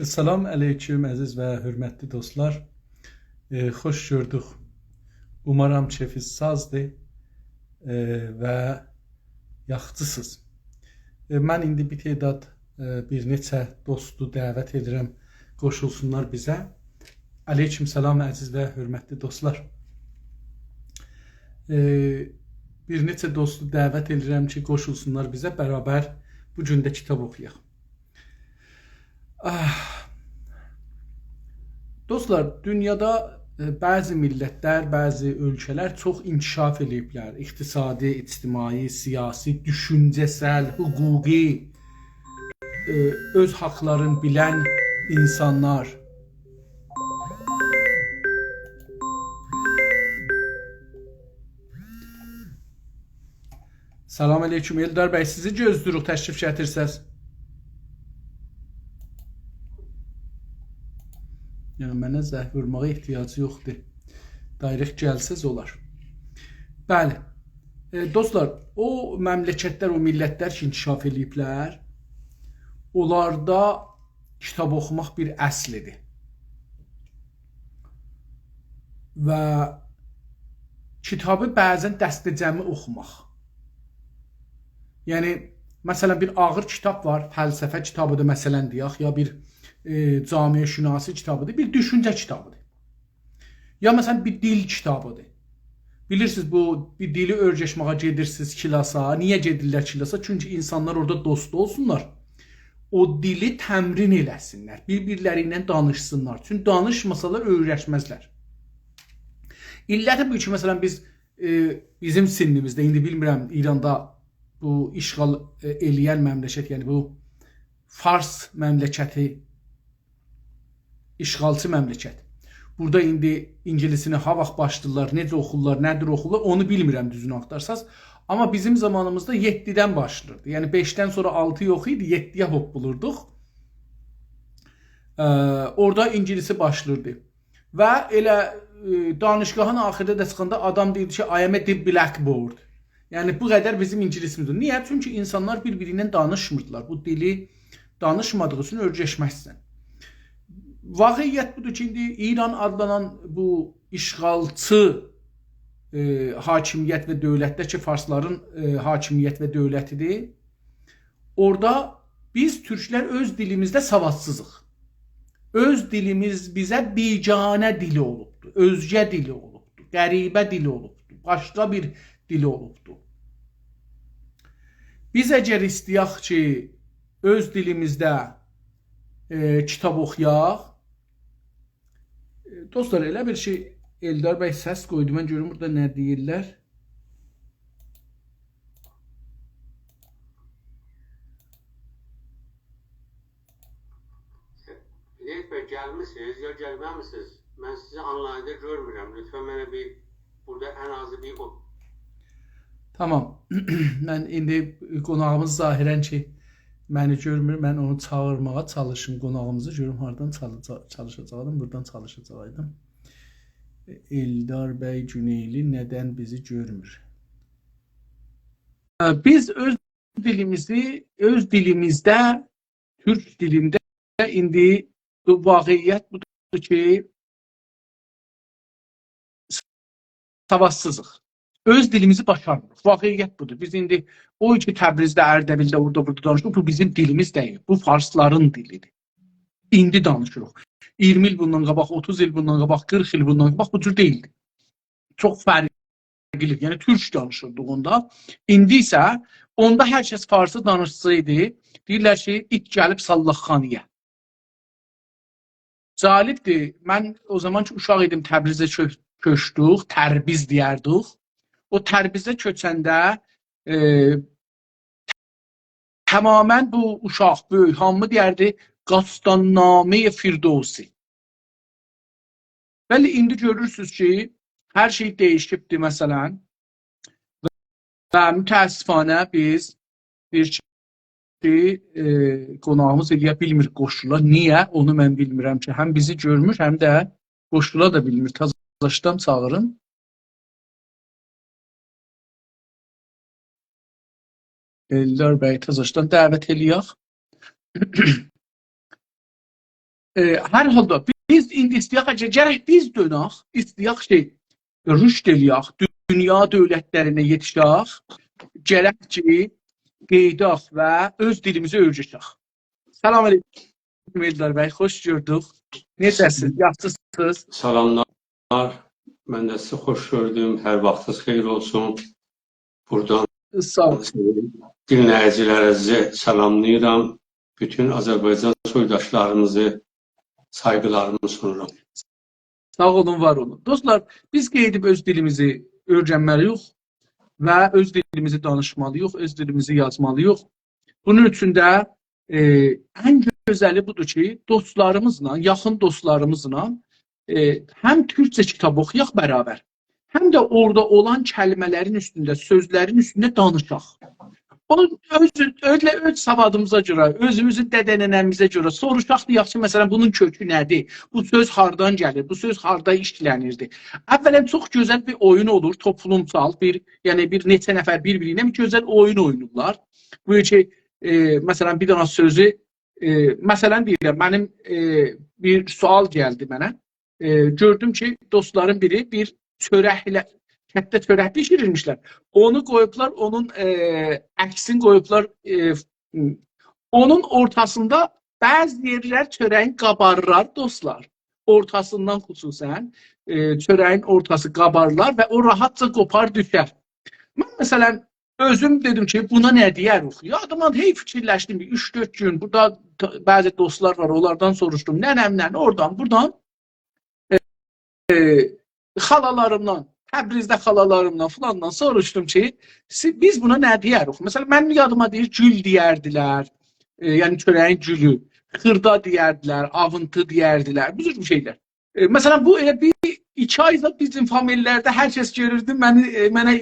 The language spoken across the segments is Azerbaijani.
Salam əleyküm əziz və hörmətli dostlar. Xoş gördük. Umarım keyfiniz sazdır və yaxşısınız. Mən indi bir tədad bir neçə dostu dəvət edirəm, qoşulsunlar bizə. Əleyküm salam əziz və hörmətli dostlar. Bir neçə dostu dəvət edirəm ki, qoşulsunlar bizə, bərabər bu gün də kitab oxuyaq. Dostlar, dünyada bəzi millətlər, bəzi ölkələr çox inkişaf ediblər. İqtisadi, ictimai, siyasi, düşüncəsəl, hüquqi, öz haqlarını bilən insanlar. Salam aleyküm Eldar bəy, sizi gözləyirik, təşrif gətirsəz. Yəni mənə zəh vurmağa ehtiyacı yoxdur. Direkt gəlsəz olar. Bəli. Dostlar, o məmləkətlər, o millətlər ki, inkişaf ediblər, onlarda kitab oxumaq bir əslidir. Və kitabı bəzən dəstəcəmi oxumaq. Yəni, məsələn, bir ağır kitab var, fəlsəfə kitabıdır, məsələn, deyək, ya bir camiə şünasi kitabıdır, bir düşüncə kitabıdır. Ya məsələn bir dil kitabıdır. Bilirsiniz, bu bir dili öyrəşməyə gedirsiniz kilasa. Niyə gedirlər kilasa? Çünki insanlar orada dost olsunlar. O dili təmrin eləsinlər. Bir-birləri ilə danışsınlar. Çünki danışmasalar öyrəşməzlər. İlləti bu ki, məsələn biz bizim sinnimizdə, indi bilmirəm İranda bu işğal eləyən məmləkət, yəni bu Fars məmləkəti, işğalçı məmləkət. Burada indi ingilisini ha vaxt başlayırlar, necə oxurlar, nədir oxurlar, onu bilmirəm düzünü axtarsaz. Amma bizim zamanımızda 7-dən başlayırdı. Yəni 5-dən sonra 6 yox idi, 7-yə hop bulurduq. Orada ingilisi başlayırdı. Və elə danışqahın axırda da çıxanda adam deyirdi ki, I am a blackboard. Yəni bu qədər bizim ingilisimiz. Niyə? Çünki insanlar bir-birindən danışmırdılar. Bu dili danışmadığı üçün öyrəşməzsən. Vaqiyyət budur ki, indi İran adlanan bu işğalçı hakimiyyət və dövlətdə ki, Farsların hakimiyyət və dövlətidir. Orada biz türklər öz dilimizdə savadsızıq. Öz dilimiz bizə biganə dili olubdur, özgə dili olubdur, qəribə dili olubdur, başqa bir dili olubdur. Biz əgər istəyək ki, öz dilimizdə kitab oxuyaq, dostlar, elə bir şey, Eldar bəy səs qoydu, mən görüm burada nə deyirlər. Leyt bəy, gəlmişsiniz ya gəlməmişsiniz? Mən sizi online'da görmürəm. Lütfen mənə bir, burada ən azı bir o. Tamam, mən indi qonağımız zahirən ki, məni görmür, mən onu çağırmağa çalışım, qonağımızı görüm hardan çalışacaqdım, buradan çalışacaqdım. Eldar bəy Güneyli nədən bizi görmür? Biz öz dilimizi, öz dilimizdə, türk dilində indi vaqiyyət budur ki, savadsızıq. Öz dilimizi başarmırıq. Vaqiyyət budur. Biz indi o ki Təbrizdə, Ərdəbildə, orada burada danışırıq. Bu bizim dilimiz deyil. Bu farsların dilidir. İndi danışırıq. 20 il bundan qabaq, 30 il bundan qabaq, 40 il bundan qabaq bu cür deyildi. Çox fərqlidir. Yəni türk danışırdıq onda. İndi isə onda hər kəs farsı danışsaydı, deyirlər ki, it gəlib Sallaxxaniyə. Calibdir. Mən o zaman ki uşaq idim, Təbrizə köçdük, Tərbiz deyərdik. O Tərbizə köçəndə tamamən bu uşaq, böyük, hamı deyərdi, Qastannamə-i Firdovsi. Bəli, indi görürsünüz ki, hər şey dəyişibdir, məsələn. Və mütəəssifanə biz bir ki, qonağımız eləyə bilmir qoşula. Niyə? Onu mən bilmirəm ki, həm bizi görmür, həm də qoşula da bilmir. Tazaşdan çağırın. Eldar bəy Tazaşdan dəvət eləyək. Hər halda biz indi istəyək gərək biz dönək, istəyək rüşd eləyək, dünya dövlətlərinə yetişək, gərək ki, qeydaq və öz dilimizi öyrəşək. Salam aleyküm Eldar bəy, xoş gördük. Necəsiz, yaxşısınız? Salamlar. Mən də sizi xoş gördüm. Hər vaxtınız xeyir olsun. Buradan Sağ olun. dinləyicilərinizi salamlayıram. Bütün Azərbaycan soydaşlarımızı saygılarımı sunuram. Sağ olun, var olun. Dostlar, biz qeydib öz dilimizi öyrənməliyik və öz dilimizi danışmalıyıq, öz dilimizi yazmalıyıq. Bunun üçün də ən gözəli budur ki, dostlarımızla, yaxın dostlarımızla həm türkcə kitab oxuyaq bərabər, həm də orada olan kəlmələrin üstündə, sözlərin üstündə danışaq. Onu öz savadımıza görə, özümüzün dədənənəmizə görə soruşaq deyək ki, məsələn, bunun kökü nədir? Bu söz hardan gəlir? Bu söz harda işlənirdi? Əvvələn çox gözəl bir oyun olur, toplumsal, yəni bir neçə nəfər bir-biri ilə bir gözəl oyun oynayırlar. Bu ki, məsələn, bir dənə sözü, məsələn deyirlər, mənim bir sual gəldi mənə. Gördüm ki, dostların biri bir çörəklə, hətta çörək bişirilmişlər. Onu qoyublar, onun əksini qoyublar. Onun ortasında bəzi yerlər çörəyin qabarlar, dostlar. Ortasından xüsusən çörəyin ortası qabarlar və o rahatca qopar düşər. Mən məsələn, özüm dedim ki, buna nə deyərik? Yadıma hey fikirləşdim, 3-4 gün, burada bəzi dostlar var, onlardan soruşdum, nənəmlə, oradan, buradan. Xalalarımdan, Təbrizdə xalalarımdan filandan soruşdum ki, biz buna nə deyərik? Məsələn, mənim yadıma deyir, gül deyərdilər, yəni çörəyin gülü, xırda deyərdilər, avıntı deyərdilər, bu cür bir şeylər. Məsələn, bu elə bir 2 ayda bizim famililərdə hər kəs görürdü, mənə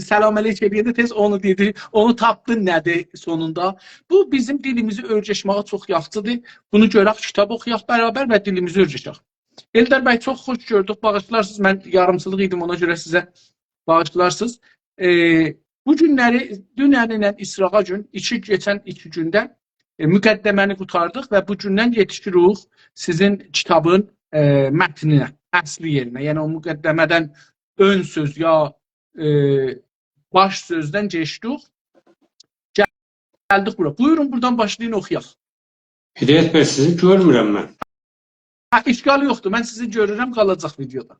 salam əleyk eləyəndə tez onu dedi, onu tapdın nədir sonunda. Bu bizim dilimizi öyrəşməyə çox yaxşıdır. Bunu görək, kitab oxuyaq bərabər və dilimizi öyrəşək. Eldar bəy, çox xoş gördük, bağışlarsınız, mən yarımçılıq idim, ona görə sizə bağışlarsınız. Bu günləri, dünənlə İsrağa gün, keçən 2 gündə müqəddəməni qutardıq və bu gündən yetişirik sizin kitabın mətninə, əsli yerinə. Yəni o müqəddəmədən ön söz ya baş sözdən keçdik, gəldik bura. Buyurun, buradan başlayın, oxuyaq. Hidayət bəy, sizi görmürəm mən. İşgal yoxdur, mən sizi görürəm, qalacaq videoda.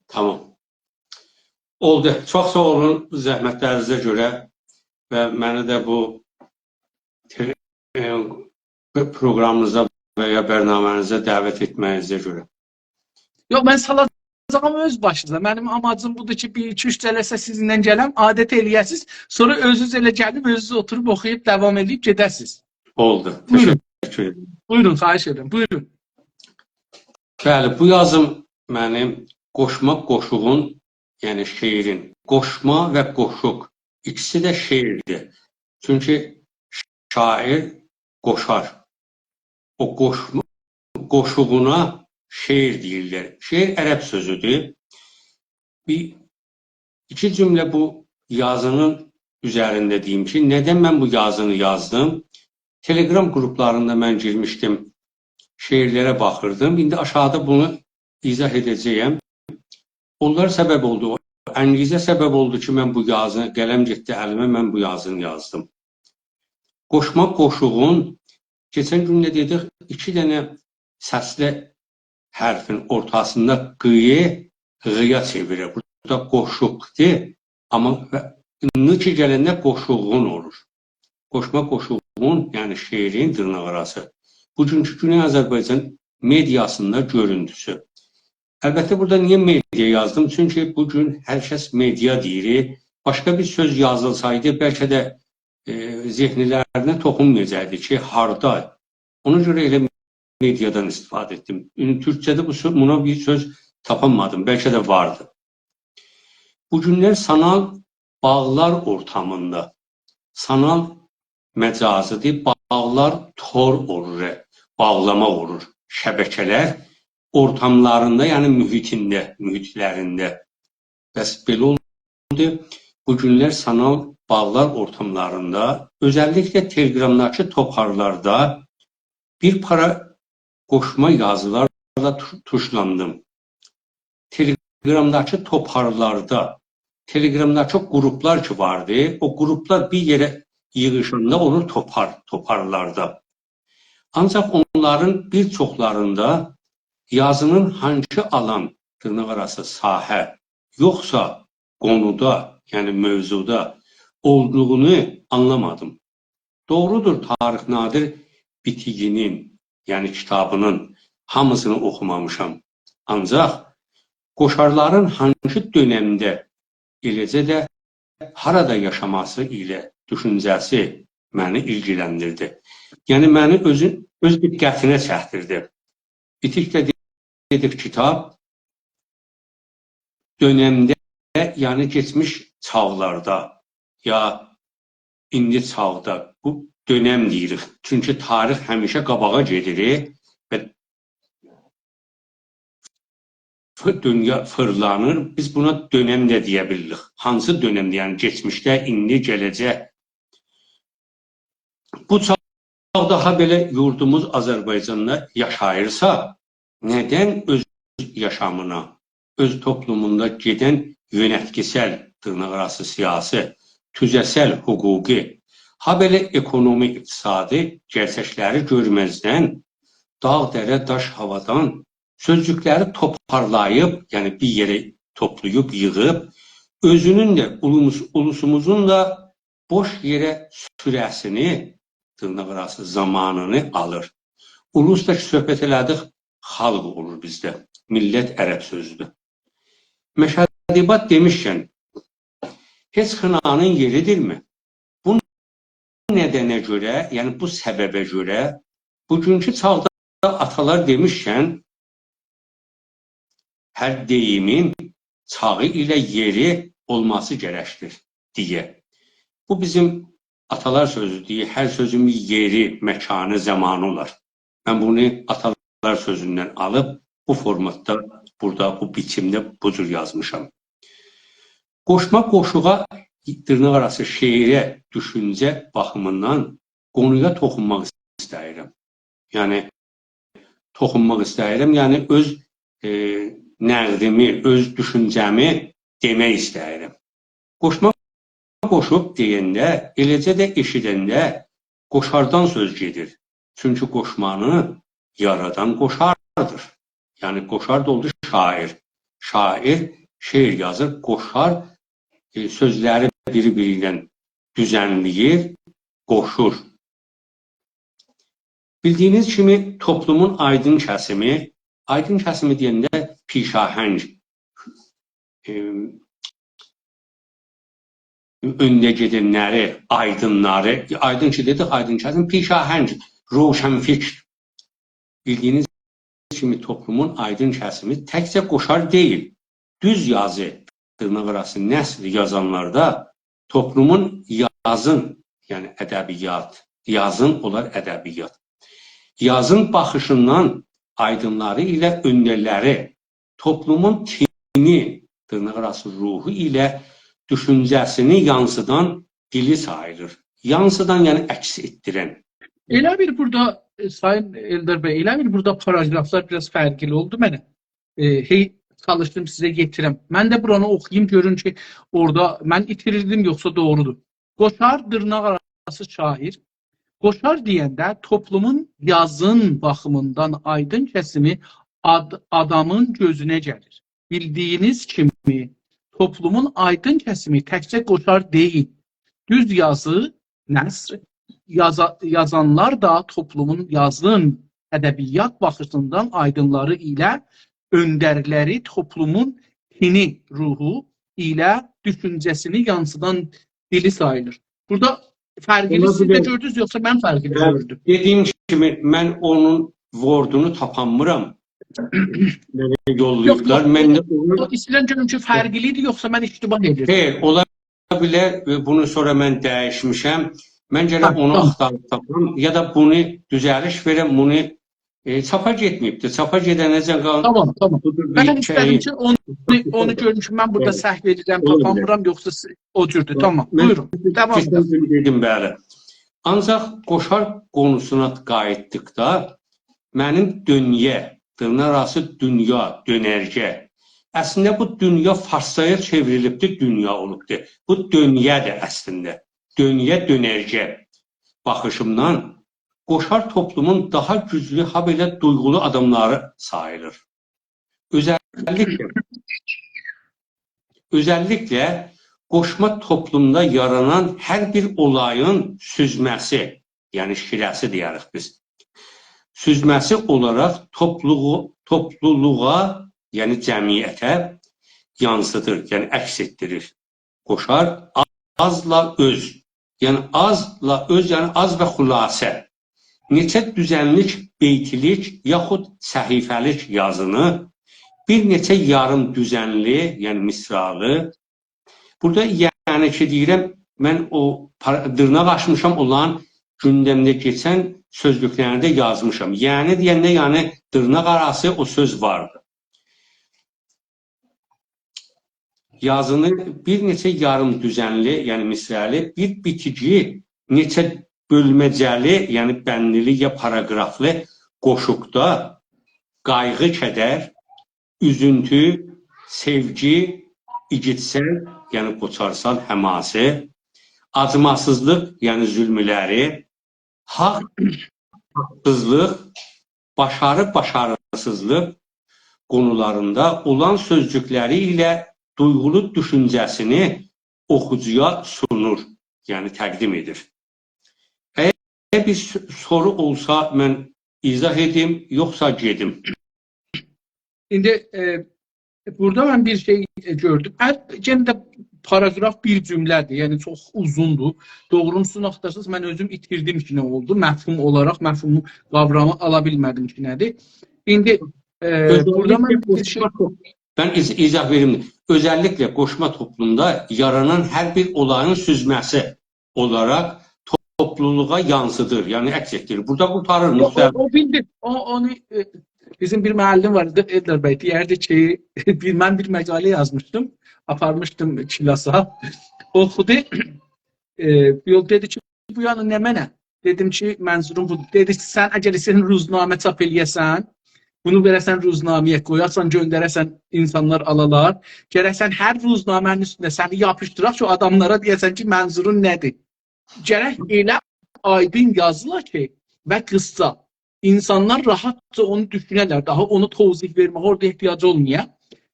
Tamam. Oldu. Çox sağ olun zəhmətlərinizə görə və məni də bu proqramınıza və ya bərnamənizə dəvət etməyinizə görə. Yox, mən salacağım öz başınıza. Mənim amacım budur ki, 1-2-3 cələsə sizinlə gələm, adət eləyəsiniz, sonra özünüz elə gəlib, özünüz oturub, oxuyub, davam edib gedəsiniz. Oldu. Buyurun. Təşəkkür ederim. Buyurun, xahiş edirəm, buyurun. Bəli, bu yazım mənim qoşma qoşuğun, yəni şeirin, qoşma və qoşuq, ikisi də şeirdir. Çünki şair qoşar. O qoşuğuna şeir deyirlər. Şeir ərəb sözüdür. İki cümlə bu yazının üzərində deyim ki, nədən mən bu yazını yazdım? Telegram qruplarında mən girmişdim. Şeirlərə baxırdım. İndi aşağıda bunu izah edəcəyəm. Onlar səbəb oldu. Əngizə səbəb oldu ki, mən bu yazını, qələm getdi əlimə, mən bu yazını yazdım. Qoşma qoşuğun, keçən gün nə dedik, 2 dənə səsli hərfin ortasında qıyə, qıya çevirir. Burada qoşuqdur, amma n ki gələndə qoşuğun olur. Qoşma qoşuğun, yəni şeirin dırnaq arası. Bugünkü Güney Azərbaycan mediasında görüntüsü. Əlbəttə, burada niyə media yazdım? Çünki bugün hər kəs media deyir. Başqa bir söz yazılsaydı, bəlkə də zehnilərinə toxunmayacaqdı ki, harda? Ona görə elə mediadan istifadə etdim. Türkçədə buna bir söz tapamadım, bəlkə də vardı. Bugünlər sanal bağlar ortamında, sanal məcazıdır, bağlar tor olur, bağlama olur, şəbəkələr ortamlarında, yəni mühitlərində. Bəs belə oldu, bugünlər sanal bağlar ortamlarında, özəlliklə telegramdakı toparlarda bir para qoşma yazılarla tuşlandım. Telegramdakı toparlarda, Telegramdakı qruplar ki vardı, o qruplar bir yere yığışanda olur toparlarda. Ancaq onların bir çoxlarında yazının hangi alan, dırnaq arası sahə, yoxsa qonuda, yəni mövzuda olduğunu anlamadım. Doğrudur, Tarix Nadir Bitiginin, yəni kitabının hamısını oxumamışam. Ancaq qoşarların hangi dönəmdə, eləcə də harada yaşaması ilə düşüncəsi məni ilgiləndirdi. Yəni məni öz diqqətinə çəkdirdi. Bitikdə dedik kitab dönəmdə, yəni keçmiş çağlarda ya indi çağda bu dönəm deyirik. Çünki tarix həmişə qabağa gedir və dünya fırlanır. Biz buna dönəm də deyə bilirik. Hansı dönəmdə? Yəni keçmişdə, indi, gələcək. Bu çağda ha belə yurdumuz Azərbaycanda yaşayırsa, nədən öz yaşamına, öz toplumunda gedən yönetgisel, dırnaq arası siyasi, tüzəsəl, hüquqi, ha belə ekonomi, iqtisadi gerçəkləri görməzdən, dağ, dərə, daş, havadan sözcükləri toparlayıb, yəni bir yere toplayıb, yığıb, özünün də, ulusumuzun da boş yere sürəsini, dırnaq arası zamanını alır. Ulus da ki, söhbət elədik, xalq olur bizdə. Millət ərəb sözüdür. Məşədibat demişkən, heç xınanın yeridirmi? Bu nədənə görə, yəni bu səbəbə görə, bugünkü çağda atalar demişkən, hər deyimin çağı ilə yeri olması gərəkdir, deyə. Bu bizim atalar sözü deyə, hər sözün bir yeri, məkanı, zamanı olar. Mən bunu atalar sözündən alıb, bu formatda, burada, bu biçimdə bu cür yazmışam. Qoşma qoşuğa, dırnaq arası şeirə, düşüncə baxımından qonuya toxunmaq istəyirəm. Yəni, toxunmaq istəyirəm, yəni öz nəqdimi, öz düşüncəmi demək istəyirəm. Qoşma qoşub deyəndə, eləcə də eşidəndə qoşardan söz gedir. Çünki qoşmanı yaradan qoşardır. Yəni, qoşar da oldu şair. Şair şeir yazır, qoşar sözləri biri-biri ilə düzənləyir, qoşur. Bildiyiniz kimi toplumun aydın kəsimi deyəndə pişahəng, öndə gedənləri, aydınları, aydın ki dedik, aydın kəsim, pişahəng, roşənfikr. Bildiyiniz kimi toplumun aydın kəsimi təkcə qoşar deyil, düz yazı, dırnaq arası nəsr yazanlarda toplumun yazın, yəni ədəbiyyat, yazın olar ədəbiyyat. Yazın baxışından aydınları ilə öndələri, toplumun tini, dırnaq arası ruhu ilə düşüncəsini yansıdan dili sayılır. Yansıdan, yəni əks etdirən. Elə bir burada, Sayın Eldar bəy, elə bir burada paragraflar biraz fərqli oldu mənə. Çalışdım sizə getirəm. Mən də buranı oxuyayım, görün ki, orada mən itirirdim, yoxsa doğrudur. Qoşar, dırnaq arası şair. Qoşar deyəndə toplumun yazın baxımından aydın kəsimi adamın gözünə gəlir. Bildiyiniz kimi toplumun aydın kəsimi təkcə qoşar deyil. Düz yazı, nəsr, yazanlar da toplumun yazın ədəbiyyat baxışından aydınları ilə öndərləri toplumun tini ruhu ilə düşüncəsini yansıdan dili sayılır. Burada fərqini siz də gördünüz, yoxsa mən fərqini gördüm? Dediyim kimi, mən onun Word'unu tapanmıram. Yollayıblar. İstəyirəm görüm ki, fərqlidir, yoxsa mən iştibah edirəm? Ola bilər, bunu sonra mən dəyişmişəm. Mən gərək onu axtarıb tapam, ya da bunu düzəliş verəm, bunu çapa getməyibdir. Çapa gedənəcə qalır. Tamam. Mən istədim ki, onu görmüşüm. Mən burada səhv edirəm, tapamıram, yoxsa o cürdür. Tamam, buyurun. Dedim, bəli. Ancaq qoşar qonusuna qayıtdıqda, mənim dönyə, dırnaqarası dünya, dönərgə. Əslində bu dünya farsçaya çevrilibdir, dünya olubdur. Bu dönyədir əslində. Dönya, dönərgə baxışımdan qoşar toplumun daha güclü, ha belə duyğulu adamları sayılır. Özellikle qoşma toplumda yaranan hər bir olayın süzməsi, yəni şirəsi deyirik biz. Süzməsi olaraq topluluğa, yəni cəmiyyətə yansıdır, yəni əks etdirir. Qoşar azla öz, yəni azla öz, yəni az və xülasə. Neçə düzənlik, beytilik, yaxud səhifəlik yazını, bir neçə yarım düzənli, yəni misralı. Burada yəni ki, deyirəm, mən o dırnaq açmışam olan gündəmdə keçən sözlüklərində yazmışam. Yəni deyəndə, yəni dırnaq arası o söz vardı. Yazını bir neçə yarım düzənli, yəni misralı, bir bitici, neçə bölməcəli, yəni bəndili ya paragraflı qoşuqda qayğı, kədər, üzüntü, sevgi, igidsən, yəni qoçarsal həması, acımasızlıq, yəni zülmləri, haqsızlıq, başarısızlıq qonularında olan sözcükləri ilə duyğulu düşüncəsini oxucuya sunur, yəni təqdim edir. Əgər bir soru olsa, mən izah edim, yoxsa gedim. İndi burada mən bir şey gördüm. Gene də paragraf bir cümlədir, yəni çox uzundur. Doğrusunu axtarsınız, mən özüm itirdim ki, nə oldu. Məfhum olaraq, məfhumu qavramı ala bilmədim ki, nədir. İndi burada mən bir şey... Ben izah verim. Özellikle koşma toplumda yaranan her bir olayın süzmesi olarak topluluğa yansıdır. Yani əks etdirir. Burada kurtarır. O bildim. Onu bizim bir müəllim vardı, Edler Bey. Deyərdi ki, mən bir məqalə yazmışdım. Aparmışdım kilasa. Oxudu. Yol dedi ki, bu yanı nə mənə? Dedim ki, mənzurum budur. Dedi ki, sən əgər sən ruznamə çap eləyəsən, bunu verəsən ruznaməyə qoyarsan, göndərəsən, insanlar alalar. Gərək hər ruznamənin üstünə səni yapışdıraq ki, adamlara deyəsən ki, mənzurun nədir? Gərək elə aydın yazıla ki və qıssa. İnsanlar rahatca onu düşünərlər, daha onu tozih vermək, orada ehtiyac olmaya.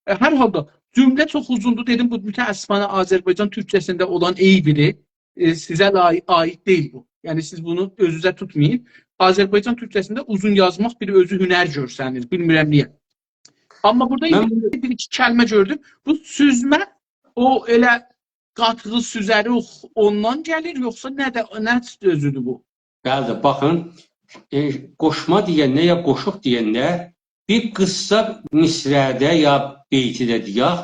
Hər halda cümlə çox uzundur. Dedim, bu mütəəssifانə Azərbaycan türkçəsində olan eybidir. Sizə aid deyil bu. Yəni siz bunu özünüzə tutmayın. Azərbaycan türkçəsində uzun yazmaq bir özü hünər görsənir, bilmirəm niyə. Amma burada bir iki kəlmə gördüm. Bu süzmə, o elə qatğı süzəri ondan gəlir, yoxsa nə sözüdür bu? Bəli, baxın, qoşma deyəndə ya qoşuq deyəndə bir qıssa misrədə ya beytidə deyək,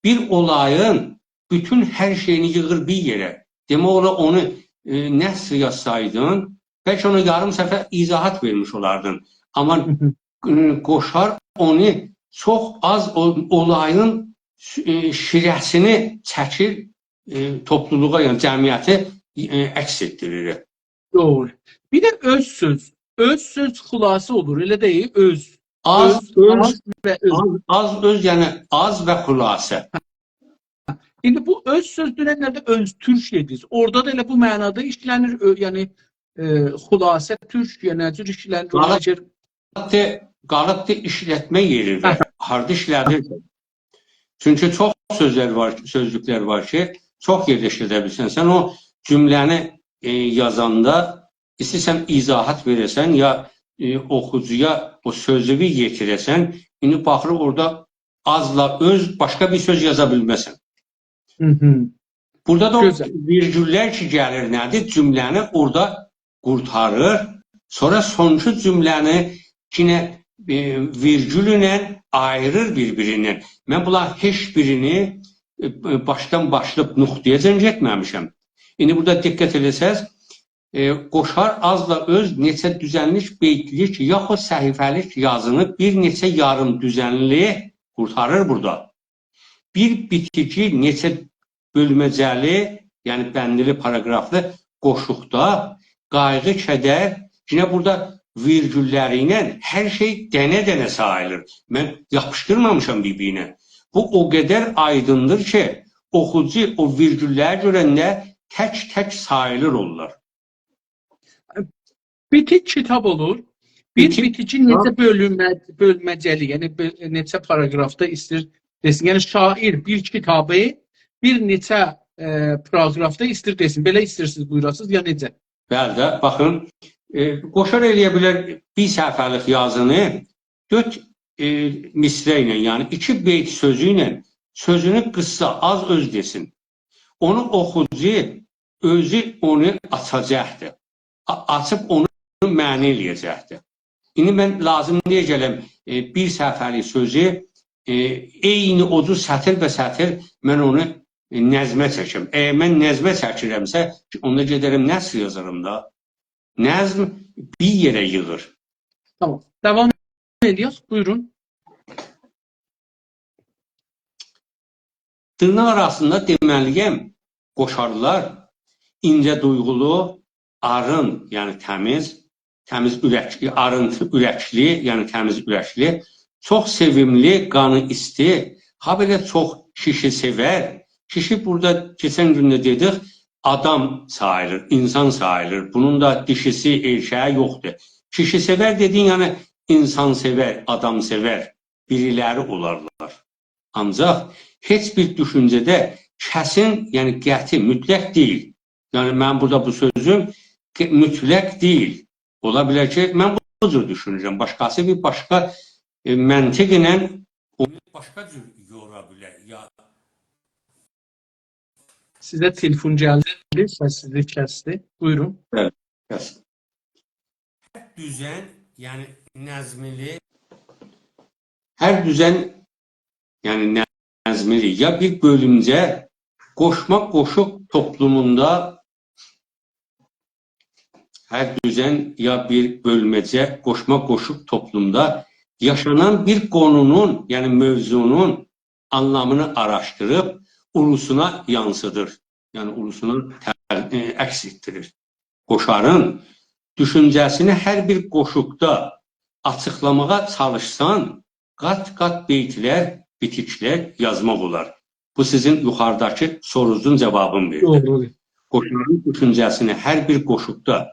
bir olayın bütün hər şeyini yığır bir yerə. Demək olar onu nəsr yazsaydın, bəlkə ona yarım səfər izahat vermiş olardın. Amma qoşar onu çox az olayın şirəsini çəkir, topluluğa, yəni cəmiyyəti əks etdirir. Doğru. Bir də öz söz. Öz söz xülasə olur, elə deyil, öz. Az öz, yəni az və xülasə. İndi bu öz söz dönənlərdə öz türkçədir. Orada da elə bu mənada işlənir, yəni xülasə türkçə necə işlənir? Qalıqda işlətmə yeri və harda işlədir. Çünki çox sözlüklər var ki, çox yerdə işlədə bilsən. Sən o cümləni yazanda istəsən izahat verəsən ya oxucuya o sözü yetirəsən, indi baxırıq orada azla öz başqa bir söz yaza bilməsən. Burada da o virgüllər ki gəlir nədir? Cümləni orada qurtarır. Sonra sonuncu cümləni yine virgüllə ayırır bir-birindən. Mən bunlar heç birini başdan başlayıb nöqtəyə getməmişəm. İndi burada diqqət edəsəz, qoşar azla öz neçə düzənlik, beytlik, yaxud səhifəlik yazını bir neçə yarım düzənli qurtarır burada. Bir bitici neçə bölməcəli, yəni bəndili, paragraflı qoşuqda qayğı, kədər, yine burada virgülləri ilə hər şey dənə-dənə sayılır. Mən yapışdırmamışam bir-birinə. Bu o qədər aydındır ki, oxucu o virgülləri görəndə tək-tək sayılır onlar. Bitik kitab olur. Bitici necə bölməcəli, yəni neçə paragrafda istəyir desin. Yəni şair bir kitabı bir neçə paragrafda istəyir desin. Belə istəyirsiniz buyurasınız ya necə? Bəli də, baxın, qoşar eləyə bilər bir səhifəlik yazını 4 misrə ilə, yəni 2 beyt sözü ilə sözünü qısa, az öz desin. Onu oxucu özü onu açacaqdır. Açıb onu məna eləyəcəkdir. İndi mən lazım deyəcəm bir səhifəlik sözü eyni ocu sətir və sətir mən onu nəzmə çəkəm. Əgər mən nəzmə çəkirəmsə, onda gedərəm nəsr yazarım da. Nəzm bir yerə yığır. Tamam. Devam ediyoruz. Buyurun. Dırnaq arasında deməliyəm, qoşarlar incə duyğulu, arın, yəni təmiz ürəkli, arıntı ürəkli, yəni təmiz ürəkli, çox sevimli, qanı isti, ha belə çox kişi sevər. Kişi burada keçən gündə dedik, adam sayılır, insan sayılır. Bunun da dişisi, erkəyi yoxdur. Kişi sevər dediyin, yəni insan sevər, adam sevər, biriləri olarlar. Ancaq heç bir düşüncədə kəsin, yəni qəti, mütləq deyil. Yəni mən burada bu sözüm mütləq deyil. Ola bilər ki, mən bu cür düşünürəm. Başqası bir başqa məntiq ilə onu başqa cür yora bilər. Sizə telefon gəldi, səssizlik kəsdi. Buyurun. Evet, kəsdi. Düzən, yəni nəzmili, hər düzən, yəni nəzmili ya bir bölümcə qoşma qoşuq toplumunda hər düzən ya bir bölməcə qoşma qoşuq toplumda yaşanan bir qonunun, yəni mövzunun anlamını araşdırıb ulusuna yansıdır. Yəni ulusuna əks etdirir. Qoşarın düşüncəsini hər bir qoşuqda açıqlamağa çalışsan, qat-qat beytlər, bitiklər yazmaq olar. Bu sizin yuxarıdakı sorunuzun cavabını verir. Doğru. Qoşarın düşüncəsini hər bir qoşuqda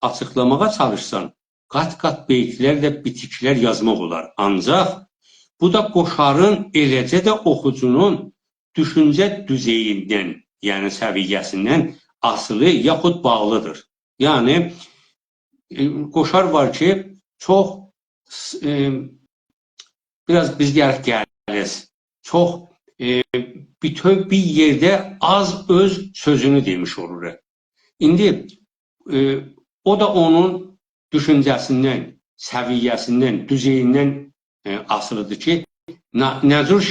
açıqlamağa çalışsan, qat-qat beytlərlə bitiklər yazmaq olar. Ancaq bu da qoşarın eləcə də oxucunun düşüncə düzeyindən, yəni səviyyəsindən asılı yaxud bağlıdır. Yəni, qoşar var ki, çox, biraz biz gəlirik, çox bütöv bir yerdə az öz sözünü demiş olur. İndi o da onun düşüncəsindən, səviyyəsindən, düzeyindən asılıdır ki, nə cür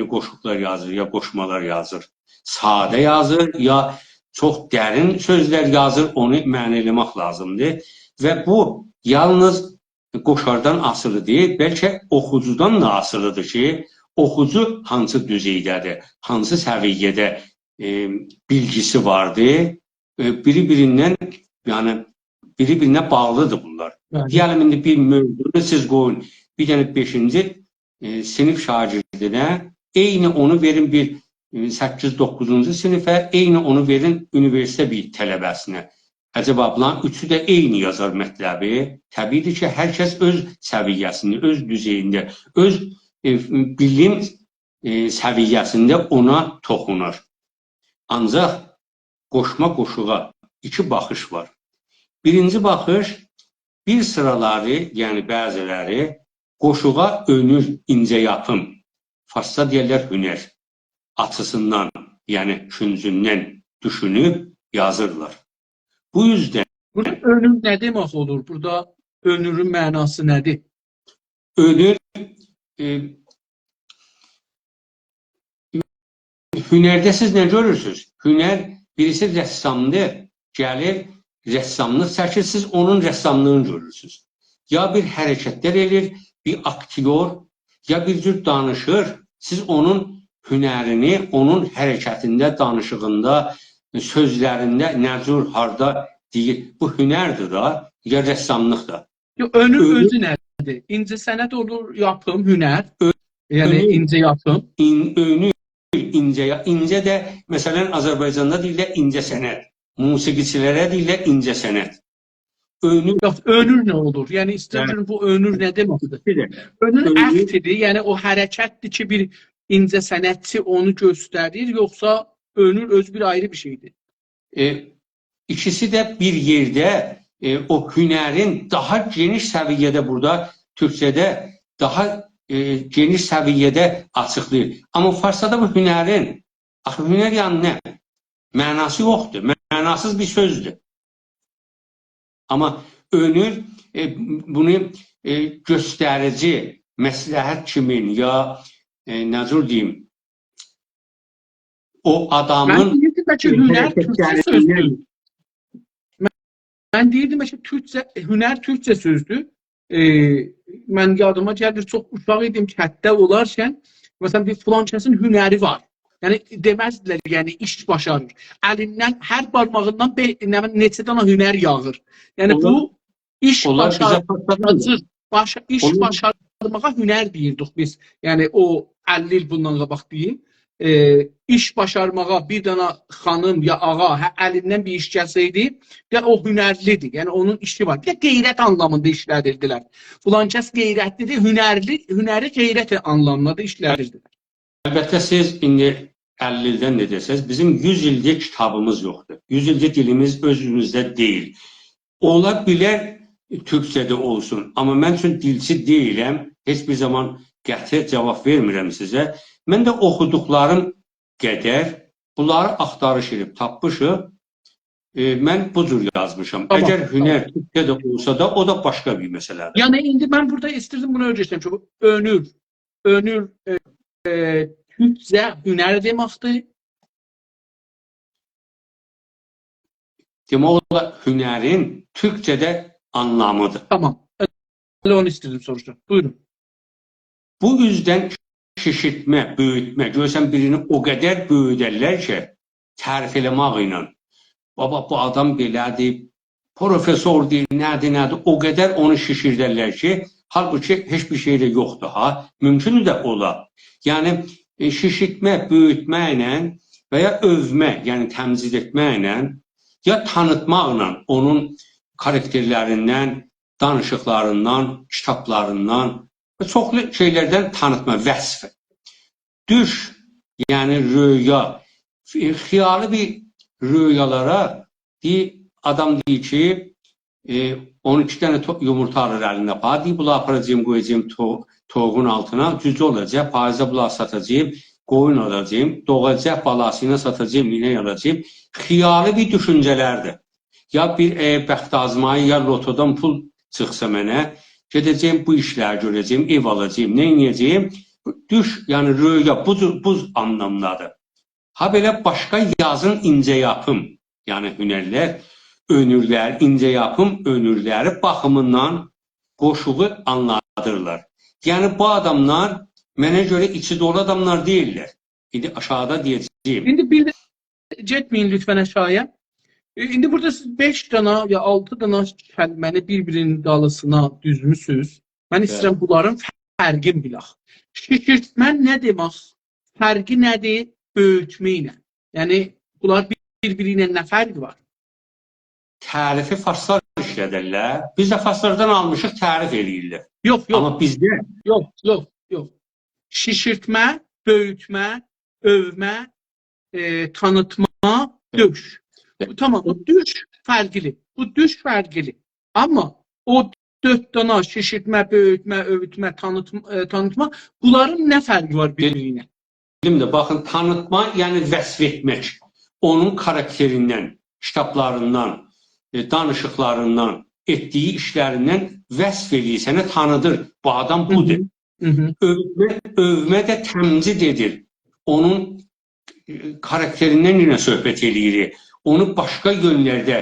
qoşuqlar yazır, ya qoşmalar yazır. Sadə yazır, ya çox dərin sözlər yazır, onu məna eləmək lazımdır. Və bu, yalnız qoşardan asılı deyil, bəlkə oxucudan da asılıdır ki, oxucu hansı düzeydədir, hansı səviyyədə bilgisi vardır, biri-birinə bağlıdır bunlar. Deyəlim, indi bir mövzunu siz qoyun, bir dənə 5-ci sinif şagirdinə, eyni onu verin bir 8-9-cu sinifə, eyni onu verin universitet bir tələbəsinə. Əcəba, bunların üçü də eyni yazar mətləbi. Təbiidir ki, hər kəs öz səviyyəsində, öz düzeyində, öz bilim səviyyəsində ona toxunur. Ancaq qoşma qoşuğa iki baxış var. Birinci baxış, bir sıraları, yəni bəziləri qoşuğa önür incə yapım, farsça deyərlər hünər, açısından, yəni küncündən düşünüb yazırlar. Bu yüzden... Burada önür nə demək olur? Burada önürün mənası nədir? Önür, hünərdə siz nə görürsünüz? Hünər, birisi rəssamdır, gəlir, rəssamlıq çəkir, siz onun rəssamlığını görürsünüz. Ya bir hərəkətlər edir, bir aktyor, ya bir cür danışır, siz onun hünərini, onun hərəkətində, danışığında, sözlərində nə cür, harda deyir, bu hünərdir da, ya rəssamlıq da. Yo, önür Önür- özü nədir? İncəsənət olur, yapım, hünər. Yəni önür- incə yapım. Önür, incə də, məsələn, Azərbaycanda deyirlər incəsənət. Musiqiçilərə deyirlər incəsənət. Önür Yox, önür nə olur? Yəni istəyirəm bu önür nə deməkdir? Önür Önür- əktdir, yəni o hərəkətdir ki, bir incəsənətçi onu göstərir, yoxsa önür öz bir ayrı bir şeydir. İkisi də bir yerdə o hünərin daha geniş səviyyədə burada Türkçədə daha geniş səviyyədə açıqlayır. Amma Farsada bu hünərin, axı hünər yəni nə? Mənası yoxdur. Mənasız bir sözdür. Amma önür bunu göstərici, məsləhət kimin ya necə deyim, o Mən adamın deyirdim ki, hünər Türkçə sözdür. Mən deyirdim ki, hünər Türkçə sözdür. Mən yadıma gəlir, çox uşaq idim, kətdə olarkən, məsələn, bir filan kəsin hünəri var. Yəni, deməzdilər, yəni, iş başarır. Əlindən, hər barmağından neçə dana hünər yağır. Yəni, bu iş başarmağa hünər deyirdik biz. Yəni, o 50 il bundan qabaq deyim. İş başarmağa bir dana xanım ya ağa əlindən bir iş gəlsəydi, o hünərlidir. Yəni, onun işi var. Bir də qeyrət anlamında işlədirdilər. Filan kəs qeyrətlidir, hünəri qeyrət anlamında da işlədirdilər. Əlbəttə, siz indi 50 ildən nə desəz, bizim 100 illik kitabımız yoxdur. 100 illik dilimiz özümüzdə deyil. Ola bilər Türkçədə olsun, amma mən üçün dilçi deyiləm, heç bir zaman qəti cavab vermirəm sizə. Mən də oxuduqlarım qədər bunları axtarış edib tapmışıq. Mən bu cür yazmışam. Tamam, Əgər hünər Türkçədə olsa da, o da başqa bir məsələdir. Yəni, indi mən burada istirdim bunu öyrəşəm. Çünki önür Türkçə hünər deməkdir. Demək olar, hünərin Türkçədə anlamıdır. Tamam. Elə onu istirdim, soruşdum. Buyurun. Bu üzdən şişirtmə, böyütmə, görürsən birini o qədər böyüdərlər ki, tərif eləmək ilə. Baba, bu adam belədir, profesordur, nədir, o qədər onu şişirdərlər ki, halbuki heç bir şey də yoxdur, ha? Mümkün də ola. Yəni, şişirtmə, böyütmə ilə və ya övmə, yəni təmcid etmə ilə, ya tanıtmaqla onun karakterlərindən, danışıqlarından, kitablarından və çoxlu şeylərdən tanıtma, vəsf. Düş, yəni rüya, xiyali bir rüyalara adam deyir ki, 12 dənə yumurta alır əlində, deyir, bunları aparacağım, qoyacağım toğun altına, cücü olacaq, paizə bunları satacağım, qoyun alacağım, doğacaq balasını satacağım, inək alacağım. Xiyali bir düşüncələrdir. Ya bir bəxt azmayı, ya lotodan pul çıxsa mənə, gedəcəyim, bu işləri görəcəyim, ev alacağım, nə inəyəcəyim? Düş, yəni rüya, bu anlamdadır. Ha belə başqa yazın incə yapım, yəni hünərlər, önürlər, incə yapım önürləri baxımından qoşuğu anladırlar. Yəni bu adamlar mənə görə içi dolu adamlar deyirlər. İndi aşağıda deyəcəyim. İndi bir də getməyin lütfən aşağıya. İndi burada siz 5 dana ya 6 dana kəlməni bir-birinin dalısına düzmüsünüz. Mən istəyirəm bunların fərqini bilək. Şişirtmə nə demək? Fərqi nədir? Böyütmə ilə. Yəni, bunlar bir-biri ilə nə fərqi var? Tərifi farslar işlədirlər. Biz də farslardan almışıq, tərif eləyirlər. Yox. Amma bizdə Yox. Şişirtmə, böyütmə, övmə, tanıtma, döş. Tamam, o düş fərqli. Amma o 4 dana şişirtmə, böyütmə, övütmə, tanıtma, bunların nə fərqi var bir-birinə? Baxın, tanıtma, yəni vəsf etmək. Onun karakterindən, kitablarından, danışıqlarından, etdiyi işlərindən vəsf eləyir, sənə tanıdır. Bu adam budur. Övmə də təmcid edir. Onun karakterindən yenə söhbət eləyir. Onu başqa yönlərdə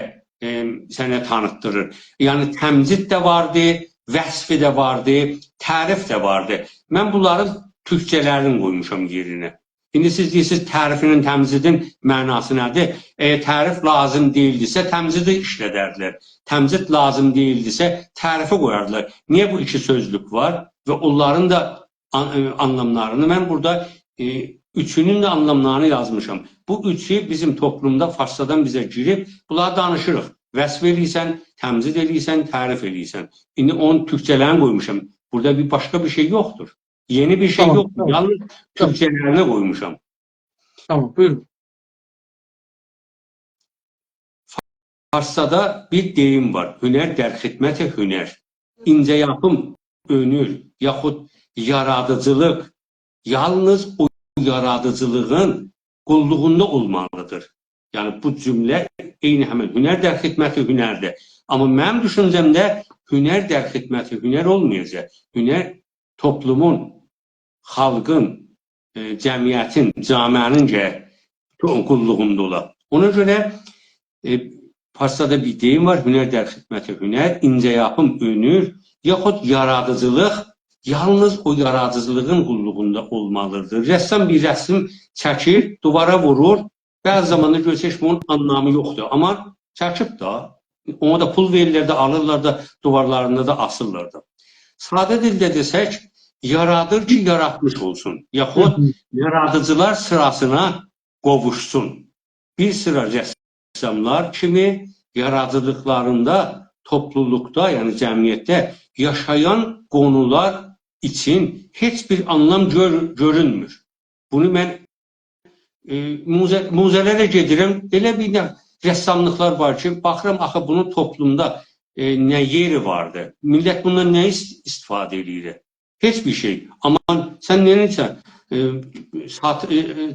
sənə tanıtdırır. Yəni, təmcid də vardır, vəsfi də vardır, tərif də vardır. Mən bunların türkçələrini qoymuşam yerinə. İndi siz deyirsiniz tərifinin, təmzidin mənası nədir? Tərif lazım deyildisə təmzidi işlədərdilər. Təmzid lazım deyildisə tərifi qoyardılar. Niyə bu iki sözlük var? Və onların da anlamlarını mən burada üçünün də anlamlarını yazmışam. Bu üçü bizim toplumda farsdadan bizə girib, bunları danışırıq. Vəsf eləyirsən, təmzid eləyirsən, tərif eləyirsən. İndi onun türkçələrini qoymuşam. Burada bir başqa bir şey yoxdur. Yeni bir şey Tamam, yoxdur. tamam. Yalnız türkçələrini qoymuşam. Tamam, buyurun. Farsçada bir deyim var. Hünər dər xidmət hünər. İncə yapım, önür, yaxud yaradıcılıq yalnız o yaradıcılığın qulluğunda olmalıdır. Yəni bu cümlə eyni həmin hünər dər xidməti hünərdir. Amma mənim düşüncəmdə hünər dər xidməti hünər olmayacaq. Hünər toplumun, xalqın, cəmiyyətin, camiənin qulluğunda olar. Ona görə farsçada bir deyim var, hünər dər xidməti hünər, incə yapım, önür, yaxud yaradıcılıq yalnız o yaradıcılığın qulluğunda olmalıdır. Rəssam bir rəsm çəkir, duvara vurur, bəzi zamanda görüşək bunun anlamı yoxdur. Amma çəkib da, ona da pul verirlər də, alırlar da, duvarlarında da asırlar da. Sadə dildə desək, yaradır ki, yaratmış olsun. Yaxud yaradıcılar sırasına qovuşsun. Bir sıra rəssamlar kimi yaradıcılıqlarında, topluluqda, yəni cəmiyyətdə yaşayan qonular için heç bir anlam görünmür. Bunu mən muzələrə gedirəm, elə bir rəssamlıqlar var ki, baxıram, axı bunun toplumda nə yeri vardır? Millət bundan nə istifadə edir? Heç bir şey. Amma sən necə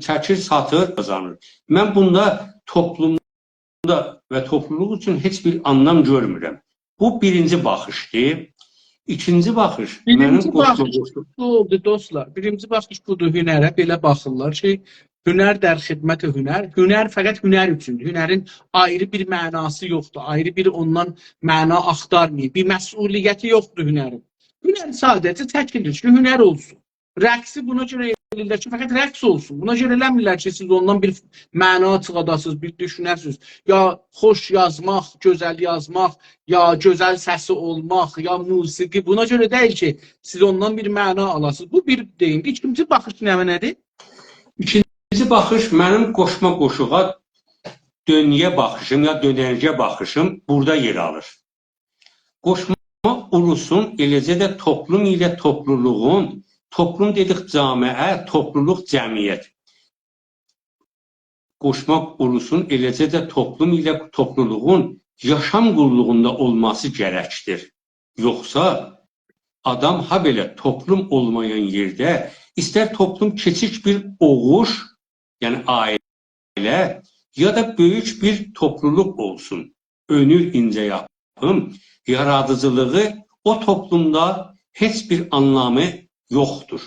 çəkir, satır, kazanır. Mən bunda toplumda və topluluq üçün heç bir anlam görmürəm. Bu birinci baxışdır. İkinci baxış. Birinci baxış bu oldu dostlar. Birinci baxış budur hünərə. Belə baxırlar ki, hünər dər xidmət hünər. Hünər fəqət hünər üçündür. Hünərin ayrı bir mənası yoxdur. Ayrı bir ondan məna axtarmıyor. Bir məsuliyyəti yoxdur hünərin. Hünər sadəcə çəkilir ki, hünər olsun. Rəqsi buna görə eləyirlər ki, fəqət rəqs olsun. Buna görə eləmirlər ki, siz ondan bir məna çıxadasınız, bir düşünəsiniz. Ya xoş yazmaq, gözəl yazmaq, ya gözəl səsi olmaq, ya musiqi. Buna görə deyil ki, siz ondan bir məna alasınız. Bu bir deyimdir. İkinci baxış nədir? İkinci baxış mənim qoşma qoşuğa dönüyə baxışım ya dönərgə baxışım burada yer alır. Qoşma ulusun, eləcə də toplum ilə topluluğun, toplum dedik camiə, topluluq cəmiyyət. Qoşmaq ulusun, eləcə də toplum ilə topluluğun yaşam qulluğunda olması gərəkdir. Yoxsa adam ha belə toplum olmayan yerdə, istər toplum keçik bir oğuş, yəni ailə, ya da böyük bir topluluq olsun. Önür incə yapım, yaradıcılığı o toplumda heç bir anlamı yoxdur.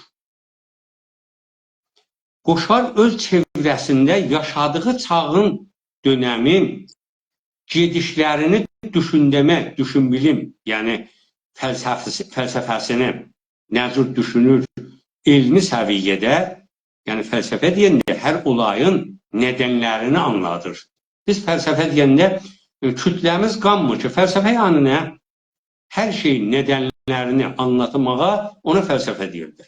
Qoşar öz çevrəsində yaşadığı çağın, dönəmin, gedişlərini düşündəmə, düşünbilim, yəni fəlsəfəsini nə cür düşünür, elmi səviyyədə, yəni fəlsəfə deyəndə hər olayın nədənlərini anladır. Biz fəlsəfə deyəndə kütləmiz qanmır ki, fəlsəfə yəni nə? Hər şeyin nədənlərini anlatmağa ona fəlsəfə deyirdir.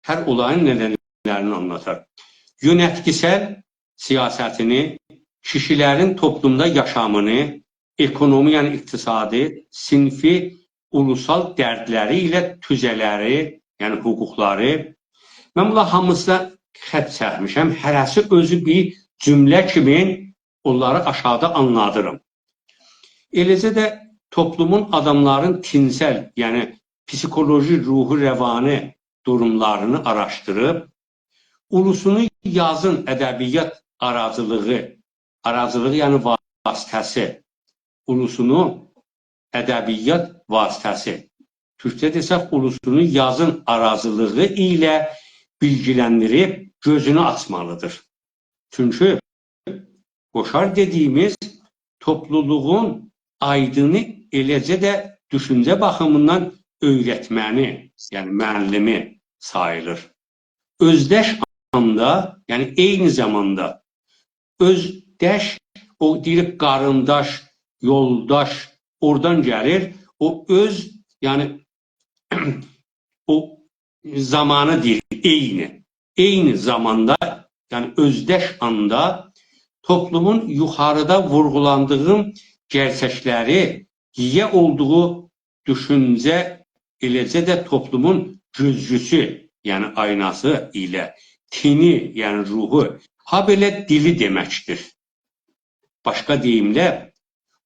Hər olayın nədənlərini anlatar. Yönətkisəl siyasətini, kişilərin toplumda yaşamını, ekonomi, yəni iqtisadi, sinfi, ulusal dərdləri ilə tüzələri, yəni hüquqları. Mən bunlar hamısına xətt çəkmişəm. Hərəsi özü bir cümlə kimi onları aşağıda anladırım. Eləcə də toplumun adamların tinsel, yəni psikoloji, ruhu, rəvani durumlarını araşdırıb, ulusunu yazın ədəbiyyat aracılığı yəni vasitəsi, ulusunu ədəbiyyat vasitəsi, türkçə desək, ulusunu yazın aracılığı ilə bilgiləndirib gözünü açmalıdır. Çünki qoşar dediyimiz topluluğun aydını eləcə də düşüncə baxımından öyrətməni, yəni müəllimi sayılır. özdeş anda, yani eyni zamanda özdeş, o deyirik qarındaş, yoldaş oradan gəlir. O öz, yani o zamanı deyir, eyni. Eyni zamanda, yani özdeş anda toplumun yuxarıda vurğulandığım gerçəkləri yiyə olduğu düşüncə, eləcə də toplumun gözcüsü, yani aynası ilə tini, yani ruhu, ha belə dili deməkdir. Başqa deyimlə,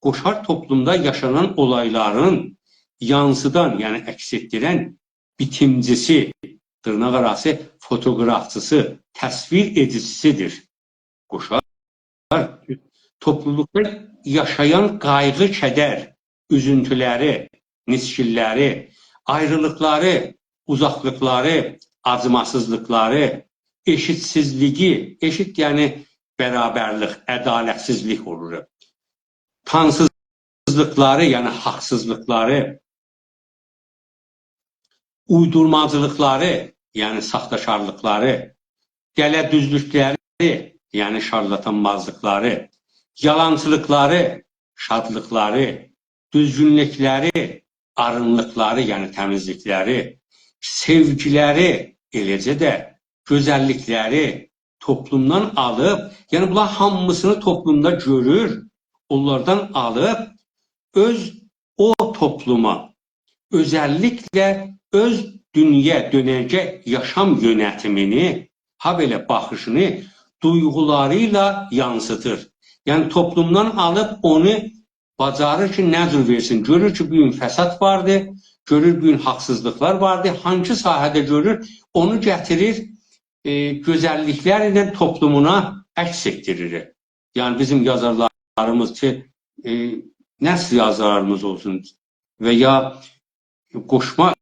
qoşar toplumda yaşanan olayların yansıdan, yani əks etdirən bitimcisi, dırnaq arası fotoğrafçısı, təsvir edicisidir. Qoşar toplulukta yaşayan qayğı, kədər, üzüntüləri, nisçilləri, ayrılıkları, uzaklıkları, acımasızlıkları, eşitsizliği, eşit yani beraberlik, ədalətsizlik olur. Tansızlıkları, yani haqsızlıkları, uydurmacılıkları, yani saxtaşarlıkları, dələdüzlükləri, yani şarlatanmazlıkları, yalancılıkları, şadlıkları, düzgünlükləri, arınlıkları, yani təmizlikləri, sevgiləri, eləcə də gözəllikləri toplumdan alıb, yani bunlar hamısını toplumda görür, onlardan alıb, o topluma, özellikle öz dünya dönəcək yaşam yönetimini, ha belə baxışını duygularıyla yansıtır. Yani toplumdan alıp onu bacarır ki, nə cür versin. Görür ki, bugün fəsad vardı, görür bugün haqsızlıklar vardı. Hangi sahədə görür, onu gətirir, gözəlliklərlə toplumuna əks etdirir. Yani bizim yazarlarımız ki, nəsr yazarlarımız olsun və ya qoşma,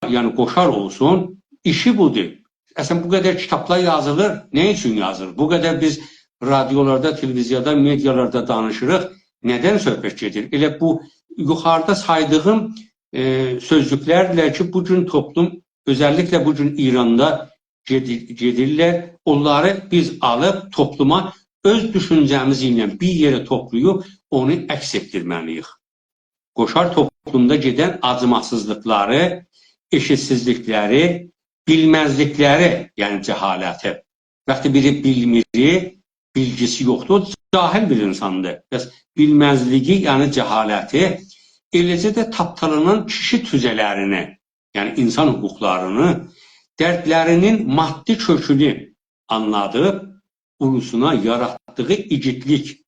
yani qoşar olsun, işi budur. Əslən, bu qədər kitablar yazılır, nə üçün yazılır? Bu qədər biz radyolarda, televiziyada, medyalarda danışırıq, nədən söhbət gedir? Elə bu yuxarıda saydığım sözcüklərlə ki, bugün toplum, özellikle bugün İranda gedirlər, onları biz alıb topluma öz düşüncəmiz ilə bir yerə toplayıb onu əks etdirməliyik. Qoşar toplumda gedən acımasızlıkları, eşitsizlikləri, bilməzlikləri, yəni cəhaləti. Vaxtı biri bilmiri, bilgisi yoxdur, o cahil bir insandır. Bəs bilməzliyi, yəni cəhaləti, eləcə də tapdalanan kişi tüzələrini, yəni insan hüquqlarını, dərdlərinin maddi kökünü anladıb, ulusuna yaratdığı igidlik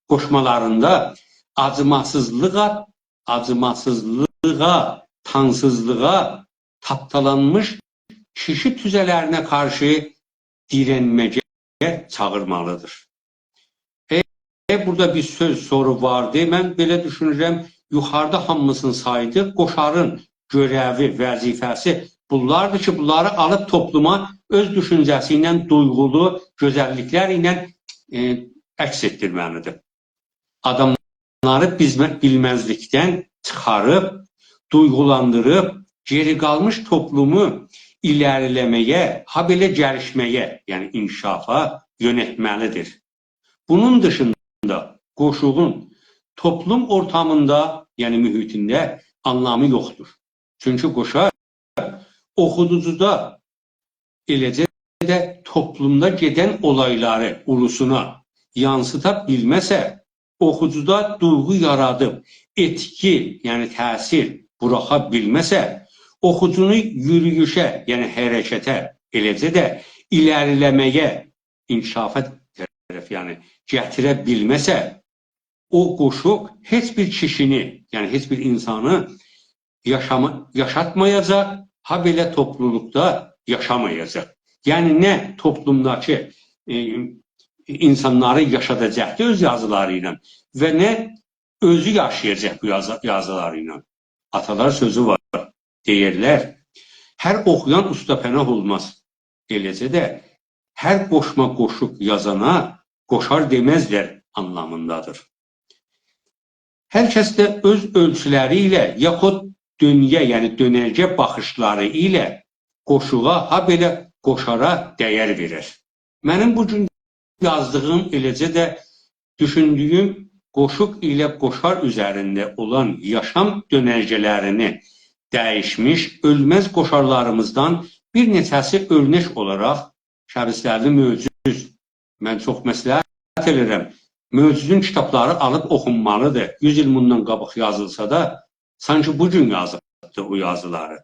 qoşmalarında acımasızlığa, tansızlığa tapdalanmış kişi tüzələrinə qarşı direnməyə çağırmalıdır. Burada bir söz soru vardı. Mən belə düşünürəm, yuxarıda hamısını saydı. Qoşarın görəvi, vəzifəsi bunlardır ki, bunları alıb topluma öz düşüncəsi ilə, duyğulu gözəlliklər ilə əks etdirməlidir. Adamları bilməzlikdən çıxarıb, duyğulandırıb, geri qalmış toplumu iləriləməyə, ha belə gəlişməyə, yəni inkişafa yönetməlidir. Bunun dışında qoşuğun toplum ortamında, yəni mühitində anlamı yoxdur. Çünki qoşar oxuducuda, eləcə də toplumda gedən olayları ulusuna yansıta bilməsə, oxucuda duyğu yaradıb, etki, yəni təsir buraxa bilməsə, oxucunu yürüyüşə, yəni hərəkətə, eləcə də iləriləməyə, inkişafa tərəf, yəni gətirə bilməsə, o qoşuq heç bir kişini, yəni heç bir insanı yaşatmayacaq, ha belə toplulukda yaşamayacaq. Yəni nə toplumdakı insanları yaşadacaqdır öz yazıları ilə və nə özü yaşayacaq bu yazıları ilə. Atalar sözü var, deyirlər, hər oxuyan ustapənah olmaz. Eləcə də hər qoşma qoşuq yazana qoşar deməzlər anlamındadır. Hər kəs də öz ölçüləri ilə yaxud dünya, yəni dönərgə baxışları ilə qoşuğa, ha belə qoşara dəyər verir. Mənim bu gün yazdığım, eləcə də düşündüyüm qoşuq ilə qoşar üzərində olan yaşam dönərgələrini dəyişmiş, ölməz qoşarlarımızdan bir neçəsi örnək olaraq Şəbistərli Möcüz, mən çox məsləhət edirəm, Möcüzün kitabları alıb oxunmalıdır. 100 il bundan qabaq yazılsa da, sanki bugün yazıldı o yazıları.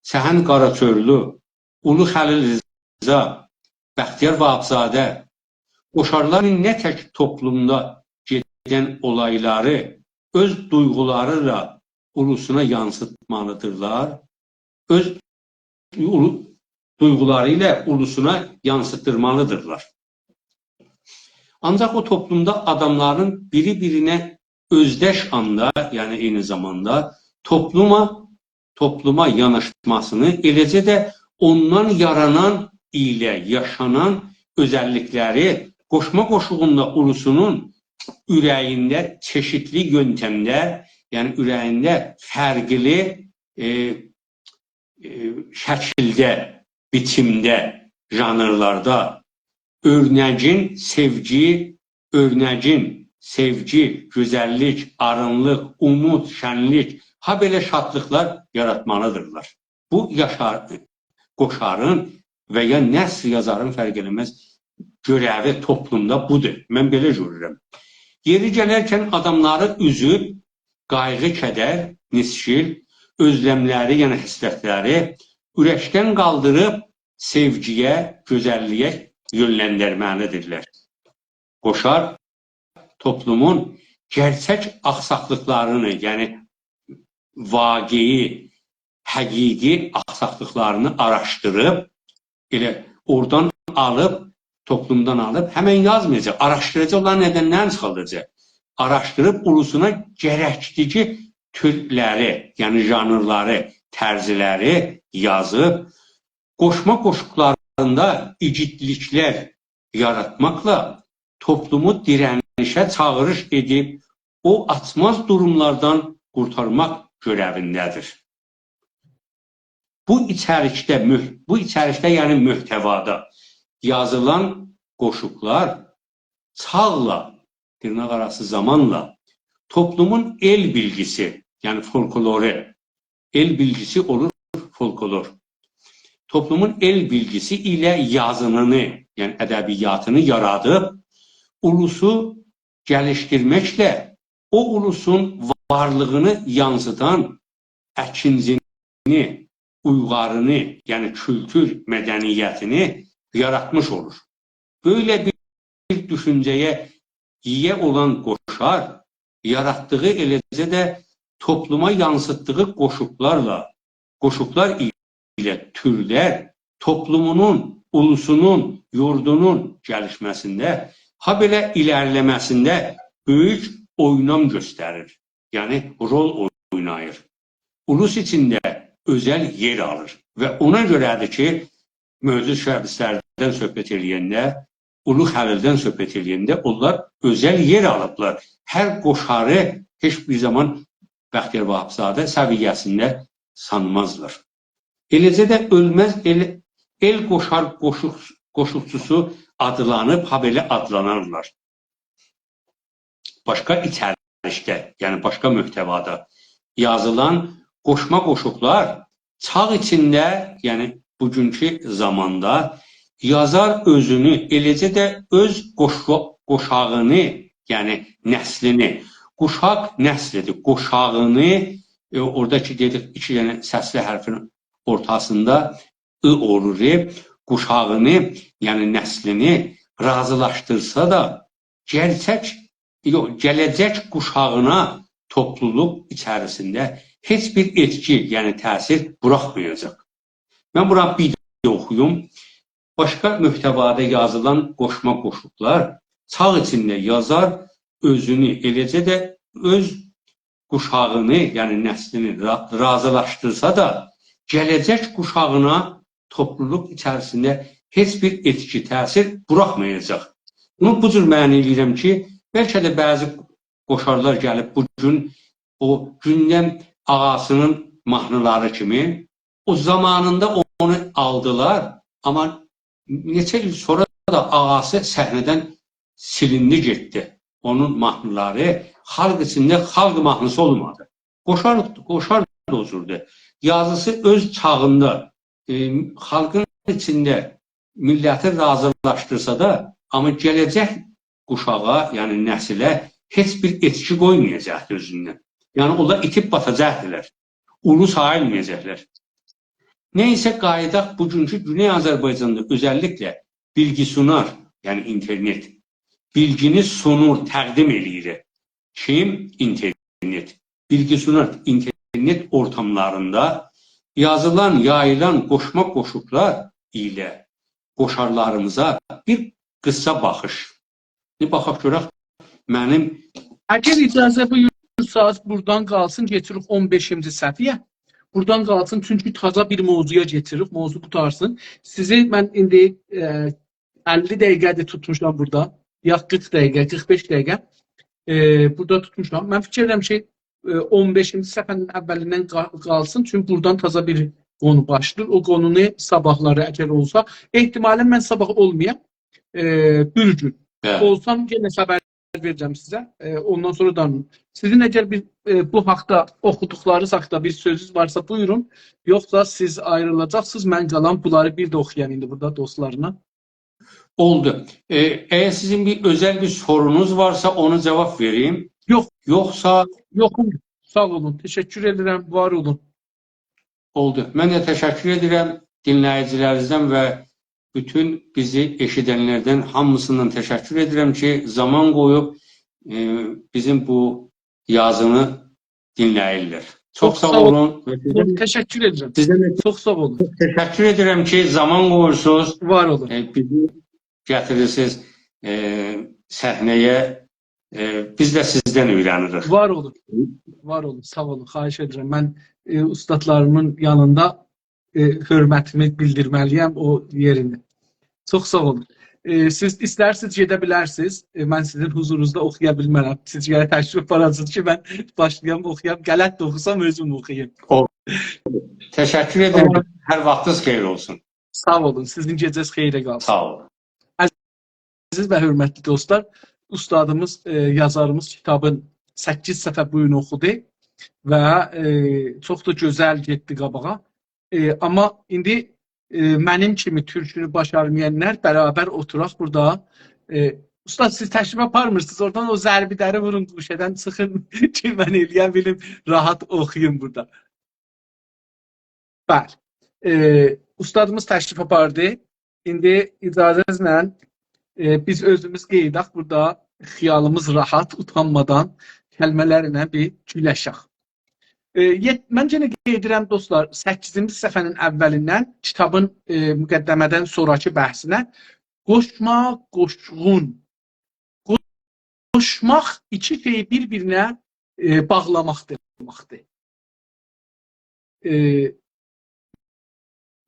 Səhən Qaraçörlü, Ulu Xəlil Rza, Bəxtiyar Vahabzadə, qoşarların nə tək toplumda gedən olayları öz duyğularıyla ulusuna yansıtmalıdırlar, öz duyğuları ilə ulusuna yansıtdırmalıdırlar. Ancaq o toplumda adamların biri-birinə özdeş anda, yəni eyni zamanda topluma yanaşmasını, eləcə də ondan yaranan ilə yaşanan özəllikləri qoşma qoşuğunda ulusunun ürəyində çeşitli yöntəmdə, yəni ürəyində fərqli şəkildə, biçimdə, janrlarda örnəgin sevgi, gözəllik, arınlıq, umud, şənlik, ha belə şadlıqlar yaratmalıdırlar. Bu qoşarın və ya nəsr yazarın fərq eləməz görəvi toplumda budur. Mən belə görürəm. Yeri gələrkən adamları üzüb, qayğı, kədər, nisşil, özləmləri, yəni həsrətləri ürəkdən qaldırıb sevgiyə, gözəlliyə yönləndirməlidirlər. Qoşar toplumun gerçək axsaqlıqlarını, yəni vaqei, həqiqi axsaqlıqlarını araşdırıb, elə oradan alıb, toplumdan alıb, həmən yazmayacaq, araşdıracaq, onların nədənlərini çıxaldacaq. Araşdırıb ulusuna gərəkdiyi türləri, yəni janrları, tərziləri yazıb, qoşma qoşuqlarında igidliklər yaratmaqla toplumu dirənişə çağırış edib, o atmaz durumlardan qurtarmaq görəvindədir. Bu içərikdə, yəni möhtəvada yazılan qoşuqlar çağla, dırnaq arası zamanla toplumun el bilgisi, yəni folkloru, el bilgisi olur folklor. Toplumun el bilgisi ilə yazınını, yəni ədəbiyyatını yaradıb, ulusu gəlişdirməklə o ulusun varlığını yansıdan əkincini, uyğarını, yəni kültür mədəniyyətini yaratmış olur. Böyle bir düşüncəyə yiyə olan qoşar, yaratdığı eləcə də topluma yansıtdığı qoşuqlar ilə türlər toplumunun, ulusunun, yurdunun gəlişməsində, ha belə ilərləməsində böyük oynam göstərir. Yəni, rol oynayır. Ulus içində özəl yer alır. Və ona görədir ki, mövcud şəbistlərdən söhbət eləyəndə, Ulu Xəlildən söhbət eləyəndə, onlar özəl yer alıblar. Hər qoşarı heç bir zaman Bəxtiyar Vahabzadə səviyyəsində sanmazlar. Eləcə də ölməz el qoşar qoşuqçusu adlanıb, ha belə adlanarlar. Başqa içərikdə, yəni başqa möhtəvada yazılan qoşma qoşuqlar çağ içində, yəni bugünkü zamanda yazar özünü, eləcə də öz qoşağını, yəni nəslini, quşaq nəslidir, qoşağını, oradakı dedik, iki dənə səsli hərfin ortasında ı olur, quşağını, yəni nəslini razılaşdırsa da, gələcək quşağına topluluq içərisində heç bir etki, yəni təsir buraxmayacaq. Mən bura bir də oxuyum. Başqa möhtəvada yazılan qoşma qoşuqlar çağ içində yazar özünü, eləcə də öz quşağını, yəni nəslini razılaşdırsa da, gələcək quşağına topluluq içərisində heç bir etki, təsir buraxmayacaq. Bunu bu cür məna eləyirəm ki, bəlkə də bəzi qoşarlar gəlib bugün o gündəm ağasının mahnıları kimi o zamanında onu aldılar, amma neçə il sonra da ağası səhnədən silindi getdi. Onun mahnıları xalq içində xalq mahnısı olmadı. Qoşar dozurdu. Yazısı öz çağında xalqın içində milləti razılaşdırsa da, amma gələcək quşağa, yəni nəsilə heç bir etki qoymayacaqdı özündən. Yəni onlar itib batacaqdılar. Ulu sayılmayacaqlar. Neysə qayıdaq bugünkü Güney Azərbaycanda özəlliklə bilgisunar, yəni internet, bilgini sunur, təqdim eləyir. Kim? İnternet. Bilgisunar internet ortamlarında yazılan, yayılan qoşma qoşuqlar ilə qoşarlarımıza bir qısa baxış. Baxaq görək mənim... Əgər icazə buyursanız buradan qalsın, getiririk 15-ci səhifəyə. Buradan qalsın, çünki taza bir mövzuya getiririk, mövzu qutarsın. Sizi mən indi 50 dəqiqədir tutmuşam burada, ya 40 dəqiqə, 45 dəqiqə burada tutmuşam. Mən fikir edirəm ki, 15-ci səhifənin əvvəlindən qalsın, çünki buradan taza bir qonu başlayır. O qonunu sabahları əgər olsa, ehtimalən mən sabah olmayam, bir gün. Olsam yenə xəbər verəcəm sizə. Ondan sonra da sizin əgər bu haqda oxuduqlarınız haqda bir sözünüz varsa buyurun. Yoxsa siz ayrılacaqsınız. Mən qalan bunları bir də oxuyam indi burada dostlarına. Oldu. Eğer sizin bir özel bir sorunuz varsa onu cevap vereyim. Yok. Yoksa... Yoxum. Sağ olun. Teşekkür ederim. Var olun. Oldu. Mən də təşəkkür edirəm dinləyicilərinizdən və bütün bizi eşidənlərdən hamısından təşəkkür edirəm ki, zaman qoyub bizim bu yazını dinləyirlər. Çox sağ olun. Təşəkkür edirəm. Çox sağ olun. Təşəkkür edirəm ki, zaman qoyursunuz. Var olun. Bizi gətirirsiniz səhnəyə. Biz də sizdən öyrənirik. Var olun. Var olun. Sağ olun. Xahiş edirəm. Mən ustadlarımın yanında hörmətimi bildirməliyəm o yerində. Çox sağ olun. Siz istərsiniz gedə bilərsiniz. Mən sizin huzurunuzda oxuya bilmərəm. Siz gələ təşrif bararsınız ki, mən başlayam oxuyam. Qələt də oxusam özüm oxuyayım. Təşəkkür edirəm. Hər vaxtınız xeyir olsun. Sağ olun. Sizin gecəniz xeyrə qalsın. Sağ olun. Əziz və hörmətli dostlar, ustadımız, yazarımız kitabın 8 səfə bu gün oxudu və çox da gözəl getdi qabağa. Amma indi mənim kimi türkünü başarmayanlar bərabər oturaq burada. Ustad, siz təşrif aparmırsınız. Oradan o zərbiləri vurun, quşədən çıxın ki, mən eləyə bilim, rahat oxuyun burada. Bəli. Ustadımız təşrif apardı. İndi icazənizlə biz özümüz qeydaq burada, xiyalımız rahat, utanmadan kəlmələrlə bir güləşək. Mən yenə qeyd edirəm dostlar, 8-ci səhifənin əvvəlindən kitabın müqəddəmədən sonraki bəhsinə qoşmaq, qoşğun. Qoşmaq iki şeyi bir-birinə bağlamaq deməkdir.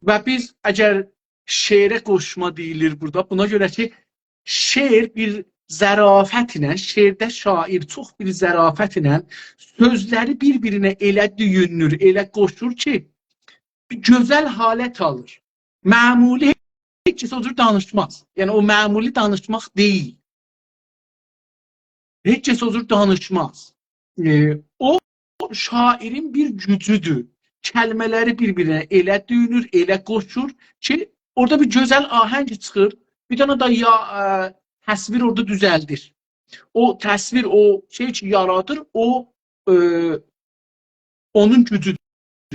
Və biz əgər şeirə qoşma deyilir burada, buna görə ki, şeir bir zərafət ilə, şeirdə şair çox bir zərafət ilə sözləri bir-birinə elə düyünür, elə qoşur ki, bir gözəl halət alır. Məmuli heç kəs o cür danışmaz. Yəni, o məmuli danışmaq deyil. Heç kəs o cür danışmaz. O, şairin bir gücüdür. Kəlmələri bir-birinə elə düyünür, elə qoşur ki, orada bir gözəl ahəng çıxır. Bir dənə da təsvir orada düzəldir. O təsvir, o şey ki yaradır, o onun gücüdür,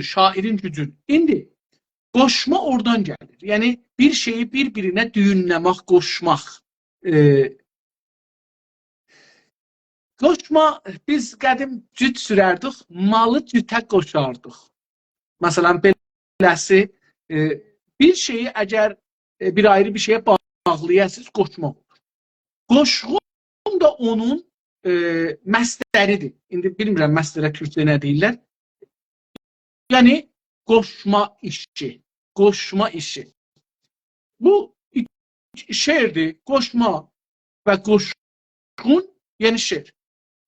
şairin gücüdür. İndi qoşma oradan gəlir. Yəni bir şeyi bir-birinə düyünləmək, qoşmaq. Qoşma, biz qədim cüt sürərdik, malı cütə qoşardıq. Məsələn, beləsi, bir şeyi əgər bir ayrı bir şeyə bağlayasınız, qoşmaq olur. Qoşğun da onun məsdəridir. İndi bilmirəm məsdərə türkcə nə deyirlər. Yəni, qoşma işi. Qoşma işi. Bu şeirdir. Qoşma və qoşğun, yəni şeir.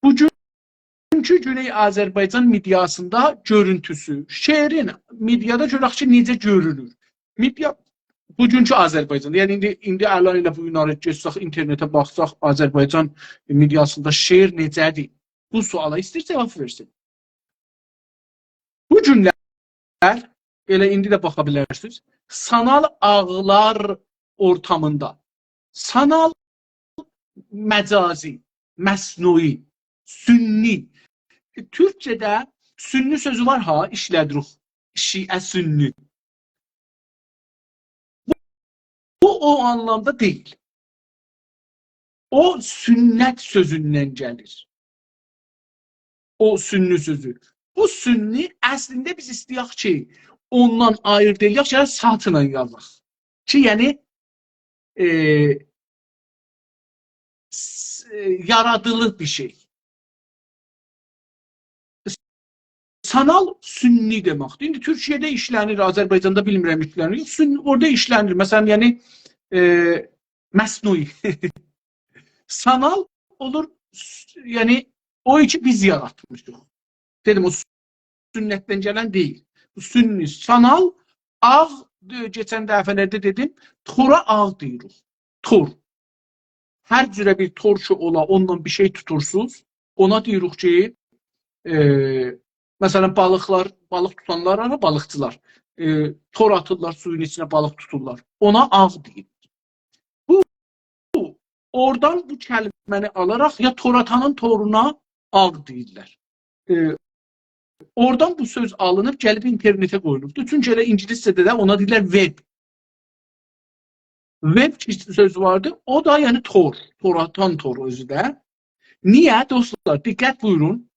Bugünkü Güney Azərbaycan mediasında görüntüsü, şeirin mediada görək ki, necə görünür. Media bugünkü Azərbaycan, yəni indi əlan ilə bu günləri keçsək, internetə baxsaq, Azərbaycan mediasında şeir necədir? Bu suala istəyir cavab versin. Bu günlər, elə indi də baxa bilərsiniz, sanal ağlar ortamında, sanal məcazi, məsnui, sünni, Türkçədə sünni sözü var ha, işlədirik, şiə sünni. Bu o anlamda değil. O sünnet sözünden gelir. O sünni sözü. Bu sünni aslında biz istəyək ki, ondan ayırt edək, yəni saatla yazaq. Ki, yəni yaradılır bir şey. Sanal sünni deməkdir. İndi Türkiyədə işlənir, Azərbaycanda bilmirəm işlənir. Orada işlənir. Məsələn, yəni məsnui. Sanal olur, yəni o iki biz yaratmışıq. Dedim, o sünnətdən gələn deyil. Bu sünni, sanal, ağ, geçən dəfələrdə dedim, tora ağ deyirik. Tor. Hər cürə bir tor ki ola, ondan bir şey tutursunuz. Ona deyirik ki, məsələn, balıq tutanlar, balıqçılar. Tor atırlar, suyun içine balıq tuturlar. Ona ağ deyir. Oradan bu kəlməni alaraq ya tor atanın toruna ağ deyirlər. Oradan bu söz alınıb, gəlib internetə qoyulubdur. Çünki elə ingiliscədə də ona deyirlər web. Web söz vardı. O da yəni tor. Tor atan tor özü də. Niyə dostlar? Diqqət buyurun.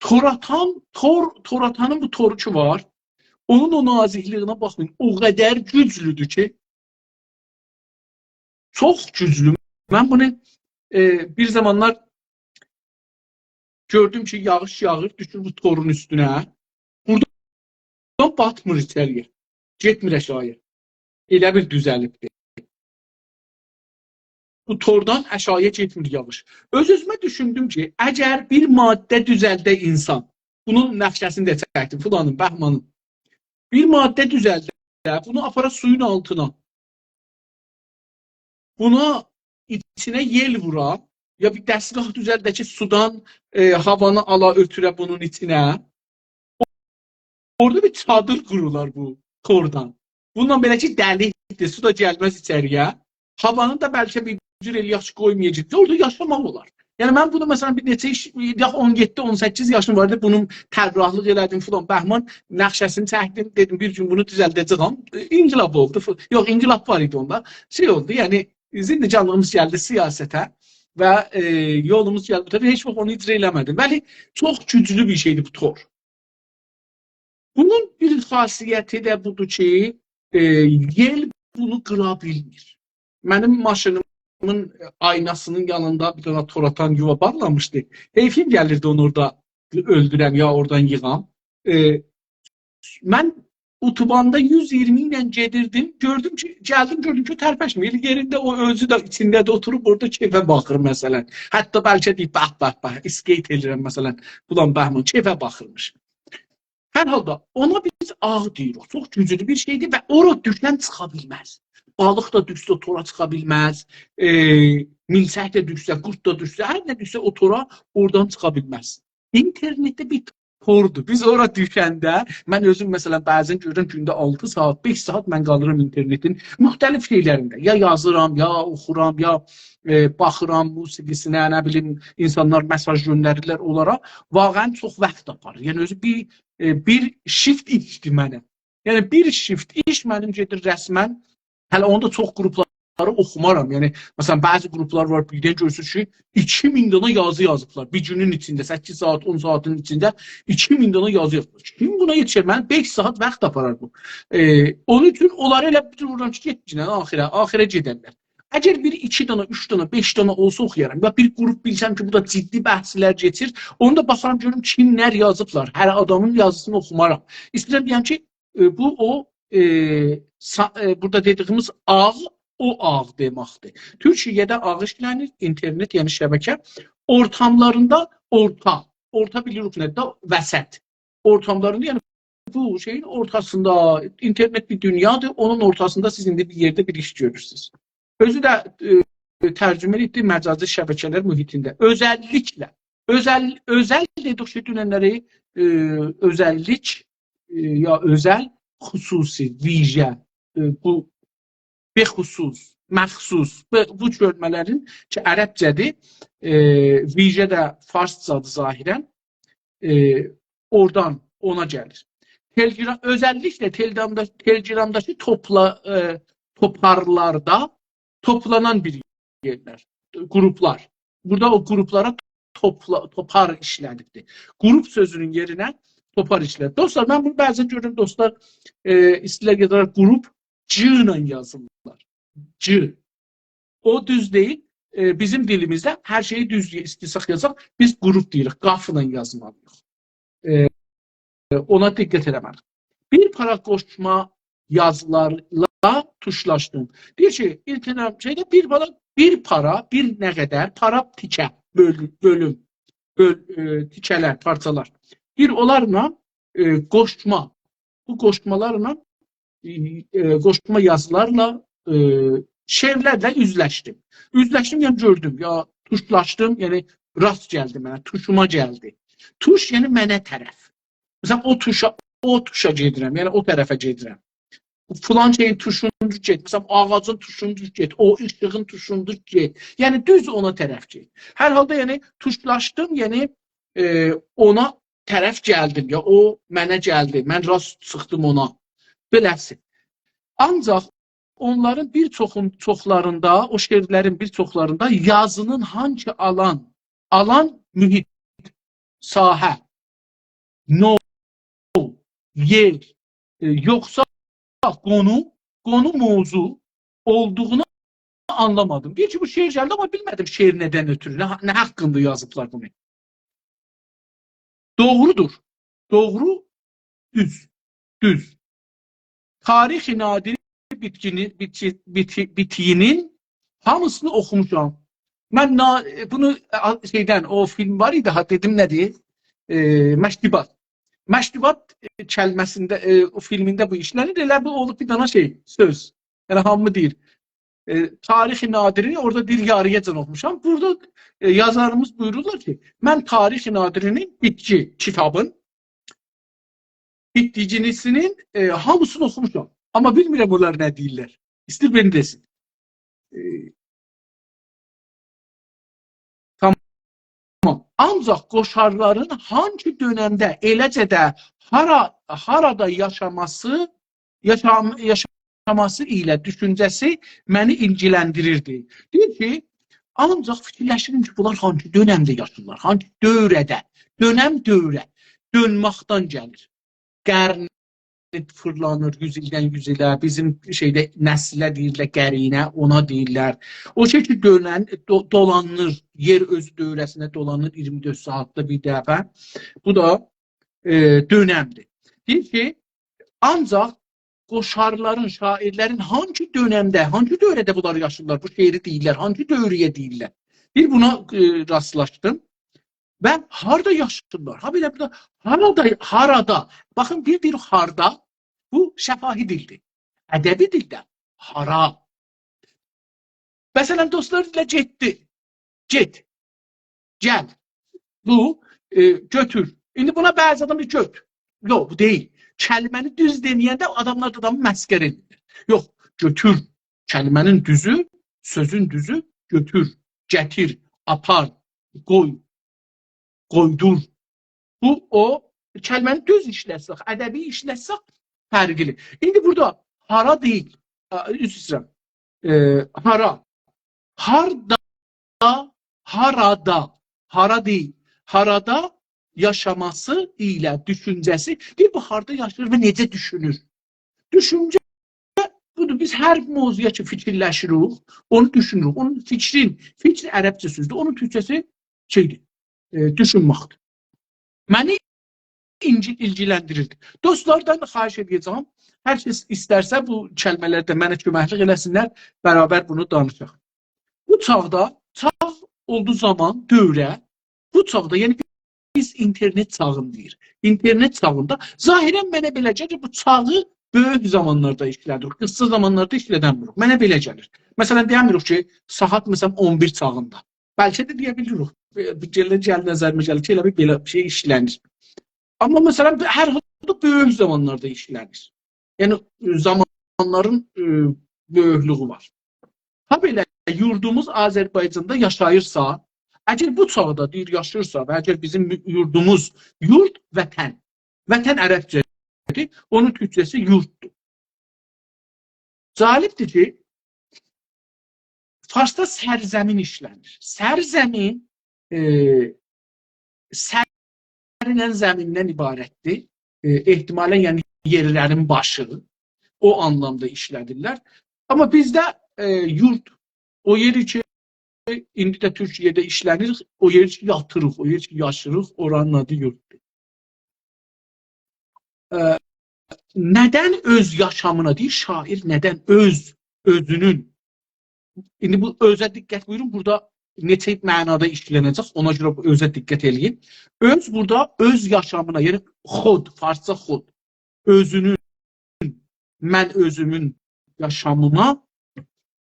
Tor atanın bu toru ki var. Onun o nazikliyinə baxmayın. O qədər güclüdür ki, çox güclü. Mən bunu bir zamanlar gördüm ki, yağış yağır, düşür bu torun üstünə. Buradan batmır içəriyə. Getmir aşağıya. Elə bir düzəlibdir. Bu tordan aşağıya getmir yağış. Öz-özümə düşündüm ki, əgər bir maddə düzəldə insan, bunun nəqşəsini də çəkdim, filanın, bəhmanın. Bir maddə düzəldə, bunu apara suyun altına, buna içine yel vura, ya bir dəstgah düzəldə ki, sudan havanı ala ötürə bunun içine. Orada bir çadır kurular bu tordan. Bundan belə ki, dəlikdir, su da gəlməz içəriyə. Havanı da bəlkə bir cür eləyək ki, qoymayacaq. Orada yaşamaq olar. Yəni, mən bunu məsələn bir neçə iş, 17-18 yaşım vardı, bunun tərrahlıq elədim filan, bəhman nəqşəsini çəkdim, dedim bir gün bunu düzəldəcəyəm. İnqilab oldu. Yox, inqilab var idi onda. Şey oldu, yəni zindicanlığımız gəldi siyasətə və yolumuz gəldi. Tabii heç vaxt onu icra eləmədim. Bəli, çox güclü bir şeydir bu tor. Bunun bir xasiyyəti də budur ki, yel bunu qıra bilmir. Mənim maşınımın aynasının yanında bir tane tor atan yuva bağlamışdı. Heyfim gəlirdi onu orada öldürəm ya oradan yığam. Mən otobanda 120 ilə gedirdim. Gördüm ki, gördüm ki, tərpəşmir. Yerində o özü də içində də oturub orada keyfə baxır məsələn. Hətta bəlkə deyib, bax, skate edirəm məsələn. Bulan bəhman, keyfə baxırmış. Hər halda ona biz ağ deyirik. Çox güclü bir şeydir və ora düşən çıxa bilməz. Balıq da düşsə tora çıxa bilməz. Milçək də düşsə, qurt da düşsə, hər nə düşsə o tora oradan çıxa bilməz. İnternetdə bir tordur. Biz ora düşəndə, mən özüm məsələn bəzən görürəm gündə 6 saat, 5 saat mən qalıram internetin müxtəlif şeylərində. Ya yazıram, ya oxuram, ya baxıram musiqisinə, nə bilim, insanlar mesaj göndərirlər onlara. Vaqən çox vaxt aparır. Yəni özü bir shift işdir mənə. Yəni bir shift iş mənim gedir rəsmən. Hələ onda çox qrupları oxumaram. Yəni məsələn bəzi qruplar var, birdən görürsünüz ki, 2000 dana yazı yazıblar. Bir günün içində 8 saat, 10 saatin içində 2000 dana yazı yazıblar. Kim buna yetişir? Mən 5 saat vaxt aparar bu. Onun üçün onları elə vururam ki, getməyəcəklər axirə gedərlər. Əgər bir 2 dana, 3 dana, 5 dana olsa oxuyaram. Ya bir qrup bilsəm ki, bu da ciddi bəhslər geçir. Onu da baxaram, görürüm kimlər yazıblar. Hər adamın yazısını oxumaram. İstəyirəm deyəm ki, bu o burada dediyimiz ağ, o ağ deməkdir. Türkiyədə ağ işlənir, internet, yəni şəbəkə ortamlarında orta bilirik nədə? Vəsət. Ortamlarında, yəni bu şeyin ortasında internet bir dünyadır. Onun ortasında siz indi bir yerde bir iş görürsünüz. Özü də tərcümə etdiyi məcazi şəbəkələr mühitində. Özel dedik ki, dünənləri özellik ya özel, xüsusi, vicə, bu bexusus, məxsus bu bölmələrin ki, ərəbcədir, vicə də farscadır zahirən, oradan ona gəlir. Telegram, özellikle Telegram'daki toparlarda toplanan bir yerler, gruplar. Burada o gruplara topar işlenirdi. Grup sözünün yerine topar işler. Dostlar, ben bunu bazen görüyorum, dostlar istilah yazarak grup C ile yazılırlar. C. O düz değil. Bizim dilimizde her şeyi düz istisak yazsak biz grup deyirik. Qaf ile yazmalıyıq. Ona dikkat eləməlirik. Bir para qoşma yazılarla tuşlaşdım. Bir şey, ilk şeyde bir para, bir ne kadar para tikə, bölüm, tikələr, parçalar. Bir onlarla qoşma, bu qoşmalarla qoşma yazılarla şeirlərlə üzləşdim. Üzləşdim, yəni gördüm, ya tuşlaşdım, yəni rast gəldi mənə, tuşuma gəldi. Tuş, yəni mənə tərəf. Mesela o tuşa gedirəm, yəni o tərəfə gedirəm. Falan şeyin tuşundur get, mesela ağacın tuşundur get, o ışığın tuşundur get. Yəni düz ona tərəf get. Hər halda yəni tuşlaşdım, yəni ona tərəf gəldim, ya o mənə gəldi, mən rast çıxdım ona. Beləsi. Ancaq onların bir çoxlarında, o şeirlərin bir çoxlarında yazının hangi alan mühit, sahə, yer, yoksa konu mevzu olduğunu anlamadım. Bir ki bu şiir geldi ama bilmedim şiir neden ötürü, ne hakkında yazıplar bunu. Doğrudur. Doğru, düz. Tarih-i nadiri bitiyinin hamısını okumuşam. Ben bunu şeyden, o film var idi, dedim ne diye, Məşdibat. Məşdibat kəlməsində, o filmində bu işlənir. Elə bu olub bir dana şey, söz. Yəni hamı deyir. Tarix-i Nadirini orada dil yarıyacan oxumuşam. Burada yazarımız buyururlar ki, mən Tarix-i Nadirinin bitki kitabın bitkicisinin hamısını oxumuşam. Amma bilmirəm onlar nə deyirlər. İstir beni desin. Ancaq qoşarların hangi dönemdə, eləcə də harada yaşaması ilə düşüncəsi məni inciləndirirdi. Deyir ki, ancaq fikirləşirim ki, bunlar hangi dönemdə yaşırlar, hangi dövrədə, dövrə, dönməkdən gəlir. Qərn fırlanır 100 ildən 100 ilə, bizim şeydə nəslə deyirlər, qərinə, ona deyirlər. O şey ki, dolanır, yer öz dövrəsinə dolanır 24 saatda bir dəfə. Bu da dönəmdir. Deyir ki, ancaq qoşarların, şairlərin hangi dönemdə, hangi dövrədə bunlar yaşırlar, bu şeiri deyirlər, hangi dövrəyə deyirlər. Bir buna rastlaşdım. Ben harda yaşırlar? Ha belə harada. Bakın bir harda, bu şəfahi dildir. Ədəbi dildə hara. Mesela dostlar ilə get, gəl. Bu götür. İndi buna bəzi adam göt. Yok, bu değil. Kəlməni düz deməyəndə adamlar adamı məskər edir. Yok, götür. Kəlmənin düzü, sözün düzü götür, gətir, apar, qoy. Qoydur. Bu o kəlməni düz işləsək, ədəbi işləsək fərqli. İndi burada hara deyil, üzr istəyirəm, hara. Hara deyil. Harada yaşaması ilə düşüncəsi, bir bu harda yaşayır və necə düşünür. Düşüncə budur. Biz hər mövzuya ki fikirləşirik, onu düşünürük. Onun fikri ərəbcə sözdür. Onun türkçəsi şeydir. Düşünməkdir. Məni ilgiləndirirdi. Dostlardan xahiş edəcəm, hər kəs istərsə bu kəlmələrdə mənə köməklik eləsinlər, bərabər bunu danışaq. Bu çağ olduğu zaman dövrə, bu çağda, yəni biz internet çağındayıq. İnternet çağında zahirən mənə belə gəlir ki, bu çağı böyük zamanlarda işlədir, qısa zamanlarda işlədəmirik. Mənə belə gəlir. Məsələn, deyəmirik ki, saat məsələn 11 çağında. Bəlkə də deyə bilirik. Gəl nəzərimə gəlir ki, elə bir belə bir şey işlənir. Amma məsələn, hər halda böyük zamanlarda işlənir. Yəni, zamanların böyüklüğü var. Ha belə yurdumuz Azərbaycanda yaşayırsa, əgər bu çağda deyir yaşayırsa və əgər bizim yurdumuz, yurd vətən, vətən ərəbcədir, onun türkçəsi yurddur. Cəlibdir ki, Farsda sərzəmin işlənir. Sərzəmin sərlə zəmindən ibarətdir. Ehtimalən yəni yerlərin başı o anlamda işlədirlər. Amma bizdə yurd, o yeri ki, indi də Türkiyədə işlənir, o yeri ki, yatırıq, o yeri ki, yaşırıq, oranın adı yurtdur. Nədən öz yaşamına deyir şair, nədən özünün, indi bu özə diqqət buyurun, burada neçə mənada işlənəcək, ona görə özə diqqət eləyin. Öz burada öz yaşamına, yəni xod, farsça xod, özünün, mən özümün yaşamına,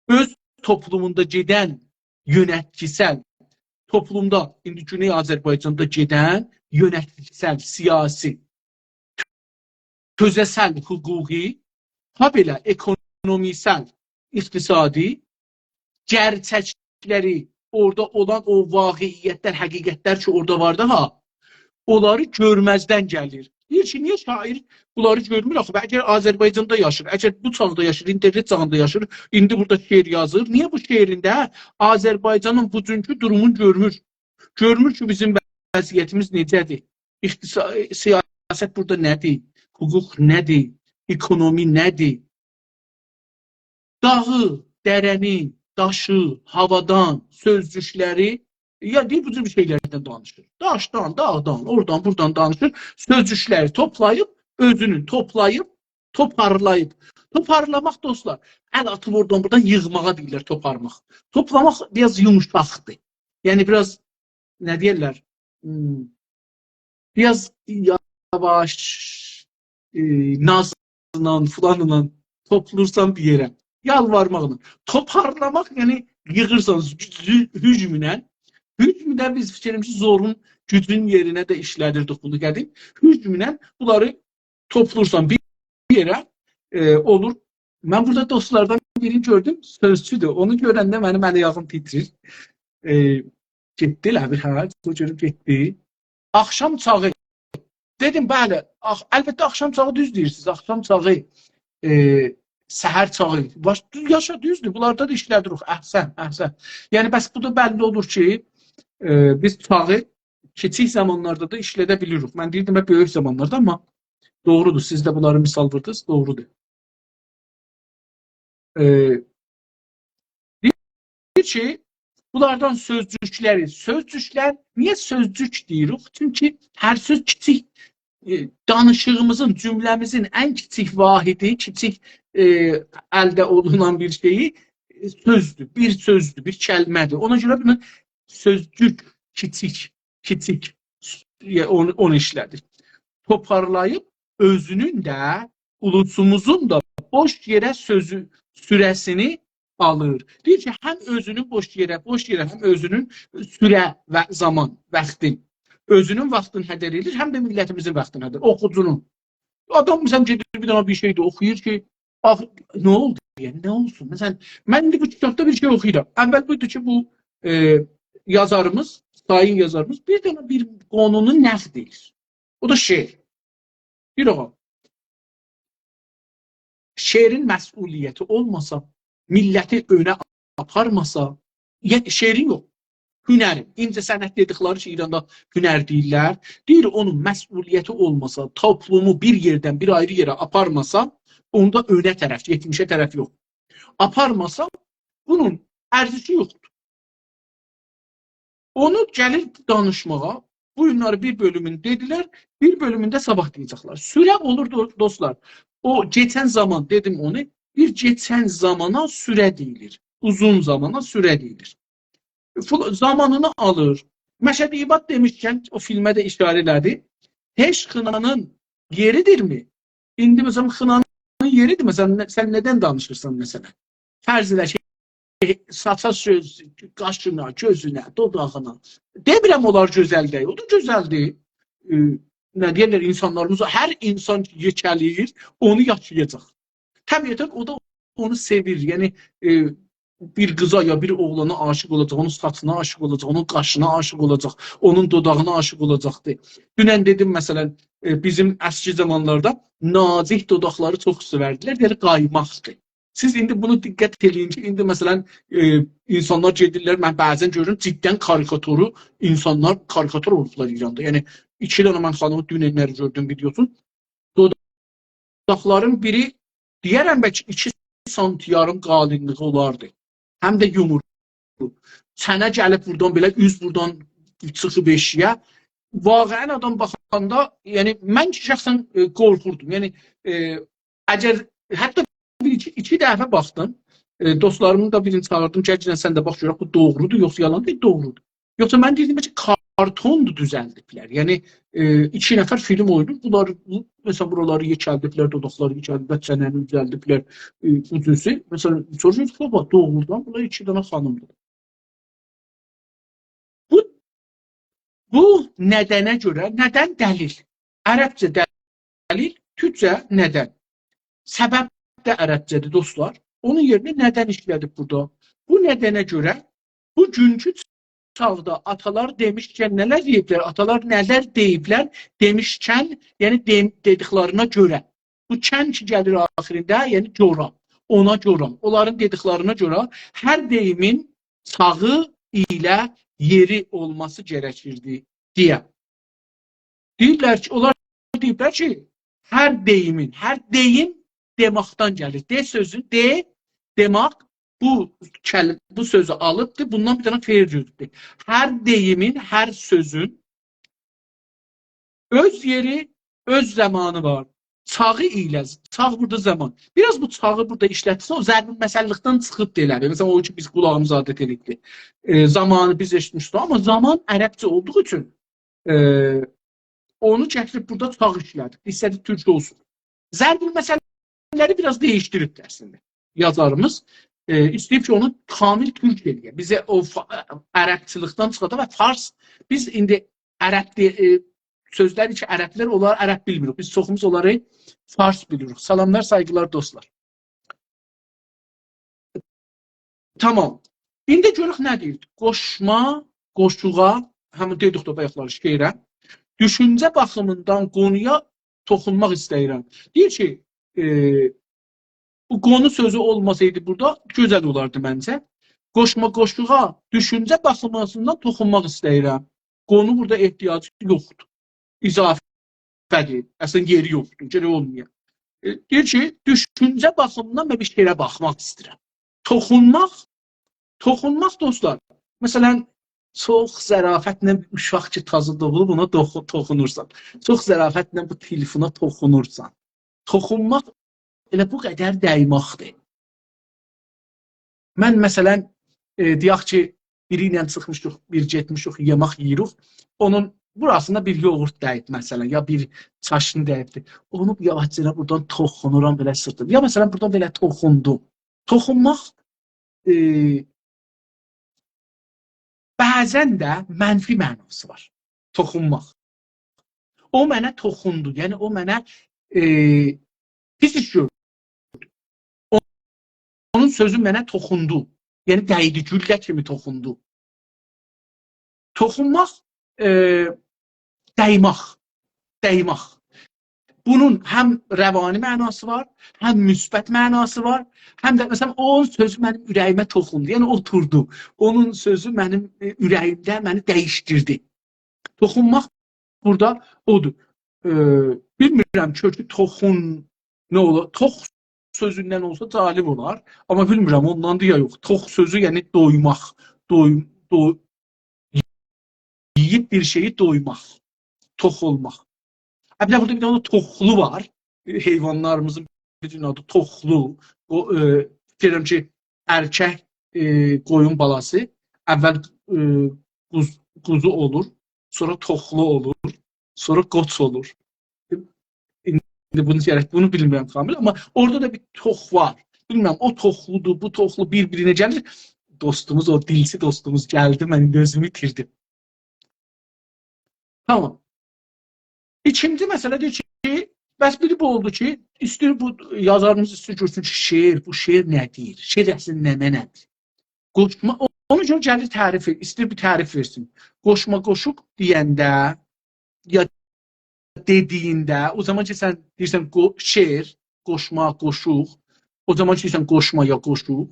öz toplumunda gedən yönetçisel, toplumda, indi Güney Azərbaycanda gedən yönetçisel, siyasi, tözəsəl, hüquqi, ha belə ekonomisel, iqtisadi, gerçəkləri, orada olan o vaqiiyyətlər, həqiqətlər ki, orada var da, onları görməzdən gəlir. Deyir ki, niyə şair bunları görmür? Axı, əgər Azərbaycanda yaşır, əgər bu çağda yaşır, internet çağında yaşır, indi burada şeir yazır, niyə bu şeirində Azərbaycanın bugünkü durumunu görmür? Görmür ki, bizim vəziyyətimiz necədir? Siyasət burada nədir? Hüquq nədir? Ekonomi nədir? Dağı, dərəni, daşı, havadan, sözcükləri, ya deyir, bu cür şeylərdən danışır. Daşdan, dağdan, oradan, buradan danışır. Sözcükləri toplayıb, özünün toplayıb, toparlayıb. Toparlamaq dostlar, əl atıb oradan, buradan yığmağa deyirlər toparmaq. Toplamaq biraz yumuşaqdır. Yəni, biraz, nə deyirlər, biraz yavaş, nazla, filanla toplursan bir yerə. Yalvarmaqla. Toparlamaq, yəni yığırsanız hücmünə, hücmündən biz fikirimizi zorun gücün yerinə də işlədirdik bunu qədim. Hücmünə bunları toplursan bir yerə olur. Mən burada dostlardan birini gördüm, sözçüdür. Onu görəndə mənim əliyağım titrir. Getdi, bir hə, görüb getdi. Axşam çağı. Dedim, bəli, əlbəttə axşam çağı düz deyirsiniz. Axşam çağı səhər çağı. Yaşa düzdür, bunlarda da işlədirik. Əhsən, əhsən. Yəni, bəs bu da bəlli olur ki, biz çağı kiçik zamanlarda da işlədə bilirik. Mən deyirdim, böyük zamanlarda, amma doğrudur. Siz də bunları misal vurdunuz, doğrudur. Deyir ki, bunlardan sözcüklər, niyə sözcük deyirik? Çünki hər söz kiçik, danışığımızın, cümləmizin ən kiçik vahidi, kiçik əldə olunan bir şeyi sözdür, bir kəlmədir. Ona görə bunu sözcük, kiçik onu işlədir. Toparlayıb özünün də, ulusumuzun da boş yerə sürəsini alır. Deyir ki, həm özünün boş yerə, həm özünün sürə və zaman, vaxtın. Özünün vaxtını hədər edir, həm də millətimizin vaxtını hədər, oxucunun. Adam məsələn gedir bir dana bir şey də oxuyur ki, nə oldu? Yəni, nə olsun? Məsələn, mən indi bu kitabda bir şey oxuyuram. Əvvəl budur ki, bu yazarımız, sayın yazarımız bir dana bir qonunu nəqd edir. O da şeir. Bir o. Şeirin məsuliyyəti olmasa, milləti önə aparmasa, şeirin yox. Hünərin, incə sənət dedikləri ki, İranda hünər deyirlər. Deyir, onun məsuliyyəti olmasa, toplumu bir yerdən bir ayrı yerə aparmasa, onda önə tərəf, 70'e tərəf yox. Aparmasa, bunun ərzisi yoxdur. Onu gəlir danışmağa, bu günləri bir bölümünü dedilər, bir bölümündə sabah deyəcəklər. Sürə olur dostlar. O geçən zaman, dedim onu, bir geçən zamana sürə deyilir. Uzun zamana sürə deyilir. Zamanını alır, Məşəd İbad demişkən o filmə də işarə elədi. Heç xınanın yeridirmi? İndi məsələn xınanın yeridir. Məsələn sən nədən danışırsan məsələn? Fərz elə ki, saça söz, qaşına, gözünə, dodağına. Demirəm onlar gözəl deyil. O da gözəldir. Nə deyirlər, insanlarımız, hər insan yekəliyir, onu yaşayacaq. Təbiətən o da onu sevir. Yəni bir qıza ya bir oğlana aşıq olacaq, onun saçına aşıq olacaq, onun qaşına aşıq olacaq, onun dodağına aşıq olacaqdır. Dünən dedim məsələn, bizim əski zamanlarda nazik dodaqları çox sevərdilər, yəni qaymaqdır. Siz indi bunu diqqət eləyin ki, indi məsələn insanlar gedirlər, mən bəzən görürüm ciddən karikaturu, insanlar karikatur olublar İranda. Yəni 2 dənə mən xanımı dünənləri gördüm videosun. Dodaqların biri deyərəm bəlkə 2 sant yarım qalinliği olardı. Həm də yumurlu. Sənə gəlib buradan belə üz buradan çıxıb eşiyə. Vaqəən adam baxanda, yəni mən şəxsən qorxurdum. Yəni əgər hətta iki dəfə baxdım. Dostlarımın da birini çağırdım. Gəlcəklə sən də bax görək bu doğrudur, yoxsa yalan deyil, doğrudur. Yoxsa mən deyirdim ki, kartondur düzəldiblər. Yəni 2 nəfər film oynayır. Bunlar məsələn buraları yekəldiblər, dodaqları yekəldiblər, çənəni düzəldiblər. Ucusu. Məsələn soruşuyoruz ki, bax doğrudan bunlar 2 dənə xanımdır. Bu nədənə görə, nədən dəlil? Ərəbcə dəlil, türkcə nədən? Səbəb də ərəbcədir dostlar. Onun yerinə nədən işlədib burada? Bu nədənə görə bugünkü çağda atalar demişkən nələr deyiblər? Atalar nələr deyiblər demişkən, yəni dediklərine görə. Bu kən ki gəlir axirində, yəni görə. Ona görə. Onların dediklərine görə hər deyimin sağı ilə yeri olması gərəkirdi deyə. Onlar deyiblər ki, hər deyim demaqdan gəlir. De sözü, demaq, bu sözü alıbdır, bundan bir dənə feil cüzdür. Hər deyimin, hər sözün öz yeri, öz zamanı var. Çağı ilə, çağ burada zaman. Biraz bu çağı burada işlətsə, o zərbi məsəllikdən çıxıb deyilir. Məsələn, o ki, biz qulağımız adət edikdir. Zamanı biz eşitmişdik, amma zaman ərəbcə olduğu üçün onu gətirib burada çağ işlədik. İstədi türkçə olsun. Zərbi məsəlləri biraz değiştirib dərsində. Yazarımız istəyib ki, onu kamil türk eləyək. Bizə o ərəbçılıqdan çıxada və fars, biz indi sözlər ki, ərəblər, onlar ərəb bilmirik. Biz çoxumuz onları fars bilirik. Salamlar, saygılar dostlar. Tamam. İndi görək nə deyir? Qoşma, qoşuğa, həmin dedik də bayaqlar şeirə, düşüncə baxımından qonuya toxunmaq istəyirəm. Deyir ki, bu qonu sözü olmasaydı burada gözəl olardı məncə. Qoşma, qoşuğa, düşüncə baxımından toxunmaq istəyirəm. Qonu burada ehtiyacı yoxdur. İzafədir. Əslən yeri yoxdur. Gərək olmayan. Deyir ki, düşüncə baxımından mən bir şeyə baxmaq istəyirəm. Toxunmaq dostlar. Məsələn, çox zərafətlə uşaq ki, tazı doğulub, ona toxunursan. Çox zərafətlə bu telefona toxunursan. Toxunmaq elə bu qədər dəymaqdır. Mən məsələn, deyək ki, biri ilə çıxmışıq, bir getmişik, yemək yiyirik. Onun burasında bir yoğurt dəyib məsələn, ya bir çaşını dəyibdir. Onu yavaşca buradan toxunuram, belə sırtım. Ya məsələn, buradan belə toxundum. Toxunmaq bəzən də mənfi mənası var. Toxunmaq. O mənə toxundu. Yəni, o mənə pis iş gördü. Onun sözü mənə toxundu. Yəni, dəydi, güllə kimi toxundu. Toxunmaq, dəymaq. Bunun həm rəvani mənası var, həm müsbət mənası var, həm də məsələn, onun sözü mənim ürəyimə toxundu, yəni oturdu. Onun sözü mənim ürəyimdə məni dəyişdirdi. Toxunmaq burada odur. Bilmirəm, kökü toxun nə olur? Tox sözündən olsa calim olar, amma bilmirəm, ondan da ya yox. Tox sözü, yəni doymaq, yiyib bir şeyi doymaq, tox olmaq. Burada bir tane toxlu var. Heyvanlarımızın bir adı toxlu. Deyirəm ki, erkək qoyun balası əvvəl quzu olur, sonra toxlu olur, sonra qoç olur. İndi bunu bilmirəm kamil, amma orada da bir tox var. Bilmirəm, o toxludur, bu toxlu bir-birinə gəlir. Dostumuz, o dilsi dostumuz gəldi, mən gözümü itirdim. Tamam. İkinci məsələ deyir ki, bəs biri bu oldu ki, istəyir bu yazarımız istəyir görsün ki, şeir, bu şeir nə deyir? Şeir əslində nədir? Qoşma, onu görə gəlir tərif, istəyir bir tərif versin. Qoşma qoşuq deyəndə, ya dediyində, o zaman ki, sən deyirsən şeir, qoşma, qoşuq, o zaman ki, deyirsən qoşma ya qoşuq,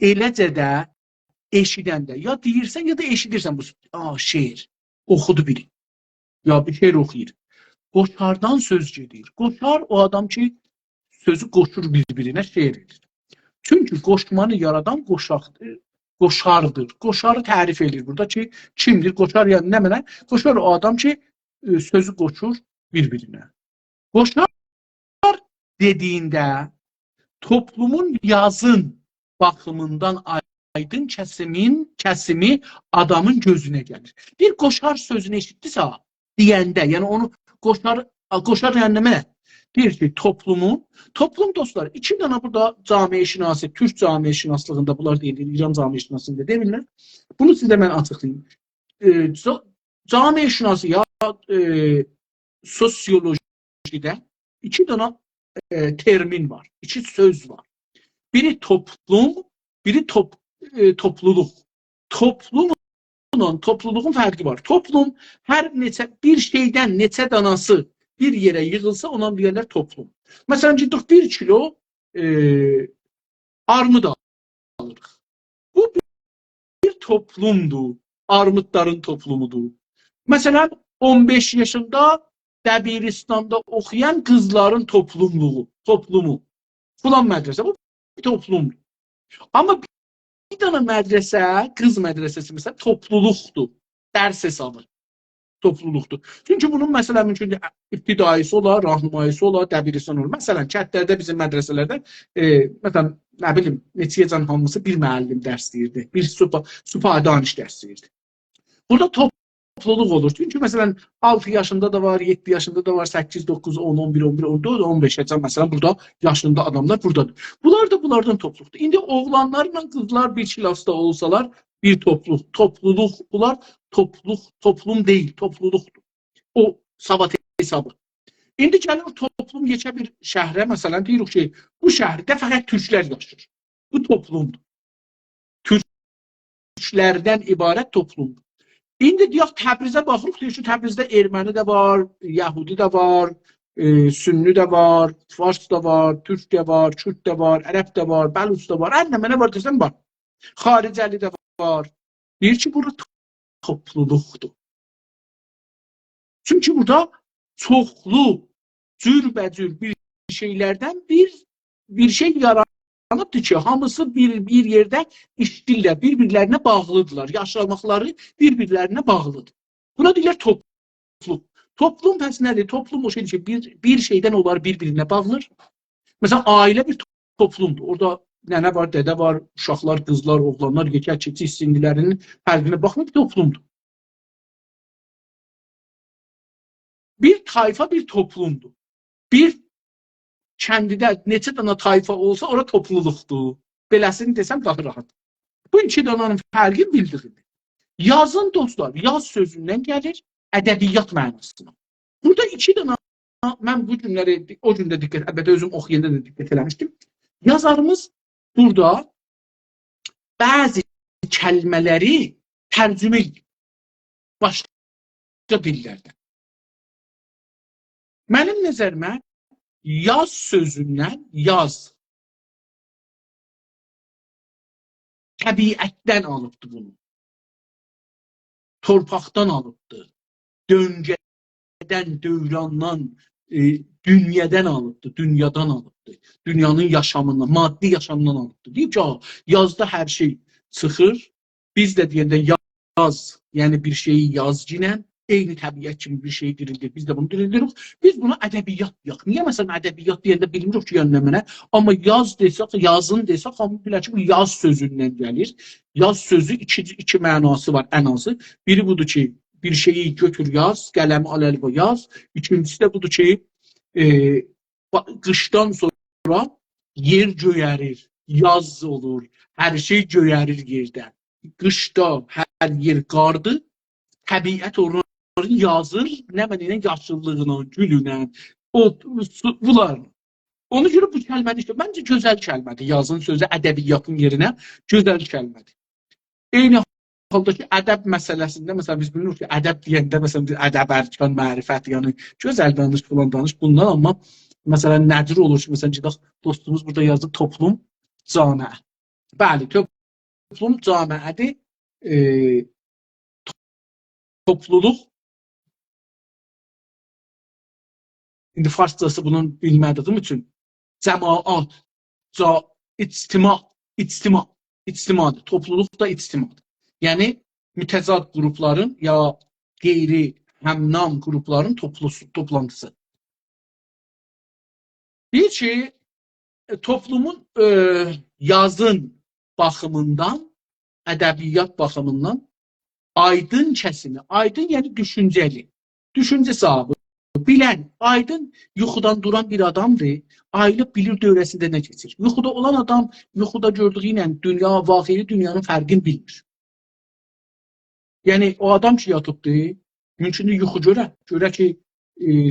eləcə də eşidəndə, ya deyirsən, ya da eşidirsən bu şeir, oxudu biri, ya bir şeir oxuyur. Qoşardan söz gedir. Qoşar o adam ki, sözü qoşur bir-birinə, şeir edir. Çünki qoşmanı yaradan qoşaqdır, qoşardır. Qoşarı tərif edir burada ki, kimdir? Qoşar yəni nə mənə? Qoşar o adam ki, sözü qoşur bir-birinə. Qoşar dediyində toplumun yazın baxımından aydın kəsimi adamın gözünə gəlir. Bir qoşar sözünü eşitdisə, deyəndə, yəni onu qoşar yəni nə? Deyir ki, toplum dostlar, iki dana burada camiə-şinasi, Türk camiə-şinaslığında bunlar deyilir, İran camiə-şinasında demirlər. Bunu sizə mən açıqlayayım. Camiə-şinası ya sosiolojidə iki dana termin var, iki söz var. Biri toplum, biri topluluq. Topluluğun fərqi var. Toplum hər neçə bir şeydən neçə danası bir yerə yığılsa ona deyirlər toplum. Məsələn, ciddik 1 kilo armud alırıq. Bu bir toplumdur. Armudların toplumudur. Məsələn, 15 yaşında Dəbiristanda oxuyan qızların toplumu. Filan mədrəsə, bu bir toplumdur. Amma bir dana mədrəsə, qız mədrəsəsi məsələn, topluluqdur. Dərs hesabı. Topluluqdur. Çünki bunun məsələn mümkün ibtidaisi olar, rahnumayisi olar, dəbiristan olur. Məsələn, kəndlərdə bizim mədrəsələrdə məsələn, nə bilim, neçəyəcən hamısı bir müəllim dərs deyirdi. Bir süpadaniş dərs deyirdi. Burada topluluq olur. Çünki məsələn 6 yaşında da var, 7 yaşında da var, 8, 9, 10, 11, 11, 14, 15 yaşında məsələn burada yaşında adamlar buradadır. Bunlar da bunlardan topluluqdur. İndi oğlanlarla qızlar bir klasda olsalar bir topluluq, bunlar toplum deyil, topluluqdur. O sabat hesabı. İndi gəlir toplum geçə bir şəhrə, məsələn deyirik ki, bu şəhərdə fəqət türklər yaşayır. Bu toplumdur. Türklərdən ibarət toplumdur. İndi deyək Təbrizə baxırıq, deyir ki, Təbrizdə erməni də var, yəhudi də var, sünni də var, fars da var, türk də var, kürd də var, ərəb də var, bəluç da var, nə var desən var. Xaricəli də var. Deyir ki, burada topluluqdur. Çünki burada çoxlu, cürbəcür bir şeylərdən bir şey yaranıbdır ki, hamısı bir yerdə işdirlər, bir-birlərinə bağlıdırlar. Yaşamaqları bir-birlərinə bağlıdır. Buna deyirlər toplum. Toplum pəs nədir? Toplum o şeydir ki, bir şeydən onlar bir-birinə bağlıdır. Məsələn, ailə bir toplumdur. Orada nənə var, dədə var, uşaqlar, qızlar, oğlanlar, yekə, keçi istindilərinin fərqinə baxma bir toplumdur. Bir tayfa bir toplumdur. Bir kəndidə neçə dana tayfa olsa ora topluluqdur. Beləsini desəm daha rahat. Bu iki dananın fərqini bildirir. Yazın dostlar, yaz sözündən gəlir ədəbiyyat mənasına. Burada iki dana, mən bu günləri o gündə diqqət, əlbəttə özüm oxuyanda da diqqət eləmişdim. Yazarımız burada bəzi kəlmələri tərcümə edir. Başqa dillərdən. Mənim nəzərimə yaz sözündən yaz təbiətdən alıbdır bunu. Torpaqdan alıbdır. Döngədən, dövrandan, dünyadan alıbdır. Dünyadan alıbdır. Dünyanın yaşamından, maddi yaşamından alıbdır. Deyib ki, yazda hər şey çıxır. Biz də deyəndə yaz, yəni bir şeyi yazginən, eyni təbiət kimi bir şey dirildir. Biz də bunu dirildirik. Biz buna ədəbiyyat deyək. Niyə məsələn ədəbiyyat deyəndə bilmirik ki, yönləminə, amma yaz desək, yazın desək, hamı bilər ki, bu yaz sözündən gəlir. Yaz sözü iki mənası var ən azı. Biri budur ki, bir şeyi götür yaz, qələmi al əl yaz. İkincisi də budur ki, qışdan sonra yer göyərir, yaz olur, hər şey göyərir yerdən. Qışda hər yer qardır, təbiət onları yazır, nə mənə yaşıllığına, gülünə, bunlarla. Ona görə bu kəlməni işte, məncə gözəl kəlmədir. Yazın sözü ədəbiyyatın yerinə gözəl kəlmədir. Eyni halda ki, ədəb məsələsində, məsələn, biz bilirik ki, ədəb deyəndə, məsələn, ədəb, ərkan, mərifət, yəni gözəl danış, falan danış, bundan, amma məsələn, nədir olur ki, məsələn, dostumuz burada yazdı, toplum camiə. Bəli, toplum camiədir, topluluq, indi farscası bunun bilmədiyim üçün, cəmaat, içtimadır, topluluq da içtimadır. Yəni, mütəzad qrupların ya qeyri həmnam qrupların toplantısı. Bir ki, toplumun yazın baxımından, ədəbiyyat baxımından aydın kəsimi, aydın yəni düşüncəli, düşüncə sahibi, bilən, aydın yuxudan duran bir adamdır, ayılıb bilir dövrəsində nə keçir. Yuxuda olan adam, yuxuda gördüyü ilə dünya, vaxili dünyanın fərqini bilmir. Yəni, o adam ki, yatıbdır, mümkündür yuxu görə ki,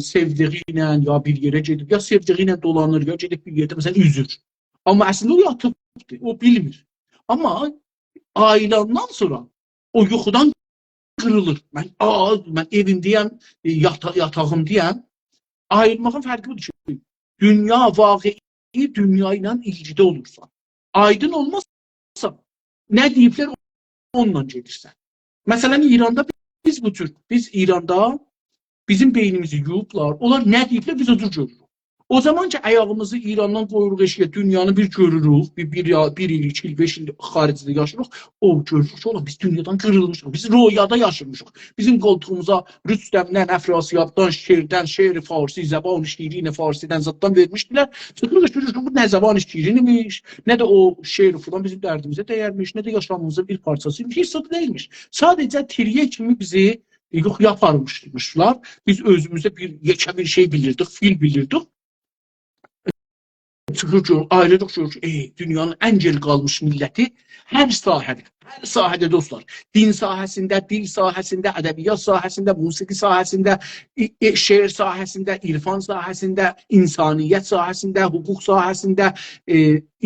sevdiği ilə ya bir yerə gedib, ya sevdiği ilə dolanır, ya gedib bir yerdə, məsələn, üzür. Amma əslində o yatıbdır, o bilmir. Amma ayılandan sonra o yuxudan qırılır. Mən evimdəyəm, yatağım deyəm. Ayılmağın fərqi budur ki, dünya, vaqi'i dünya ilə ilgidə olursan. Aydın olmazsa, nə deyiblər, onunla gedirsən. Məsələn, İranda biz İranda bizim beynimizi yuyublar, onlar nə deyiblər, biz odur görürük. O zaman ki, ayağımızı İrandan qoyuruq eşiyə, dünyanı bir görürük, bir il, 2 il, 5 il xaricdə yaşırıq, o görürük ki, biz dünyadan qırılmışıq, biz rüyada yaşırmışıq. Bizim qoltuğumuza Rüstəmdən, Əfrasiyabdan, şeirdən, şeir-i farsi, zəban şiirini farsidən zaddan vermişdilər. Çıxırıq ki, bu nə zəban şiirinimiş, nə də o şeir falan bizim dərdimizə dəyərmiş, nə də yaşamımızın bir parçasıymış, heç zad deyilmiş. Sadəcə tirye kimi bizi yaparmışlar. Biz özümüzdə yekə bir şey bilirdik, fil bilirdik. Çıxır, ayrılıq görür ki, dünyanın ən geri qalmış milləti hər sahədə dostlar, din sahəsində, dil sahəsində, ədəbiyyat sahəsində, musiqi sahəsində, şeir sahəsində, irfan sahəsində, insaniyyət sahəsində, hüquq sahəsində,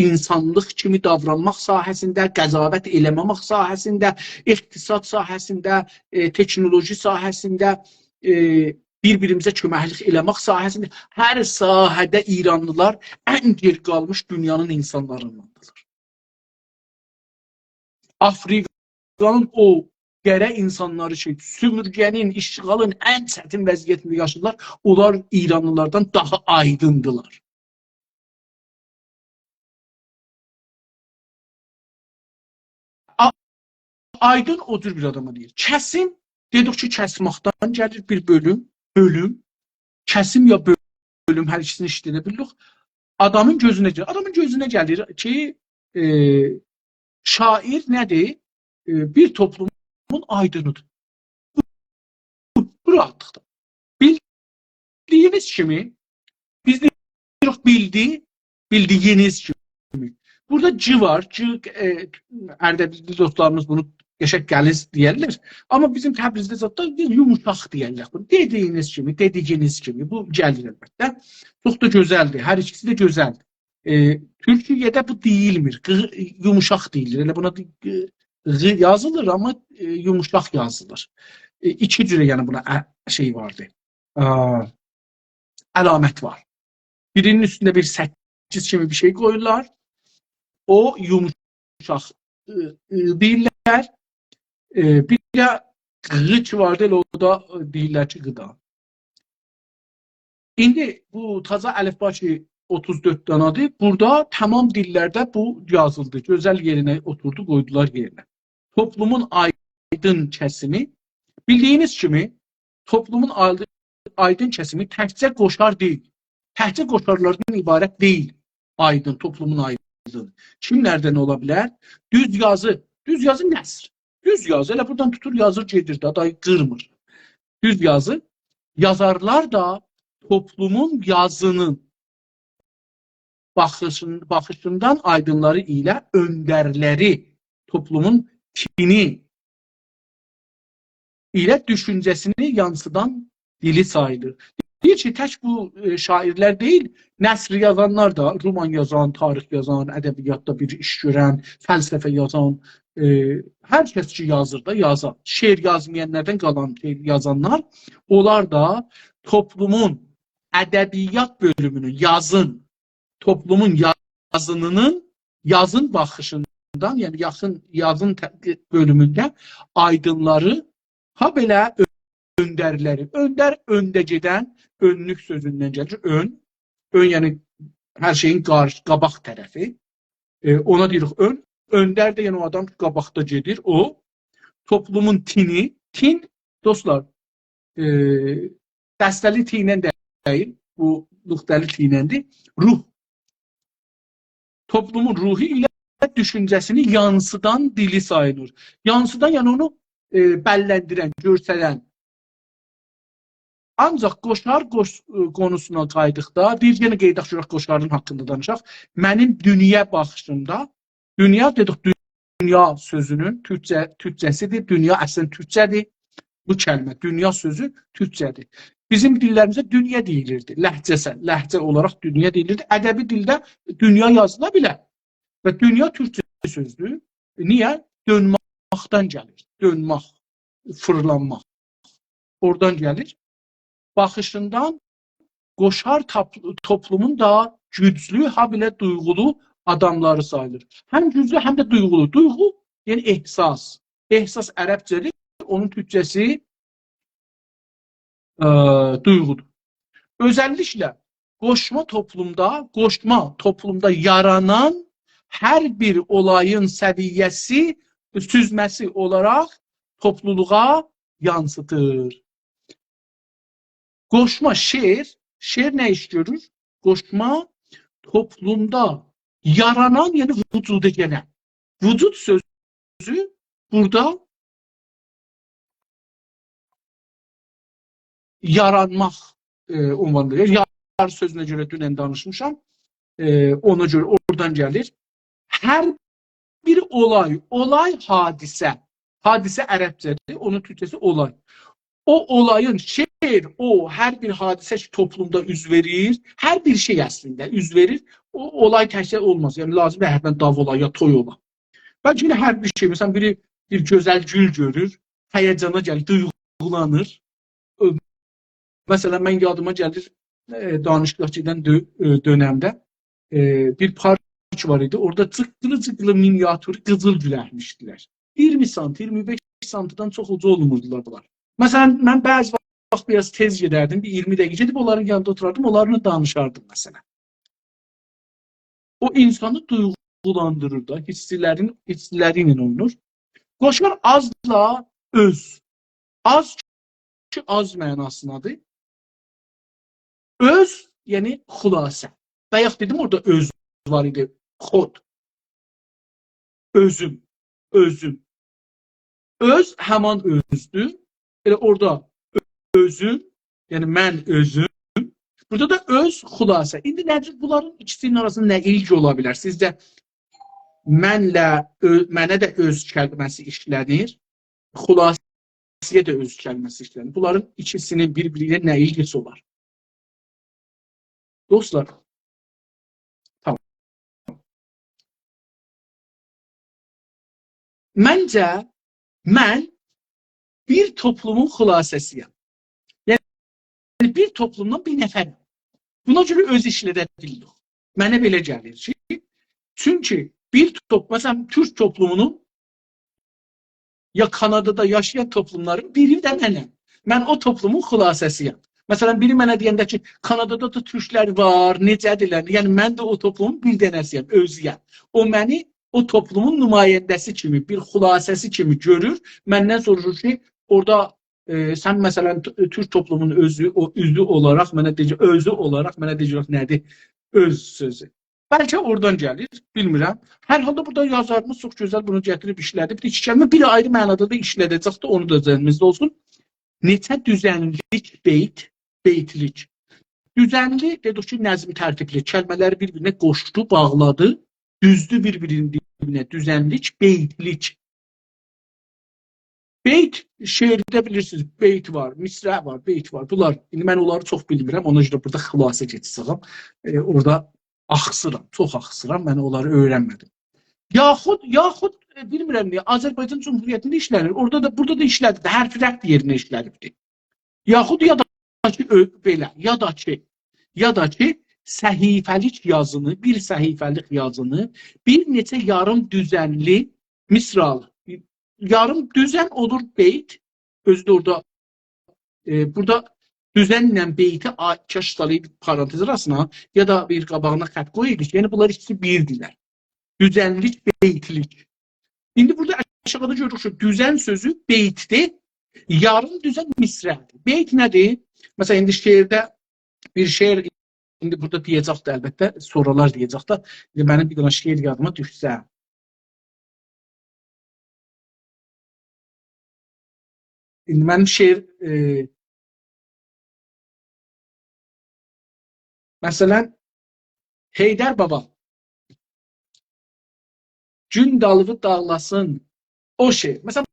insanlıq kimi davranmaq sahəsində, qəzavət eləməmək sahəsində, iqtisad sahəsində, teknoloji sahəsində, bir-birimizə köməklik eləmək sahəsində, hər sahədə İranlılar ən geri qalmış dünyanın insanlarındandır. Afrikanın o qərə insanları ki, sümürgənin, işğalın ən çətin vəziyyətində yaşadılar, onlar İranlılardan daha aydındılar. Aydın o cür bir adama deyir. Kəsim, dedik ki, kəsmaqdan gəlir bir bölüm, kəsim ya bölüm, hər ikisini işləyə bilirik. Adamın gözünə gəlir ki, şair nədir? Bir toplumun aydınıdır. Bu rahatlıqda. Bildiyiniz kimi, biz deyirik bildiyiniz kimi. Burada c var. Ərdəbilli dostlarımız bunu yaşak gəliz deyərlər. Amma bizim Təbrizdə zətdə yumuşaq deyərlər. Dediyiniz kimi bu gəlir əlbəttə. Çox da gözəldir. Hər ikisi də gözəldir. Türkiyədə bu deyilmir. Yumuşaq deyilir. Elə buna yazılır, amma yumuşaq yazılır. İki cürə yəni buna şey vardı. Əlamət var. Birinin üstündə bir 8 kimi bir şey qoyurlar. O yumuşaq deyirlər. Bir də qıç vardı, o da deyirlər ki, qıda. İndi bu taza əlifba ki 34 danadır. Burada tamam dillərdə bu yazıldı. Gözəl yerinə oturdu, qoydular yerinə. Toplumun aydın kəsimi bildiyiniz kimi toplumun aydın kəsimi təkcə qoşar deyil. Təkcə qoşarlardan ibarət deyil. Aydın, toplumun aydın. Kimlərdən ola bilər? Düz yazı. Düz yazı nəsr. Düz yazı. Elə buradan tutur yazır gedir də, dayı qırmır. Düz yazı. Yazarlar da toplumun yazının baxışından aydınları ilə öndərləri, toplumun tini ilə düşüncəsini yansıdan dili sayılır. Deyir ki, tək bu şairlər deyil, nəsr yazanlar da, roman yazan, tarix yazan, ədəbiyyatda bir iş görən, fəlsəfə yazan, hər kəs ki yazır da yazar. Şeir yazmayanlardan qalan yazanlar, onlar da toplumun ədəbiyyat bölümünün, toplumun yazın baxışından, yəni yazın bölümündə aydınları, ha belə öndərləri. Öndər, öndə gedən, önlük sözündən gəlir. Ön yəni hər şeyin qabaq tərəfi. Ona deyirik ön. Öndər də yəni o adam qabaqda gedir. O, toplumun tini. Tin, dostlar, dəstəli tinən deyil. Bu, nöqtəli tinəndir. Ruh. Toplumun ruhu ilə düşüncəsini yansıdan dili sayılır. Yansıdan, yəni onu bəlləndirən, görsələn. Ancaq qoşar konusuna qayıdıqda, bir yenə qeyd edək qoşarın haqqında danışaq. Mənim dünya baxışımda, dünya dedik, dünya sözünün türkcəsidir. Dünya əslən türkcədir. Bu kəlmə, dünya sözü türkcədir. Bizim dillərimizdə dünya deyilirdi. Ləhcə olaraq dünya deyilirdi. Ədəbi dildə dünya yazıla bilər. Və dünya türkcə sözdür. Niyə? Dönməkdən gəlir. Dönmək, fırlanmaq. Oradan gəlir. Baxışından qoşar toplumun da güclü, ha belə duyğulu adamları sayılır. Həm güclü, həm də duyğulu. Duyğu, yəni ehsas. Ehsas ərəbcədir, onun türkçəsi duyğudur. Özəlliklə qoşma toplumda yaranan hər bir olayın səviyyəsi, süzməsi olaraq topluluğa yansıtır. Qoşma şeir nə iş görür? Qoşma toplumda yaranan, yəni vücuda gələn. Vücud sözü burada yaranmaq ünvanlayır. Yar sözünə görə dünən danışmışam. Ona görə oradan gəlir. Hər bir olay hadisə. Hadisə ərəbcədir, onun türkçəsi olay. O olayın o hər bir hadisə ki, toplumda üz verir, hər bir şey əslində üz verir, o olay təkcə olmaz. Yəni, lazım hərdən dav ola, ya toy ola. Bəlkə hər bir şey, məsələn, biri bir gözəl gül görür, həyəcana gəlir, duyğulanır. Məsələn, mən yadıma gəlir, danışıqçıdan dönəmdə bir park var idi, orada cıqqılı miniatür qızıl gül əkmişdilər. 20 sant, 25 santıdan çox ucu olmurdular bunlar. Məsələn, mən bəzi vaxt biraz tez gedərdim, bir 20 dəqiqə gedib onların yanında oturardım, onlarla danışardım məsələn. O insanı duyğulandırır da, hissləri ilə oynur. Qoşar azla öz. Az ki, az mənasındadır. Öz, yəni xülasə. Bayaq dedim, orada öz var idi, xod. Özüm. Öz həman özdür. Elə orada özüm, yəni mən özüm. Burada da öz xülasə. İndi nədir? Bunların ikisinin arasında nə ilgi ola bilər? Sizcə mənə də öz kəlməsi işlənir, xülasəyə də öz kəlməsi işlənir. Bunların ikisinin bir-biriyle nə ilgisi olar? Dostlar, tamam. Məncə, mən bir toplumun xülasəsiyəm. Yəni, bir toplumdan bir nəfər. Buna görə öz işlədə bildik. Mənə belə gəlir ki, çünki bir məsələn, Türk toplumunun ya Kanadada yaşayan toplumların biri də mənəm. Mən o toplumun xülasəsiyəm. Məsələn, biri mənə deyəndə ki, Kanadada da türklər var, necədirlər? Yəni, mən də o toplumun bir dənəsiyəm, özüyəm. O məni o toplumun nümayəndəsi kimi, bir xülasəsi kimi görür. Məndən soruşur ki, orada sən məsələn Türk toplumunun üzü olaraq mənə deyəcək nədir? Öz sözü. Bəlkə oradan gəlir, bilmirəm. Hər halda burada yazarımız çox gözəl bunu gətirib işlədib. İki kəlmə bir ayrı mənada da işlədəcəkdir, onu da zəhninizdə olsun. Neçə düzənlik beytlik. Düzənli dedik ki, nəzm tərtibli. Kəlmələri bir-birinə qoşdu, bağladı, düzdü bir-birinin dibinə. Düzənlik, beytlik. Beyt şeirdə bilirsiniz, beyt var, misrə var, beyt var. Bunlar, indi mən onları çox bilmirəm, ona görə burada xülasə keçsəm. Orada axsıram, çox axsıram, mən onları öyrənmədim. Yaxud bilmirəm niyə, Azərbaycan Cumhuriyyətində işlənir, burada da işlədir, hərf rəqd yerinə işlənibdir. Yaxud ya da ki, səhifəlik yazını, bir səhifəlik yazını, bir neçə yarım düzənli misralı. Yarım düzen olur beyt. Özü de orada burada düzenlə beyti kaş salaydı parantez arasına ya da bir qabağına xət qoyaydık. Yəni bunlar ikisi birdirlər. Düzenlik, beytlik. İndi burada aşağıda görürük ki, düzen sözü beytdir. Yarım düzen misrədir. Beyt nədir? Məsələn, indi şeirdə bir şeir, indi burada deyəcək də əlbəttə, sonralar deyəcək də. Mənim bir dənə şeir yadıma düşsə. İndi mənim şeir, məsələn, Heydər Baba, gün dalığı dağlasın, o şeir. Məsələn,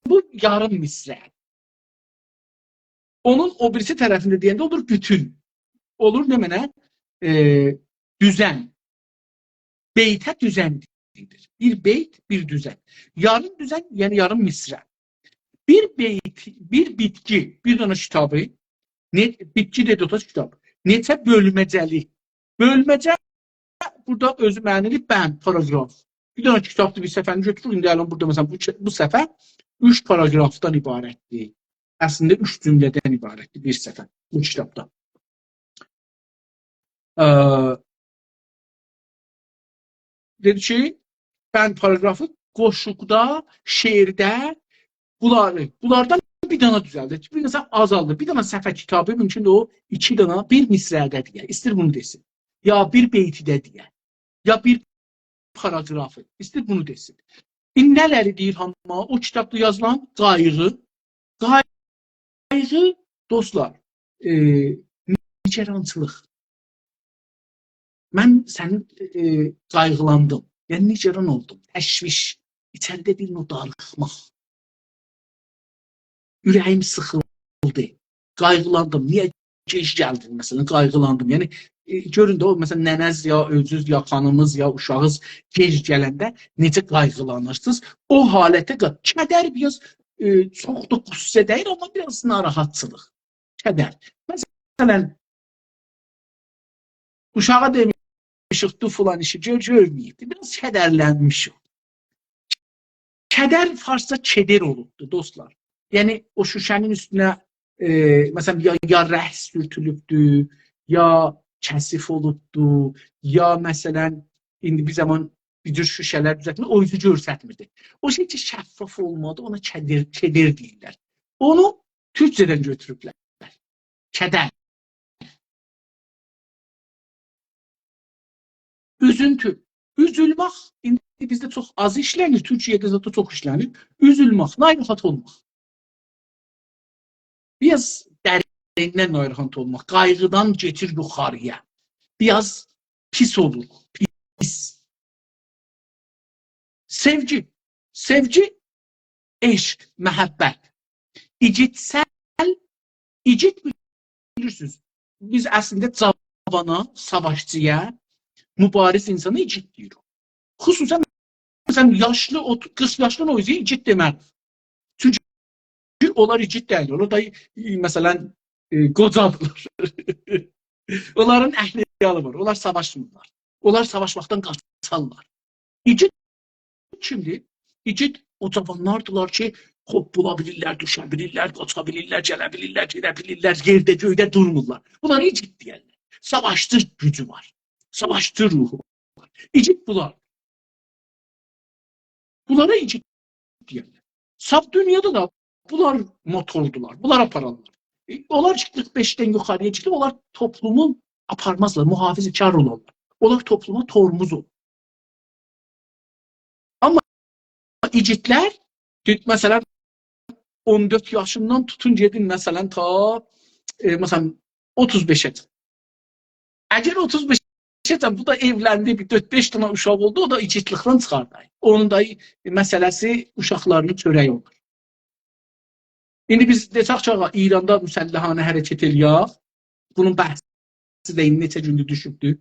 bu yarım misrə. Onun o birisi tərəfində deyəndə olur bütün. Olur ne mənə? Düzen. Beytə düzenlidir. Bir beyt, bir düzen. Yarım düzen, yəni yarım misrə. Bir beyt, bir bitki, bir dənə kitabı, bitki dedi o kitab. Neçə bölməcəli. Bölməcə burada özü mənili bənd, paragraf. Bir dənə kitabdır, bir səfəni götürür. İndi ələn burada məsələn bu səfər 3 paragrafdan ibarətdir. Əslində 3 cümlədən ibarətdir bir səfər bu kitabda. Dedi ki, bənd paragrafı qoşuqda, şeirdə bunlardan bir dana düzəldir. Bir dənə azaldır. Bir dənə səfə kitabı mümkün o 2 dana bir misrədə deyə. İstir bunu desin. Ya bir beytidə deyə. Ya bir paragrafı. İstir bunu desin. İndi nələri deyir hamma? O kitabda yazılan qayğı. Qayğı, dostlar, nicerançılıq. Mən sənin qayğılandım. Yəni niceran oldum. Təşviş. İçəridə bir darıxmaq. Ürəyim sıxıldı. Qayğılandım. Niyə gec gəldin məsələn? Qayğılandım. Yəni görün də o məsələn nənəz ya özünüz ya xanımız ya uşağınız gec gələndə necə qayğılanırsınız? O halətə kədər biraz çox da qüssə deyil, amma biraz narahatçılıq. Kədər. Məsələn uşağa demişik tu falan işi görməyibdi. Biraz kədərlənmişik. Kədər farsça keder olubdu dostlar. Yəni o şüşənin üstünə məsələn ya rəh sürtülübdü, ya kəsif olubdu, ya məsələn indi bir zaman bir cür şüşələr düzəltmir, o yüzü görsətmirdi. O şey ki şəffaf olmadı, ona keder deyirlər. Onu Türkçədən götürüblər. Kədər. Üzüntü. Üzülmək, indi bizdə çox az işlənir, Türkiyədə zaten çox işlənir. Üzülmək, narahat olmaq. Biraz dərindən narahat olmaq, qayğıdan geçir yuxarıya. Biraz pis olur, pis. Sevgi, eşq, məhəbbət. İgitsəl, igit bilirsiniz. Biz əslində cavana, savaşçıya, mübariz insanı igit deyirik. Xüsusən yaşlı, 40 yaşlı o yüzden igit demək. Çünki onlar igit deyil. Onlar da məsələn qocadırlar. Onların əhliyalı var. Onlar savaşmırlar. Onlar savaşmaqdan qaçarlar. İgit kimdir? İgit o cavanlardılar ki, hop bula bilirlər, düşə bilirlər, qaça bilirlər, gələ bilirlər, gedə bilirlər, yerdə, göydə durmurlar. Bunlar igit deyirlər. Savaşçı gücü var. Savaşçı ruhu var. İgit bunlar. Bunlara igit deyirlər. Saf dünyada da bunlar motordular, bunlar apararlar. Onlar 45'ten yuxarıya çıxır, onlar toplumu aparmazlar, mühafizəkar olarlar. Onlar topluma tormuz olur. Amma igidlər, məsələn, 14 yaşından tutun gedin, məsələn, ta məsələn, 35'e. Əgər 35'e bu da evləndi, bir 4-5 dənə uşaq oldu, o da igidlikdən çıxardı. Onun da məsələsi uşaqlarını çörək olur. İndi biz desək ki, İranda müsəlləhanə hərəkət eləyək, bunun bəhsi də neçə gündür düşübdür.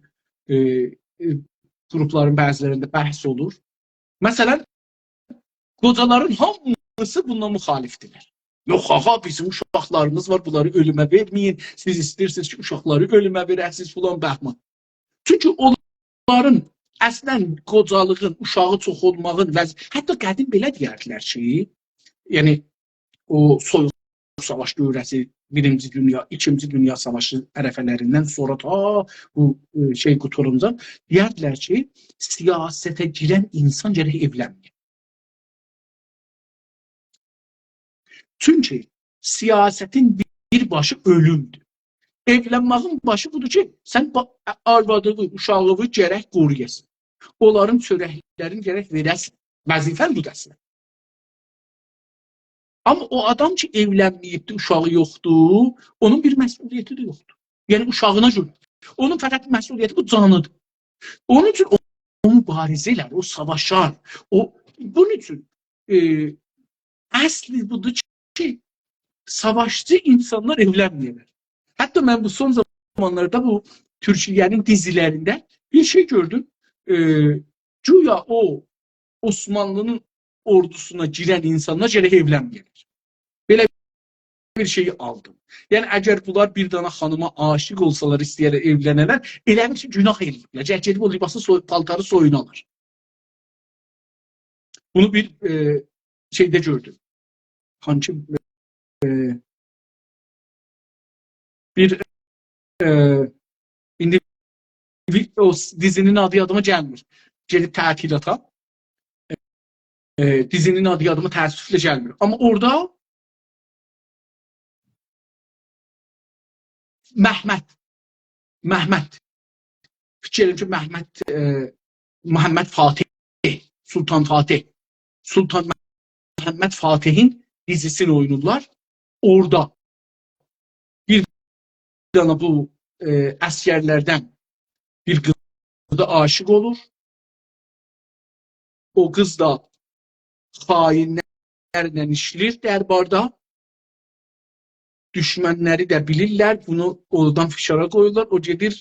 Qrupların bəzilərində bəhs olur. Məsələn, qocaların hamısı bundan müxalifdirlər. Yox, ağa, bizim uşaqlarımız var, bunları ölümə verməyin. Siz istəyirsiniz ki, uşaqları ölümə verəsiniz, filan bəhman. Çünki onların əslən qocalığın, uşağı çox olmağın, hətta qədim belə deyərdilər ki, yəni o soyuq savaş dövrəsi, 1-ci dünya, 2-ci dünya savaşı ərəfələrindən sonra ta bu şey quturunca deyərdilər ki, siyasətə girən insan gərək evlənmir. Çünki siyasətin bir başı ölümdür. Evlənməyin başı budur ki, sən arvadını, uşağını gərək qoruyasın. Onların çörəklərini gərək verəsin. Vəzifən budur əslən. Amma o adam ki, evlənməyibdir, uşağı yoxdur, onun bir məsuliyyəti də yoxdur. Yəni, uşağına görə. Onun fəqət məsuliyyəti bu canıdır. Onun üçün o mübarizə elər, o savaşar. Bunun üçün əsli budur ki, savaşçı insanlar evlənməyirlər. Hətta mən bu son zamanlarda bu Türkiyənin dizilərində bir şey gördüm. Güya o Osmanlı'nın ordusuna girən insanlar gərək evlənməyirlər. Belə bir şeyi aldım. Yəni, əgər bunlar bir dana xanıma aşiq olsalar, istəyərlər, evlənələr, elə bir ki, günah eləyiblər. Cəhcəli o libası, paltarı soyunalar. Bunu bir şeydə gördüm. Hangi bir indi o dizinin adı yadıma gəlmir. Gelib tətilata. Dizinin adı yadıma təəssüflə gəlmir. Amma orada Məhməd. Fikir edim ki, Məhəmməd Fatih, Sultan Fatih. Sultan Məhəmməd Fatihin dizisini oynurlar. Orada bir dana bu əskərlərdən bir qıza aşık olur. O qız da xainlərlə işlir dərbarda. Düşmənləri də bilirlər, bunu oradan fişara qoyurlar, o gedir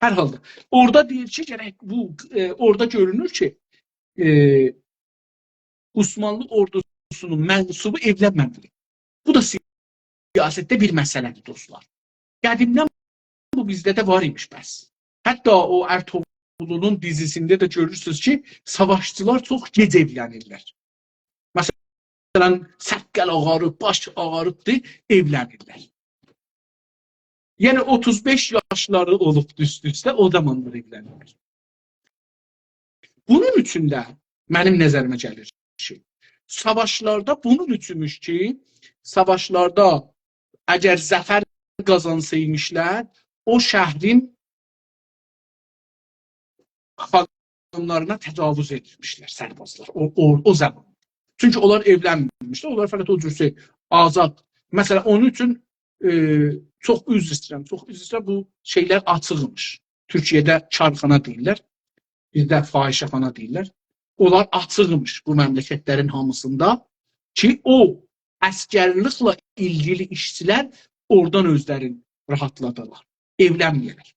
hər halda. Orada deyir ki, orada görünür ki, Osmanlı ordusunun mənsubu evlənməməli. Bu da siyasətdə bir məsələdir, dostlar. Qədimdən bu bizdə də var imiş bəs. Hətta o Ertuğrul'un dizisində də görürsünüz ki, savaşçılar çox gec evlənirlər. Məsələn, səqqəl ağarıb, baş ağarıbdır, evlənirlər. Yəni 35 yaşları olub üst-üstə, o zamanlar evlənirlər. Bunun üçün də mənim nəzərimə gəlir ki, savaşlarda bunun üçünmüş ki, savaşlarda əgər zəfər qazansaymışlar, o şəhrin xanımlarına təcavüz edilmişlər sərbazlar, o zaman. Çünki onlar evlənmirmişlər, onlar fəqət o cürsə azad. Məsələn, onun üçün çox üzr istəyirəm, bu şeylər açıqmış. Türkiyədə çarxana deyirlər, bizdə fahişəxana deyirlər. Onlar açıqmış bu məmləkətlərin hamısında ki, o əskərliklə ilgili işçilər oradan özlərini rahatladılar, evlənməyələr.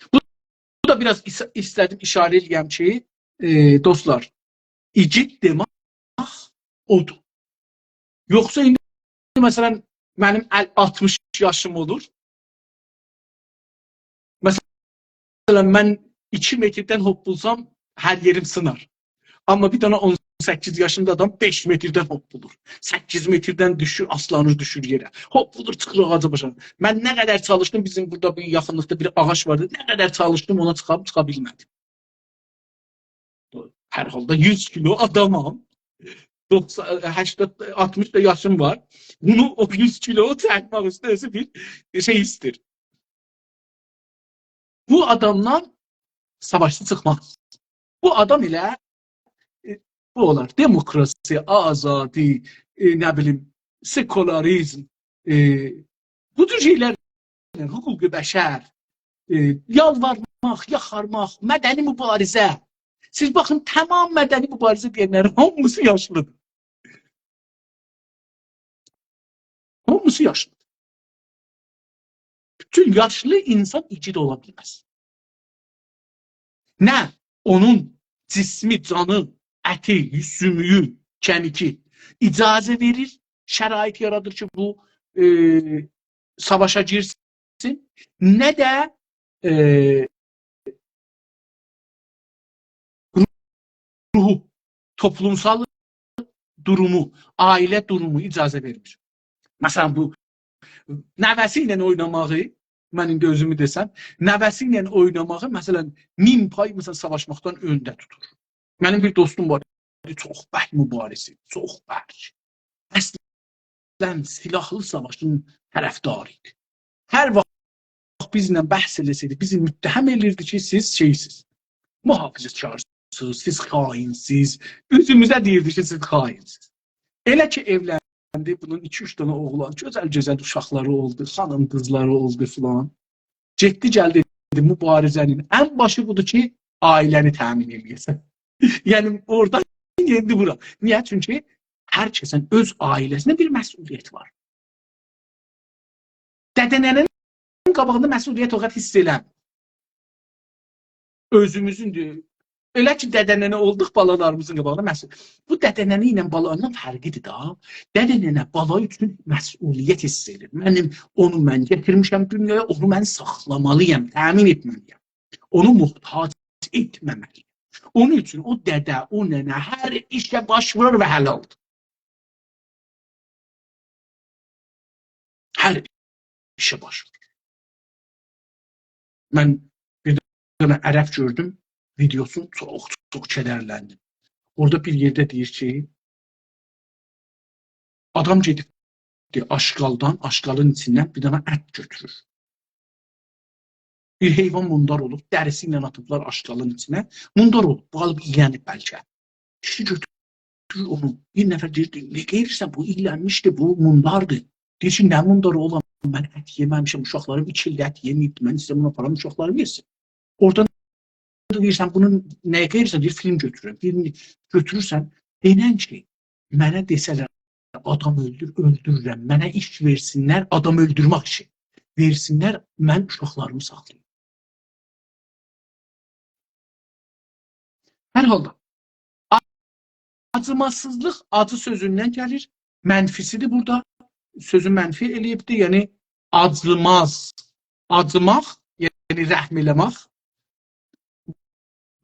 Bu da biraz istədim işarə edəyəm ki, dostlar, igid demək odur. Yoxsa indi məsələn mənim 60 yaşım olur. Məsələn mən 2 metrdən hoppulsam hər yerim sınar. Amma bir dana 18 yaşında adam 5 metrdən hoppulur. 8 metrdən düşür, aslanır düşür yerə. Hoppulur, çıxır ağaca başa. Mən nə qədər çalışdım, bizim burada bir yaxınlıqda bir ağac vardı. Nə qədər çalışdım ona çıxa bilmədim. Hər halda 100 kilo adamam. 90, 80, 60 da yaşım var. Bunu o 100 kilo çəkmək istəsə bir şey istir. Bu adamdan savaşçı çıxmaz. Bu adam ilə bu olar. Demokrasi, azadi, ne bileyim, sekülerizm, bu tür şeyler, hukuku beşer, yalvarmaq, yaxarmaq, mədəni mübarizə. Siz bakın, tamam mədəni mübarizə deyənlərin hamısı yaşlıdır. Hamısı yaşlıdır. Bütün yaşlı insan igid ola bilməz. Nə onun cismi, canı, əti, sümüyü, kemiki icazə verir, şərait yaradır ki, bu savaşa girsin, nə də ruhu, toplumsal durumu, ailə durumu icazə vermir. Məsələn, bu nəvəsi ilə oynamağı, mən indi özümü desəm, nəvəsi ilə oynamağı, məsələn, 1000 pay savaşmaqdan öndə tutur. Mənim bir dostum var, çox bərk mübarisi, çox bərk. Əslən silahlı savaşın tərəfdarı idi. Hər vaxt bizlə bəhs eləsəydi, bizi müttəhəm elirdi ki, siz şeysiz, mühafizəkarsınız, siz xainsiz, üzümüzə deyirdi ki, siz xainsiz. Elə ki evləndi, bunun 2-3 dənə oğlan, gözəl-gözəl uşaqları oldu, xanım qızları oldu filan. Getdi, gəldi, mübarizənin ən başı budur ki, ailəni təmin edəsən. Yəni oradan geldi bura. Niye? Çünkü herkesin öz ailesine bir məsuliyyət var. Dədənənin qabağında məsuliyyət o qədər hiss eləm. Özümüzündür. Elə ki dədənənə olduq balalarımızın qabağında məsuliyyət. Bu dədənəni ilə balanın fərqidir da. Dədənənə bala üçün məsuliyyət hiss edir. Onu mən getirmişəm dünyaya, onu mən saxlamalıyam, təmin etməliyəm. Onu muhtac etməməliyəm. Onun için o dede, o nene her işe başvurur ve helaldir. Her işe başvurur. Ben bir tane Ərəb gördüm, videosunu çok kederlendim. Orada bir yerde deyir ki, adam gedib aşqalın içindən bir tane ət götürür. Bir heyvan mundar olub, dərisi ilə atıblar aşqalın içinə. Mundar olub, qalıb ilənib bəlkə. Kişi götürür onu. Bir nəfər deyir, ne qeyrirsən, bu ilənmişdir, bu mundardır. Deyir ki, nə mundarı olan, mən ət yeməmişim, uşaqlarım 2 ildə ət yeməyibdir, mən istəyəm buna param, uşaqlarım yesin. Oradan deyirsən, bunun nəyə qeyrirsən, deyir, film götürürəm. Birini götürürsən, denən ki, mənə desələr, adam öldürürəm, mənə iş versinlər, adam öldürmək için. Versinlər, mən uşaqlarımı saxlayayım. Hər halda, acımasızlıq acı sözündən gəlir, mənfisidir burada, sözü mənfi eləyibdir, yəni acımaz, acımaq, yəni rəhm eləmək,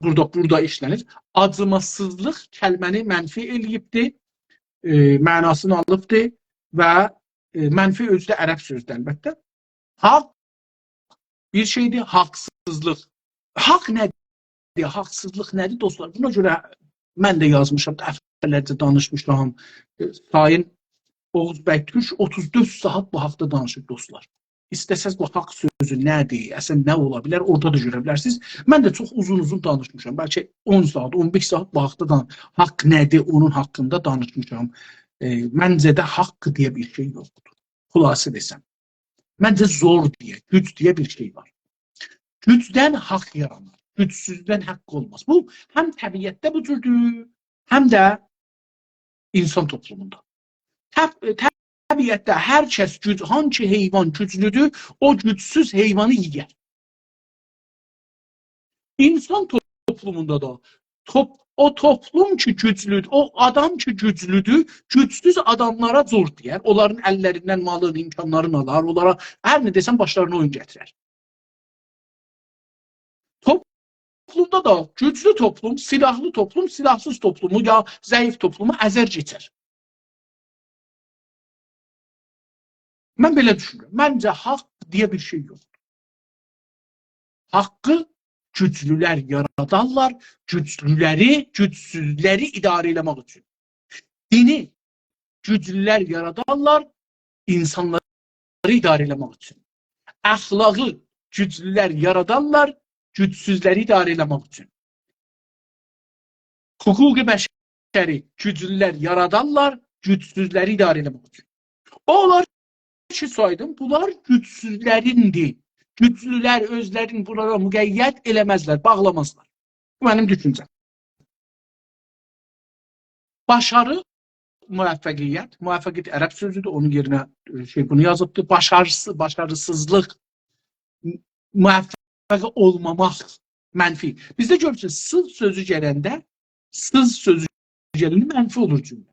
burada işlənir. Acımasızlıq kəlməni mənfi eləyibdir, mənasını alıbdır və mənfi özü də ərəb sözdür əlbəttə. Haqq bir şeydir, haqsızlıq. Haqq nədir? Haqsızlıq nədir dostlar? Buna görə mən də yazmışam, dəfələrcə danışmışam. Sayın Oğuz bəy Türk 34 saat bu haqda danışır dostlar. İstəsəz bu haqq sözü nədir, əslən nə ola bilər, orada da görə bilərsiniz. Mən də çox uzun danışmışam. Bəlkə 10 saat, 15 saat bu haqda haqq nədir, onun haqqında danışmışam. Məncə də haqq deyə bir şey yoxdur. Xülasə desəm. Məncə zor deyə, güc deyə bir şey var. Gücdən haqq yaranır. Gücsüzdən haqq olmaz. Bu, həm təbiətdə bu cürdür, həm də insan toplumunda. Təbiətdə hər kəs hangi heyvan güclüdür, o gücsüz heyvanı yiyər. İnsan toplumunda da o toplum ki güclüdür, o adam ki güclüdür, gücsüz adamlara zor deyər. Onların əllərindən malın, imkanlarını alar, onlara hər nə desəm başlarına oyun gətirər. Toplumda da güclü toplum, silahlı toplum, silahsız toplumu ya zəif toplumu əzər keçər. Mən belə düşünürəm. Məncə haqq deyə bir şey yoxdur. Haqqı güclülər yaradarlar, güclüləri idarə eləmək üçün. Dini güclülər yaradarlar insanları idarə etmək üçün. Əxlaqı güclülər yaradarlar gücsüzləri idarə etmək üçün. Hüquqi bəşəri güclülər yaradarlar gücsüzləri idarə etmək üçün. Onlar ki saydım, bunlar gücsüzlərindir. Güclülər özlərini burada müqəyyət eləməzlər, bağlamazlar. Bu mənim düşüncəm. Başarı, müvəffəqiyyət ərəb sözüdür, onun yerinə bunu yazıbdır. Başarısızlıq, müvəffəq olmamaq, mənfi. Bizdə görürsünüz, sız sözü gələndə, sız sözü gələndə mənfi olur cümlə.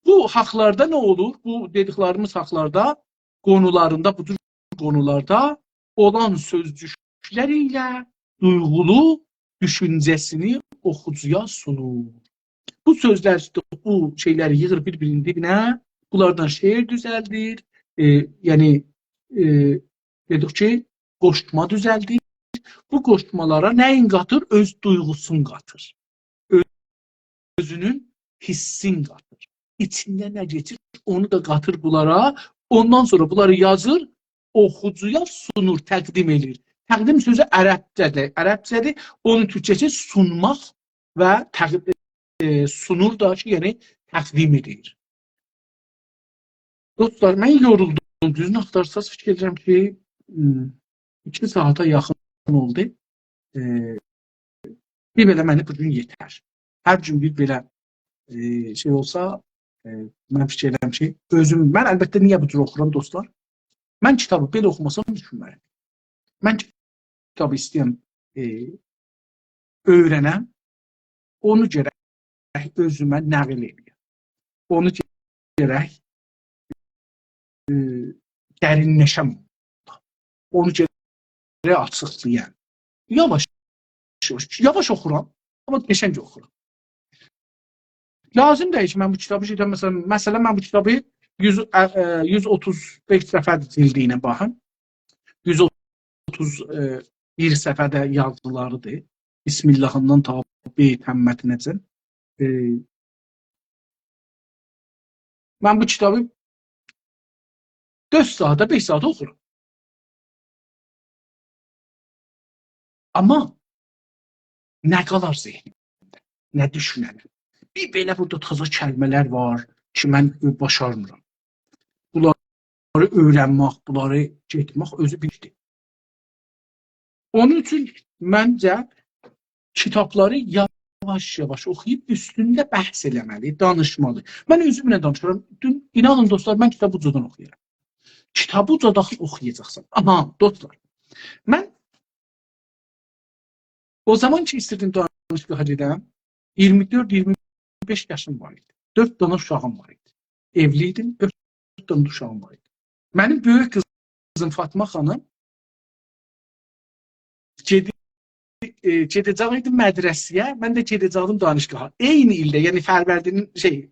Bu haqlarda nə olur? Bu dediklərimiz haqlarda, qonularında, bu tür qonularda olan sözcüklər ilə duyğulu düşüncəsini oxucuya sunur. Bu sözlər, bu şeyləri yığır bir-birinin dibinə, bunlardan şeir düzəldir, yəni dedik ki, qoşma düzəldir. Bu qoşmalara nəyin qatır? Öz duyğusun qatır. Özünün hissin qatır. İçində nə geçir? Onu da qatır bunlara. Ondan sonra bunları yazır, oxucuya sunur, təqdim edir. Təqdim sözü ərəbcədir. Onun türkçəsi sunmaq və sunur da ki, yəni təqdim edir. Dostlar, mən yoruldum. Düzünü axtarsaz fikir edirəm ki, 2 saata yaxın oldu. Bir belə məni bu gün yetər. Hər gün bir belə şey olsa, mən fikir edirəm ki, mən əlbəttə niyə bu cür oxuram dostlar? Mən kitabı belə oxumasam düşünmərəm. Mən kitabı istəyəm öyrənəm, onu gərək özümə nəql edəyəm. Onu gərək dərinləşəm. Onu gərək açıqlayam. Yavaş oxuram, amma qəşəng oxuram. Lazım deyil ki, mən bu kitabı məsələn, mən bu kitabı 135 səfər cildiyinə baxın. 131 səfərdə yazılarıdır. Bismillahından tabi təmmətnəcən. Mən bu kitabı 4 saata, 5 saata oxuram. Amma nə qalar zehnimdə, nə düşünərəm. Bir belə burada taza kəlmələr var ki, mən başarmıram. Bunları öyrənmək, bunları getmək özü bildir. Onun üçün məncə kitabları yavaş-yavaş oxuyub üstündə bəhs eləməli, danışmalı. Mən özümlə danışıram. İnanın dostlar, mən kitabı ucadan oxuyuram. Kitabı ucadan oxuyacaqsan. Aha, dostlar. Mən o zaman ki istirdim danışığa gedəm, 24-25 yaşım var idi. 4 dana uşağım var idi. Evliydim, 4 dana uşağım var idi. Mənim böyük qızım Fatma xanım gedəcək idi mədrəsiyə, mən də gedəcəkdim danışqaha. Eyni ildə, yəni Fərvərdinin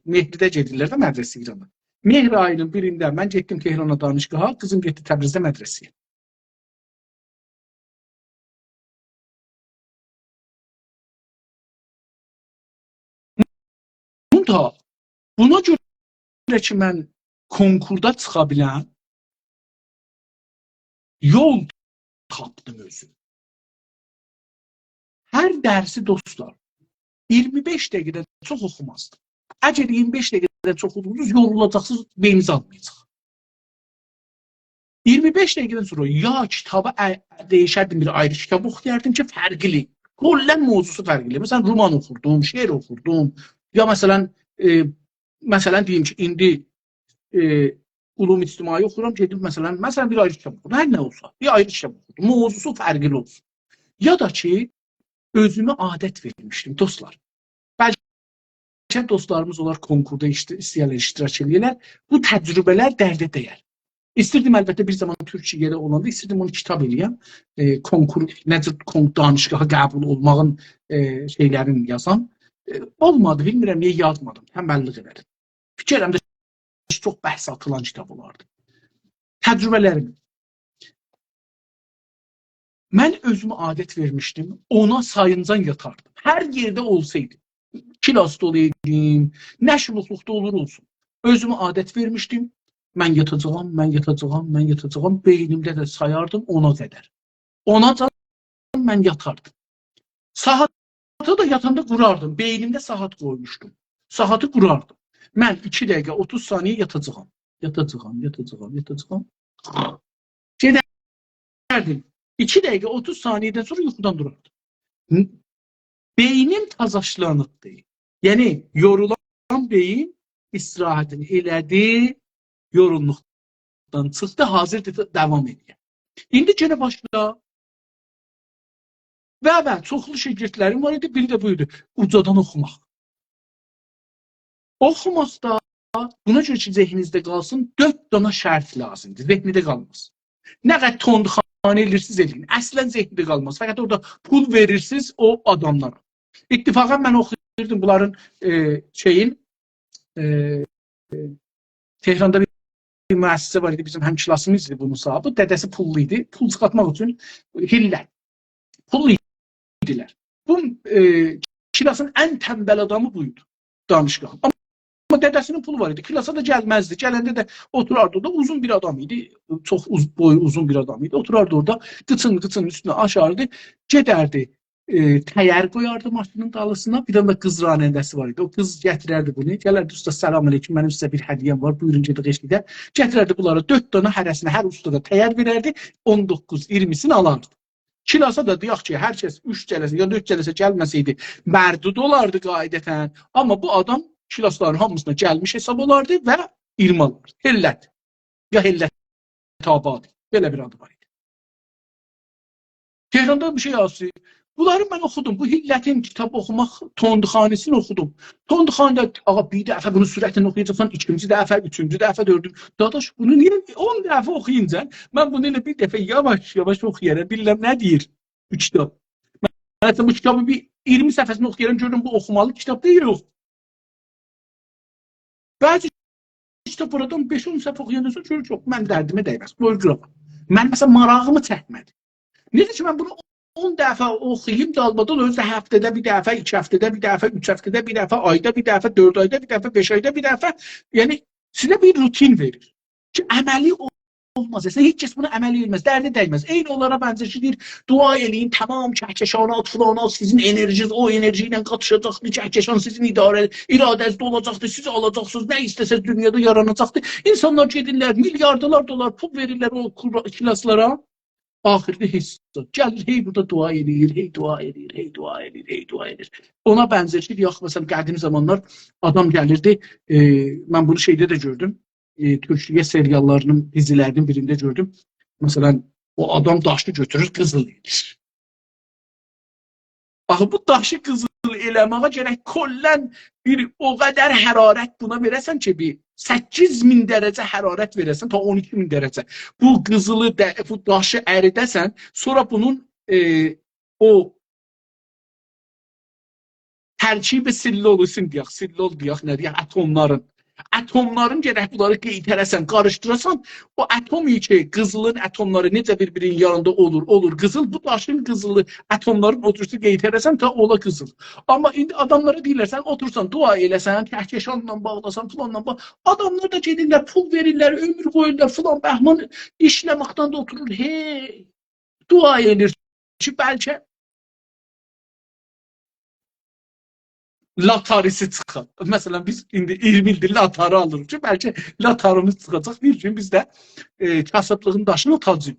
Mehridə gedirlər də mədrəsi İrana. Mehr ayının birində mən getdim Tehrana danışqaha, qızım getdi Təbrizdə mədrəsiyə. Buna görə ki, mən konkurda çıxa biləm, yol tapdım özüm. Hər dərsi dostlar 25 dəqiqədən çox oxumazdım. Əgər 25 dəqiqədən çox oxudunuz, yorulacaqsınız, beyniniz almayacaq. 25 dəqiqədən sonra ya kitabı dəyişərdim, bir ayrı kitab oxuyardım ki, fərqli. Qollən mövzusu fərqli. Məsələn, roman oxurdum, şeir oxurdum. Ya məsələn deyim ki, indi ulum ictimai oxuram, gedim məsələn bir ayrı kitab oxurdum. Hər nə olsa, bir ayrı kitab oxurdum. Mövzusu fərqli olsun. Ya da ki, özümə adət vermişdim, dostlar. Bəlkə dostlarımız olar konkurda istəyərlər, iştirak edirlər. Bu təcrübələr dərdə dəyər. İstirdim əlbəttə bir zaman Türkiyədə olanda, istirdim onu kitab eləyəm. Konkur, necə danışqaha qəbul olmağın şeylərini yazan. Olmadı, bilmirəm, niyə yazmadım. Həmbəllik elədim. Fikirlərimdə çox bəhs atılan kitab olardı. Təcrübələrim. Mən özümə adət vermişdim, ona sayıncan yatardım. Hər yerdə olsaydı. Kilasda olaydım, nəşrluqluqda olur olsun. Özümə adət vermişdim. Mən yatacağam, mən yatacağam, mən yatacağam. Beynimdə də sayardım 10-a qədər. 10-a can mən yatardım. Saatı da yatanda qurardım. Beynimdə saat qoymuşdum. Saatı qurardım. Mən 2 dəqiqə 30 saniyə yatacağam. Yatacağam, yatacağam, yatacağam. Gedərdim. 2 dəqiqə 30 saniyədən sonra yuxudan durardım. Beynim tazaşlanıbdı. Yəni yorulan beyin istirahətini elədi, yorulluqdan çıxdı, hazırdır davam edir. İndi yenə başla. Və çoxlu şagirdlərim var idi, biri də buydu, ucadan oxumaq. Oxumaqda buna görə ki, zehninizdə qalsın, 4 dana şərt lazımdır, zehnində qalmaz. Nə qədər tondxanə edirsiniz edin, əslən zehnində qalmaz. Fəqət orada pul verirsiniz o adamlara. İttifaqən mən oxuyurdum bunların Tehranda bir müəssisə var idi, bizim həmkilasımız idi bunun sahibi, dədəsi pullu idi, pul çıxartmaq üçün hillət, pullu idilər. Bu kilasın ən tənbəl adamı buydu, danışqan. Amma dədəsinin pulu var idi, kilasa da gəlməzdi, gələndə də oturardı orada, uzun bir adam idi, çox boyu uzun bir adam idi, oturardı orada, qıçın üstünə aşardı, gedərdi. Təyər qoyardı maşının dalısına, bir də qız ranəndəsi var idi. O qız gətirərdi bunu, gələrdi usta, salam aleyküm, mənim sizə bir hədiyəm var, buyurun gedək eşliyə. Gətirərdi bunlara 4 dana hərəsinə, hər ustada təyər verərdi, 19-20'sini alardı. Kilasa da deyək ki, hər kəs 3 cələsə ya 4 cələsə gəlməsəydi, mərdud olardı qaidətən. Amma bu adam kilasların hamısına gəlmiş hesab olardı və 20 alardı. Hellət. Ya Hellət Abadi. Belə bir adı var idi. Tehranda bir şey yazdı. Bunları mən oxudum. Bu Hillətin kitab oxumaq tondxanesini oxudum. Tondxanədə bir dəfə bunu sürətlə oxuyacaqsan, ikinci dəfə, üçüncü dəfə, dördüncü. Dadaş, bunu niyə 10 dəfə oxuyunca mən bunu bir dəfə yavaş oxuyarım. Bilirəm nə deyir bu kitab. Mən bu kitabı bir 20 səhifəsini oxuyarım, görürüm bu oxumalı kitab deyil. Bəzi kitab oradan 5-10 səhifə oxuyandan sonra görürüm, çox mən dərdimə dəyməz. Mən məsələn marağımı çəkmədi. Necə ki, mən bunu 10 dəfə oxuyayım, dalbadan özü həftədə bir dəfə, 2 həftədə bir dəfə, 3 həftədə bir dəfə, ayda bir dəfə, 4 ayda bir dəfə, 5 ayda bir dəfə, yəni sizə bir rutin verir. Ki, əməli olmaz. Heç kəs bunu əməli edilməz, dərdi dəyməz. Eyni onlara bənzər ki, deyir, dua eləyin, tamam, kəhkəşanat, filanat, sizin enerjiniz o enerji ilə qatışacaqdır, kəhkəşan sizin iradənizdə olacaqdır, siz alacaqsınız, nə istəsəz dünyada yaranacaqdır. İnsanlar gedirlər, milyardalar dolar pul verirlər o kilaslara. Ahirdə heç gəlir, hey burada dua edir, hey dua edir, hey dua edir, hey dua edir. Ona bənzər ki, deyək, məsələn, qədim zamanlar adam gəlirdi, mən bunu şeydə də gördüm, Türkiyə seriallarının, dizilərinin birində gördüm. Məsələn, o adam daşı götürür, qızıl edir. Axı, bu daşı qızıl eləməyə gərək kollən bir o qədər hərarət buna verəsən ki, bir 8000 dərəcə hərarət verəsən, ta 12000 dərəcə. Bu qızılı, bu daşı əridəsən, sonra bunun o tərkibi sillolusun deyək, sillol deyək, nə deyək, atomların gərək bunları qeytərəsən, qarışdırasan, o atomi ki, qızılın atomları necə bir-birinin yanında olur qızıl, bu daşın qızılı atomların otursu qeytərəsən, ta ola qızıl. Amma indi adamlara deyirlər, sən otursan, dua eləsən, kəhkəşanla bağlasan, filanla bağlasan, adamlar da gedirlər, pul verirlər, ömür qoyurlar, filan, bəhman işləməkdən da oturur, hey, dua edir ki, bəlkə latarisi çıxar. Məsələn, biz indi 20 ildir latarı alırıq ki, bəlkə latarımız çıxacaq. Bir gün biz də kasıblığın daşını atacağıq.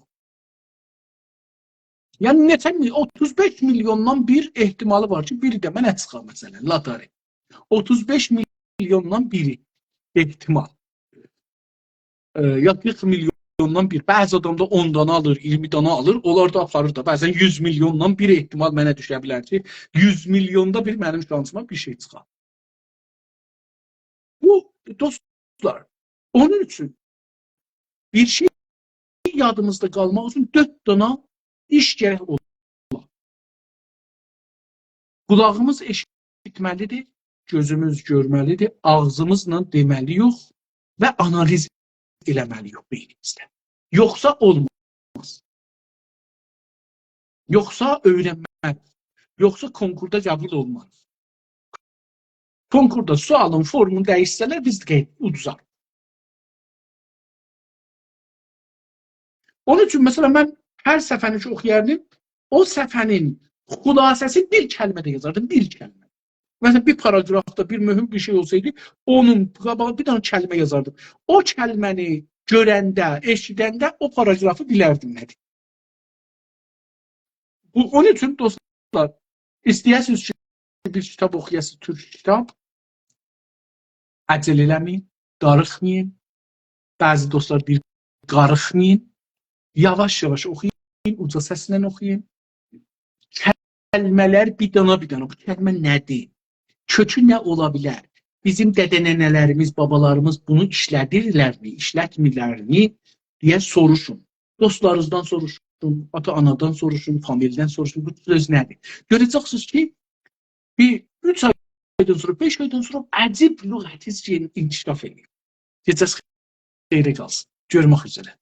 Yəni, neçə 35 milyondan bir ehtimalı var ki, biri də mənə çıxar, məsələn, latari. 35 milyondan biri ehtimal. Ya 40 milyondan bir. Bəzi adamda 10 dana alır, 20 dana alır, onlar da aparır da. Bəzən 100 milyondan bir ehtimal mənə düşə bilər ki, 100 milyonda bir mənim şansıma bir şey çıxar. Bu, dostlar, onun üçün bir şey yadımızda qalmaq üçün 4 dana iş gərək olur. Qulağımız eşitməlidir, gözümüz görməlidir, ağzımızla deməli yox və analiz eləməli yox beynimizdə. Yoxsa olmaz. Yoxsa öyrənməli. Yoxsa konkurda qəbul olmaz. konkurda sualın formunu dəyişsələr biz uduzaq. Onun üçün məsələn mən hər səfəni ki oxuyardım, o səfənin xülasəsi bir kəlmədə yazardım, bir kəlmə. Məsələn bir paragrafda bir mühüm bir şey olsaydı, onun qabağına bir dənə kəlmə yazardım. O kəlməni görəndə, eşidəndə o paragrafı bilərdim nədir. Onun üçün dostlar, istəyirsiniz ki bir kitab oxuyasınız, türk kitab, əcəl eləməyin, darıxmayın. Bəzi dostlar bir qarıxmayın. Yavaş-yavaş oxuyun, uca səslə oxuyun. Kəlmələr bir dana. Bu kəlmə nədir? Kökü nə ola bilər? Bizim dədənənələrimiz, babalarımız bunu işlədirlərmi, işlətmirlərmi deyə soruşun. Dostlarınızdan soruşun, ata-anadan soruşun, familiyadan soruşun. Bu söz nədir? Görəcəksiniz ki, bir 3 aydan sonra, 5 aydan sonra əcib lüğətiz inkişaf edir. Gecəz xeyrə qalsın. Görmək üzrə.